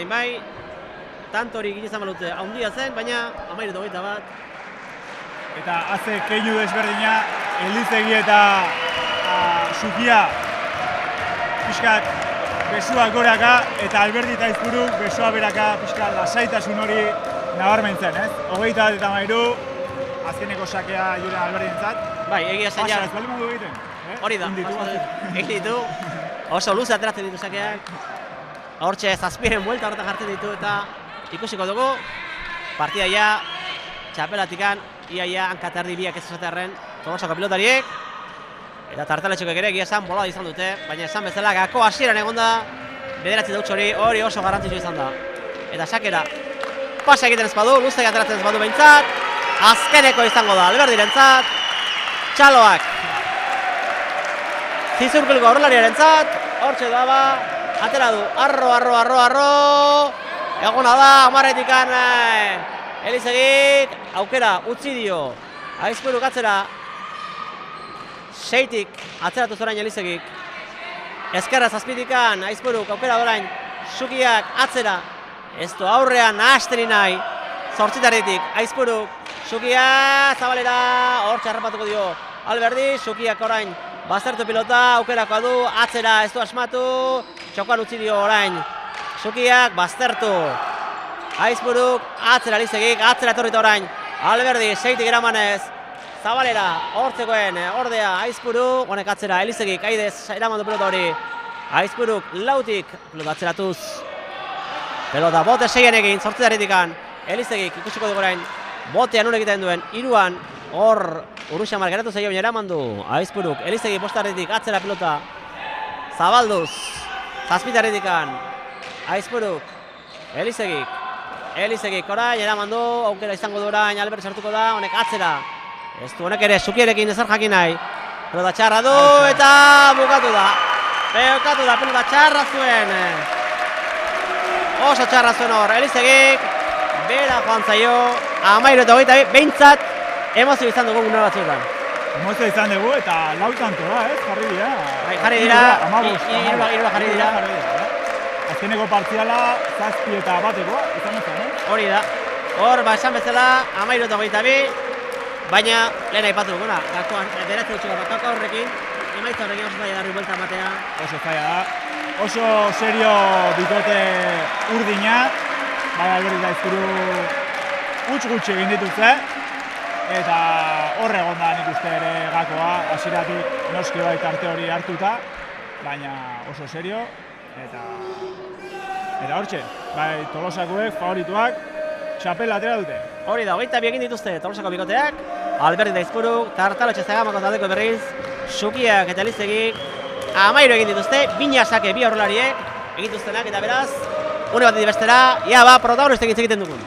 Speaker 1: bai, tantori gine izan balute haundia zen, baina 13-21 bat.
Speaker 2: Eta haze keinu desberdina, Elizegi eta Zukia pixkat besuak goraka, eta Alberdi eta Aizpuruk besua beraka pixkat lasaitasun hori nabarmentzen, ez? 21-13, azkeneko sakea Julen Alberdientzat.
Speaker 1: Bai, egia zen ja.
Speaker 2: Ez bali modu egiten?
Speaker 1: Hori da, egin ditu. Oso luze ateratzen ditu sakeak. Hortxe zazpiren buelta horretan jartzen ditu eta ikusiko dugu. partida ja, txapelatikan, ia hankaterdi biak ez esatearen Tolosako pilotariek. Eta tartaletxoak ere egia esan bolada izan dute, baina esan bezala gako hasieran egonda bederatzi dautz hori oso garrantzitsu izan da. Eta sakera, pasa egiten ez badu, luztek ateratzen ez badu behintzat, azkeneko izango da Alberdirentzat, txaloak Zizurkiluko aurrelariarentzat, hortxe daba, atera du, arro, egona da, amarretikan Elizegik, aukera utzi dio, Aizpuruk atzera, seitik atzeratu zorain Elizegik, ezkerra zazpitikan, Aizpuruk aukera dorain, Sukiak atzera, ez du aurrean nahasteri nahi, zortzitaretik, Aizpuruk, Sukia, zabalera, hortxe harrapatuko dio, Alberdi, Sukiak orain, baztertu pilota, aukerakoa du, atzera ez du asmatu, txokoan utzi dio orain, Sukiak baztertu, Aizpuruk, atzera Elizegik, atzera etorrita orain, Alberdi, seitik eramanez, zabalera, hortzekoen, ordea, Aizpuruk, honek atzera, Elizegik, aidez, eraman du pilota hori, Aizpuruk, lautik, pilota atzeratuz, pelota, bote seien egin, zortzitarritikan, Elizegik, ikusiko dugu orain, botean nun egiten duen, iruan, hor, Urruxamar geratu zaio baina eraman du, Aizpuruk, Elizegik postarritik, atzera pilota, zabalduz, zazpitarritikan, Aizpuruk, Elizegik orain, eraman du, aukera izango du orain, Albert sartuko da, honek atzera, ez du honek ere, Sukierekin ezer jakin nahi, pelota txarra du, eta bukatu da, pelota txarra zuen, oso txarra zuen hor, Elizegik, bera joan zaio, 13:22, behintzat, emozio izan dugu gune batzuetan.
Speaker 2: Emozio izan dugu eta lau tantoa, jarri dira.
Speaker 1: Jarri dira, irua jarri dira.
Speaker 2: Azkeneko partziala, 7-1 izan zen,
Speaker 1: Hori da. Hor, esan bezala, 13:22, baina lehen aipatu duguna, bederatzi dutxuka bakako horrekin, emaitza horrekin oso zaila darri buelta matea.
Speaker 2: Oso zaila da. Oso serio bikote urdina, bai Alberdi eta Aizpuru huts gutxi egin dituzte, eta horre egon da nik uste ere gakoa, hasieratik noski bai tarte hori hartuta, baina oso serio, eta hortxe, bai Tolosakoek favorituak txapela atera dute.
Speaker 1: Hori da, 22 egin dituzte Tolosako bikoteak, Alberdi eta Aizpuruk, Tartaletxe Zagamako taldeko berriz, Sukiak eta Elizegik, 13 egin dituzte, bina sake bi aurrelariek egin dituztenak, eta beraz, une bat bestera, ia ba, protagonistek hitz egiten dugun.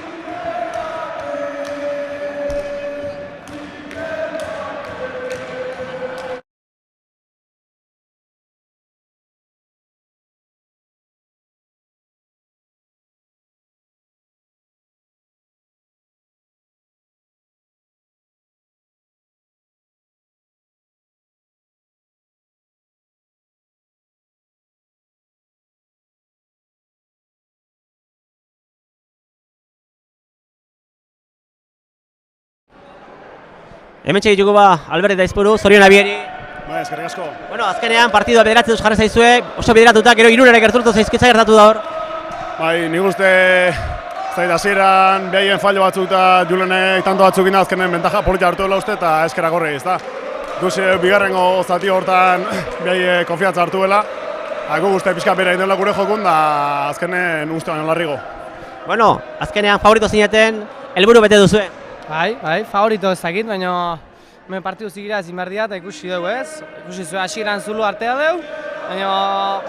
Speaker 1: Hemen txegituko ba, Alberdi eta Aizpuru, zorion abieri.
Speaker 11: Ba, eskerrik asko.
Speaker 1: Bueno, azkenean partidua bederatzi duz jarri zaizue, oso bideratuta, gero irunera gerturtu zaizkitza gertatu da hor.
Speaker 11: Bai, nik uste zait hasieran behaien fallo batzuk eta Julenek tanto batzuk ina azkenen bentaja polita hartu dela uste eta eskerak horre ez da. Guze, bigarrengo zati hortan behai konfiantza hartu dela. Gu uste pixka bera indela gure jokun da azkenen uste baino larrigo.
Speaker 1: Bueno, azkenean favorito zineten, helburu bete duzue.
Speaker 12: Bai, favorito ez dakit, baina hemen partidu zigira ezin behar dira eta ikusi dugu ez. Ikusi zuen hasieran Zulu artea dugu, baina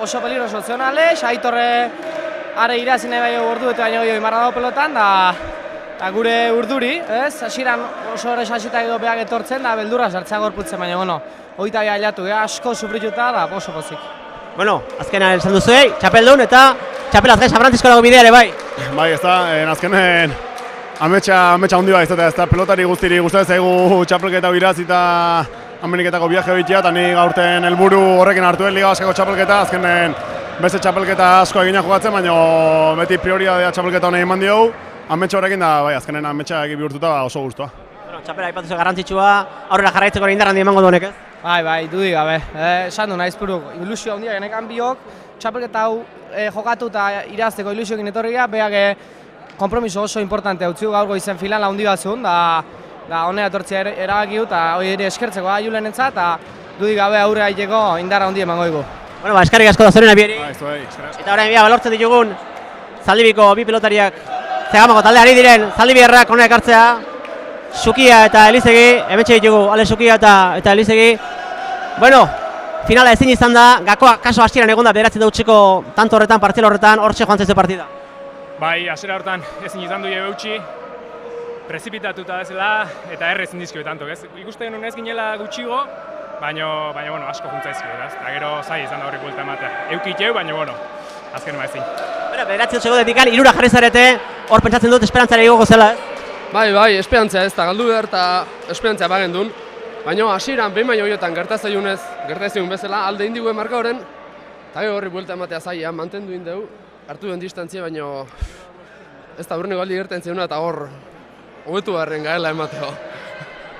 Speaker 12: oso peligroso zion Alex, Aitorre are irazi nahi bai ordu eta baina goi marra dago pelotan, da gure urduri, ez? Hasieran oso horrez hasita edo beak etortzen, da beldurra sartzea gorputzen, baina bueno, hogeita bi ailatu, asko sufrituta da oso pozik.
Speaker 1: Bueno, azkenean esan duzuei, txapeldun eta txapela azken San Francisco dago bidea ere bai.
Speaker 11: Bai, ez da, azkenen ametsa handi bat ez da pelotari guztiri gustatzen zaigu txapelketa irazi eta Ameriketako biaje bitia eta ni gaurten helburu horrekin hartu Liga Baskako txapelketa, azkenen beste txapelketa asko egina jokatzen, baina beti prioridadea txapelketa honei eman diogu, ametsa horrekin da, bai, azkenen ametsa bihurtuta oso guztua.
Speaker 1: Bueno, txapela aipatu zu garrantzitsua, aurrera jarraitzeko indarra handi emango du honek, ez?
Speaker 12: Bai, dudik gabe. Esan du Aizpuruk, ilusio handia genekan biok, txapelketa hau jokatu eta irazteko ilusioekin etorria, beak kompromiso oso importante utzi gaur goizen filan handi batzun, da honera etortzea erabakiu eta hori ere eskertzeko da Julenentzat, eta dudik gabe aurre aiteko indarra handi emango dugu.
Speaker 1: Bueno, eskerrik asko da zorion abieri.
Speaker 11: Bai, eskerrik asko.
Speaker 1: Eta orain balortzen ditugun Zaldibiko bi pelotariak Zegamako talde ari diren Zaldibiarrak hona ekartzea. Sukia eta Elizegi, hementxe ditugu, Ale Sukia eta Elizegi. Bueno, finala ezin izan da, Gakoa kaso hasieran egonda 9 utxiko tanto horretan, partida horretan, hortxe joan zaizu partida.
Speaker 13: Bai, hasiera hortan ezin izan du eutxi, prezipitatuta bezala eta errezin dizkio tanto, ez? Ikusten genuen ez ginela gutxigo, baina bueno, asko juntzaizkio, ez? Eta gero zai izan da horrik buelta ematea. Eukiteu, baina bueno, azken ezin.
Speaker 1: Bera, 9 segundetik irura jarri zarete, hor pentsatzen dut esperantzara igoko zela, ez?
Speaker 14: Bai, esperantzia ez da galdu behar eta esperantzia bagen duen. Baina hasieran behin baino horietan gertazaiun bezala, alde indiguen marka horren, eta gero horri buelta ematea zaila, mantendu indegu, hartu duen distantzia, baina ez da burrene galdi gertzen zeuna eta hor hobetu beharren gaela emateko.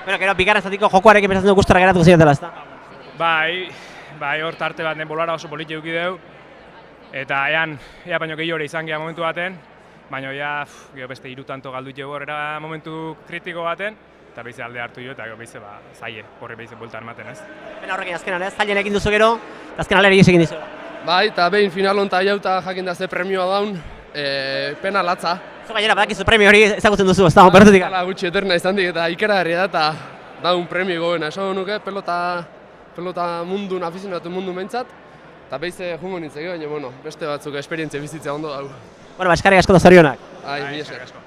Speaker 1: Bueno, gero bigarren zatiko jokoarekin pentsatzen dut gustora geratuko ziretela, ez da?
Speaker 13: Bai, hor tarte bat bolara oso politi eduki dugu, eta ea baino gehi hori izan geha momentu baten, baina gero beste 3 tanto galdu dugu horrela momentu kritiko baten, eta behize alde hartu jo, eta gero behize zaie, horri behize bueltan ematen, ez?
Speaker 1: Bena horrekin azkenan, ez? Zailen egin duzu gero, eta azkenan ere egin dizu.
Speaker 14: Bai, eta behin finalon eta jauta jakin da ze premioa daun, pena latza.
Speaker 1: Zu gainera, badakizu premio hori ezagutzen duzu, ez da, bertutik.
Speaker 14: Hala gutxi eterna izan dik, eta ikeragarria da, eta daun premio goena. Esan nuke, pelota mundun, afizionatu mundu mentzat, eta behize jungo nintzeke, baina, bueno, beste batzuk esperientzia bizitzea ondo dago.
Speaker 1: Bueno, eskarrik asko da zorionak.
Speaker 14: Mila esker.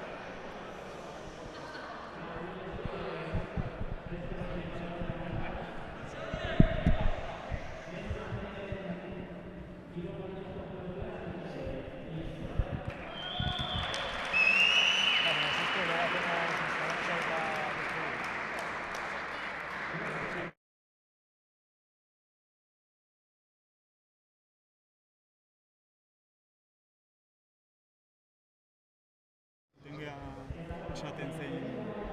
Speaker 2: Esaten zein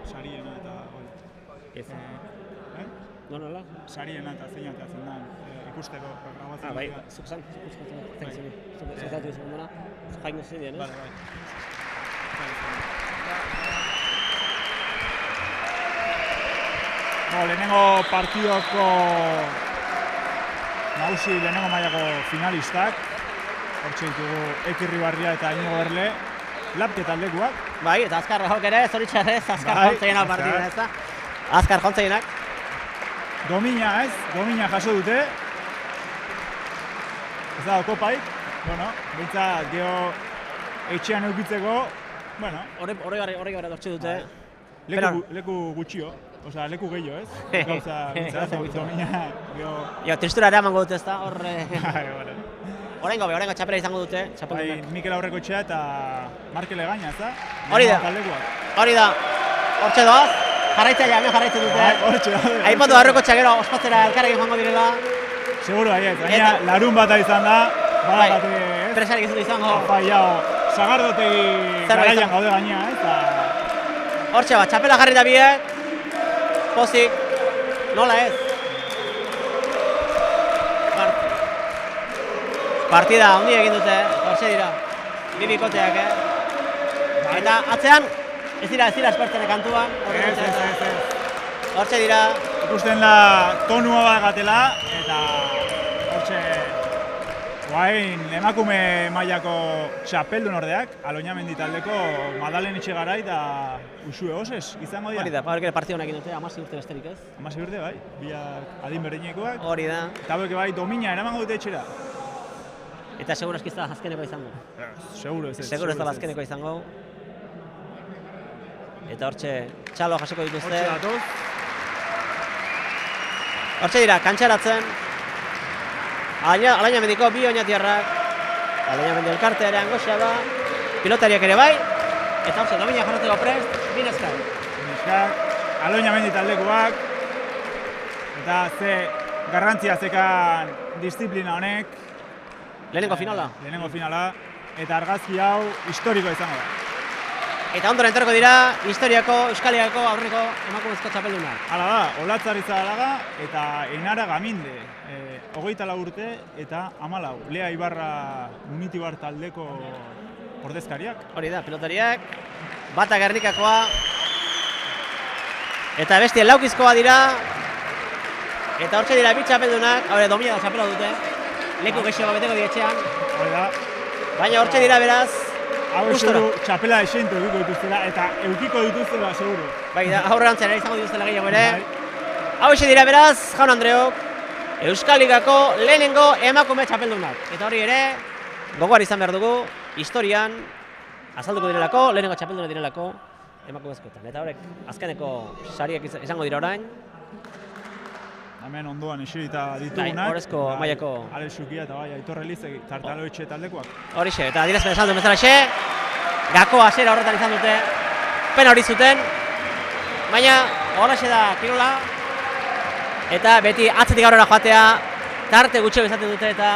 Speaker 2: sariena eta hori.
Speaker 1: Nola?
Speaker 2: Sariena eta zein atatzen da ikusteko grabazioa.
Speaker 1: Bai, zuk zan, zuzatu izan duna, jaino zidean, ez?
Speaker 2: Bai. Lehenengo partidoko nagusi lehenengo mailako finalistak, hortxe ditugu Eki Ribarria eta Iñigo Berle, Lapke taldekuak.
Speaker 1: Bai, eta Azkar Rajok ere, zoritxarrez, Azkar jontzainak partida, ez da? Azkar jontzainak.
Speaker 2: Domina jaso dute. Ez da, kopaik. Bueno, behintzat, geho etxean eukitzeko, bueno.
Speaker 1: Horri gara dortxe dute.
Speaker 2: Leku gutxio, osea, leku gehiago, ez? Gauza, domina, geho...
Speaker 1: Jo, tristura ere amango dute, ez da, horre... Horengo txapela izango dute, txapeldunak.
Speaker 2: Mikel Aurrekoetxea eta Markel Egaña, ez da?
Speaker 1: Hori da, hortxe doaz, jarraitzailea, hemen jarraitzen dute.
Speaker 2: Hortxe da.
Speaker 1: Aipatu Aurrekoetxea gero, ospatzera elkarrekin joango direla.
Speaker 2: Seguro, baina larun bata izan da, bada bat ez?
Speaker 1: Presarik izan izango.
Speaker 2: Bai, Sagardotegi garaian gaude gaina, ez?
Speaker 1: Hortxe bat, txapela jarri da biek, pozik, nola ez? Partida handi egin dute, hortxe dira, bi bikoteak, Eta atzean, ez dira espertzenek kantuan, hortxe dira.
Speaker 2: Ikusten da tonua bat gatela, eta hortxe guain emakume mailako txapeldun ordeak, Aloñamendi taldeko Madalen Etxegarai eta Usue Osez izango dira.
Speaker 1: Hori da, hori partida honak egin dute, 16 urte besterik ez?
Speaker 2: 16 urte, bai, biak adin berdinekoak.
Speaker 1: Hori da.
Speaker 2: Eta beke bai, domina eramango dute etxera.
Speaker 1: Eta seguro eski ez da azkeneko izango.
Speaker 2: Seguro ez.
Speaker 1: Seguro ez da azkeneko izango. Eta hortxe txalo jasoko dituzte.
Speaker 2: Hortxe datoz.
Speaker 1: Hortxe dira, kantxaratzen. Aloñamendiko bi oinatiarrak. Aloñamendi elkarte ere angoxia da. Pilotariak ere bai. Eta hortxe, domina jarratzeko prest, binezkak.
Speaker 2: Binezkak, Aloñamendi taldekoak. Eta ze garrantzia zekan disiplina honek.
Speaker 1: Lehenengo finala.
Speaker 2: Lehenengo finala, eta argazki hau historiko izango da.
Speaker 1: Eta ondoren entorko dira, historiako, Euskaliako aurreko emakumezko txapeldunak.
Speaker 2: Hala da, Olatzaritza Alaga eta Enara Gaminde. 24 urte eta 14. Lea Ibarra Munitibar taldeko ordezkariak.
Speaker 1: Hori da, pilotariak, bata Gernikakoa, eta bestia laukizkoa dira, eta hortxe dira bi txapeldunak, haure domina da txapela dute. Leku gehiago beteko dietxean.
Speaker 2: Hori da.
Speaker 1: Baina hortxe dira beraz,
Speaker 2: hau seguru txapela esentu edukiko dituztela eta eukiko dituztela seguru.
Speaker 1: Bai, aurrerantzean ere izango dituztela gehiago ere. Hau dira beraz, Jaun Andreok, Euskal Ligako lehenengo emakume txapeldunak. Eta hori ere, gogoan izan behar dugu, historian azalduko direlako, lehenengo txapeldunak direlako emakumezkoetan. Eta horrek, azkeneko sariak izango dira orain.
Speaker 2: Hemen ondoan eserita ditugunak.
Speaker 1: Horrezko mailako.
Speaker 2: Ale Xukia eta bai, Aitor Elizegi, Tartaloetxe taldekoak.
Speaker 1: Horixe, eta adierazpen esan duen bezalaxe, gako hasiera horretan izan dute, pena hori zuten, baina horrexe da kirola, eta beti atzetik aurrera joatea, tarte gutxi izaten dute eta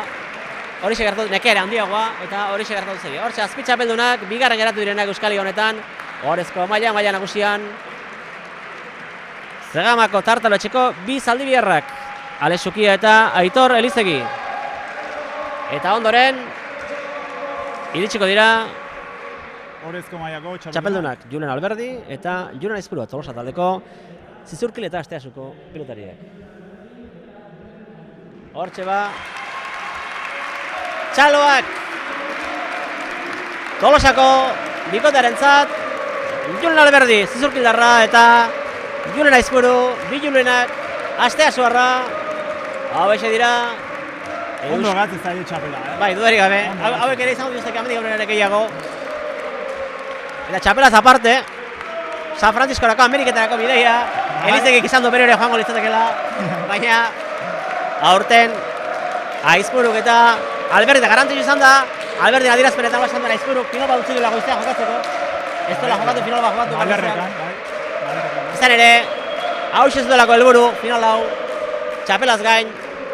Speaker 1: horixe gertatu nekera handiagoa, eta horixe gertatu zegi. Hortxe, azpitxapeldunak, bigarren geratu direnak Euskal Liga honetan, horrezko maila nagusian, Zegamako Tartaloetxeko bi zaldibiarrak, Ale Xukia eta Aitor Elizegi. Eta ondoren, iritsiko dira
Speaker 2: Horrezko mailako
Speaker 1: txapeldunak Julen Alberdi eta Julen Aizpuru Tolosa taldeko Zizurkil eta Asteasuko pilotariek. Hortxe ba, txaloak Tolosako bikotearentzat, Julen Alberdi Zizurkildarra eta Julen Aizpuru, bi Julenak, Asteasuarra, hau eixe dira.
Speaker 2: Ondo gatzez zaila txapela,
Speaker 1: Bai, dudarik gabe, hauek ere izango dituztek amendik aurrera ere gehiago. Eta txapelaz aparte, San Franciskorako Ameriketarako bideia, Elizegik izan du bere ere joango litzatekela, baina aurten Aizpuruk eta Alberdi eta garantzizu izan da, Alberdi adierazpenetan esan dara Aizpuruk final bat utzi duela goiztea jokatzeko, ez dela jokatu final bat jokatu. Izan ere, hau ez duelako helburu, final hau, txapelaz gain,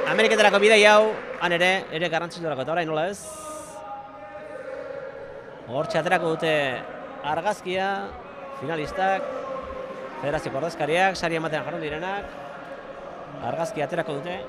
Speaker 1: Ameriketarako bidei hau, han ere garrantzitsu duelako, eta orain nola ez? Hortxe aterako dute argazkia, finalistak, federazioko ordezkariak, sari ematean jarron direnak, argazkia aterako dute.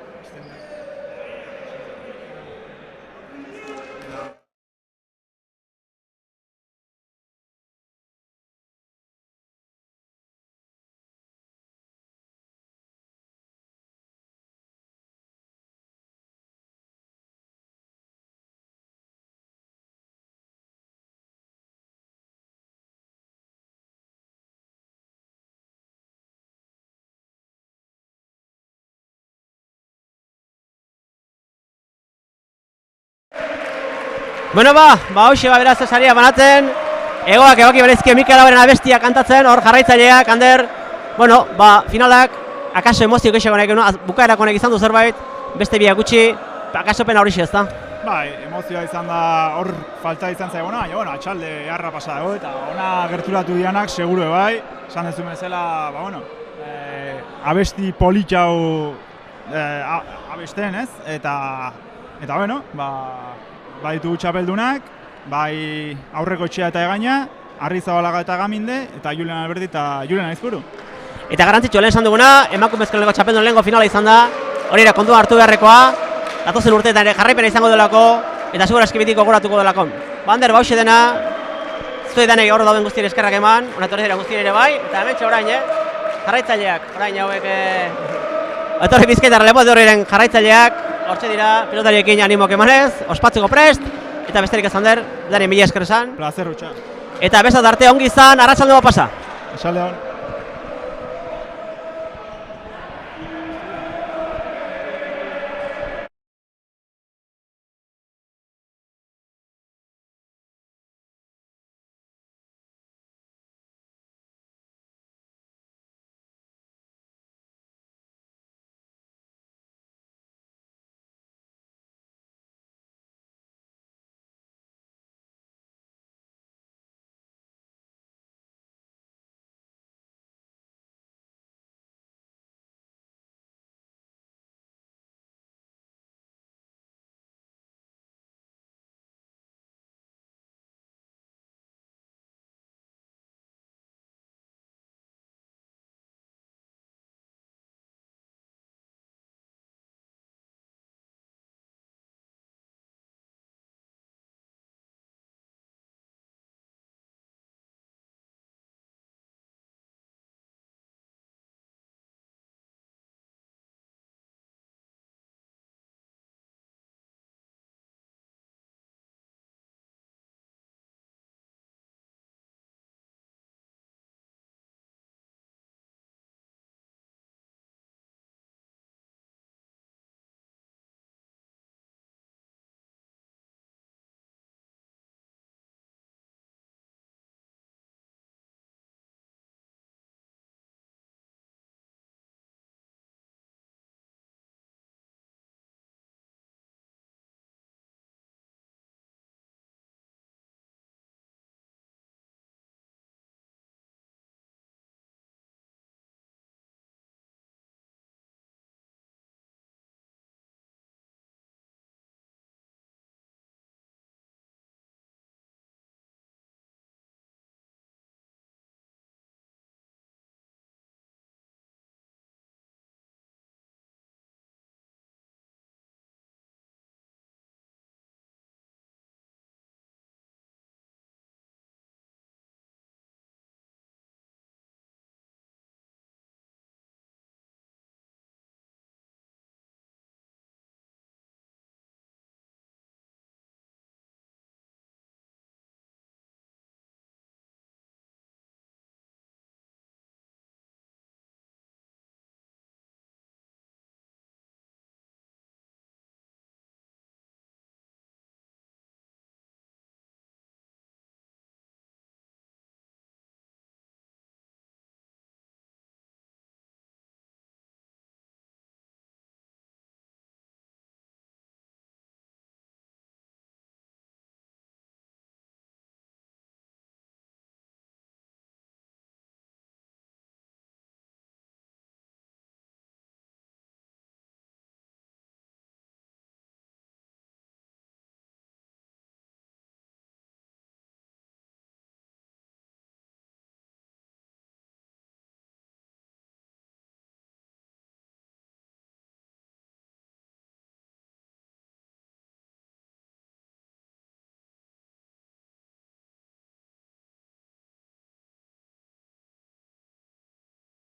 Speaker 1: Bueno hoxe beraz saria banatzen, egoak egaki berezki Mikel Aberen abestia kantatzen, hor jarraitzaileak, Ander, finalak, akaso emozio gehiago nahi genuen, bukaerako nahi izan du zerbait, beste biak gutxi, akaso pena horixe ez da?
Speaker 2: Bai, emozioa izan da, hor falta izan zaigona, baina atxalde harra pasa dago, eta ona gerturatu dianak, seguru bai, esan dezun bezala, abesti politxau abesten ez, eta bueno, bai ditugu txapeldunak, bai aurreko etxea eta egaina, Arrizabalaga eta Gaminde, eta Julen Alberdi eta Julen Aizpuru.
Speaker 1: Eta garrantzitsu lehen esan duguna, emakumezko lehenengo txapeldun lehenengo finala izan da, hori ere kontuan hartu beharrekoa, datozen urteetan ere jarraipena izango delako, eta segurazki beti gogoratuko delako. Ander, hauxe dena, zuetanei gaur dauden guztiere eskerrak eman, onatorri dira guztiere ere bai, eta hementxe orain, jarraitzaileak, orain hauek, etorri Bizkaitar Lepote horren jarraitzaileak, hortxe dira, pilotariekin animoak emanez, ospatzeko prest, eta besterik ez Ander, dani mila esker esan.
Speaker 2: Plazer, utxa.
Speaker 1: Eta besat arte ongi izan, arratsalde bat pasa.
Speaker 2: Arratsalde on.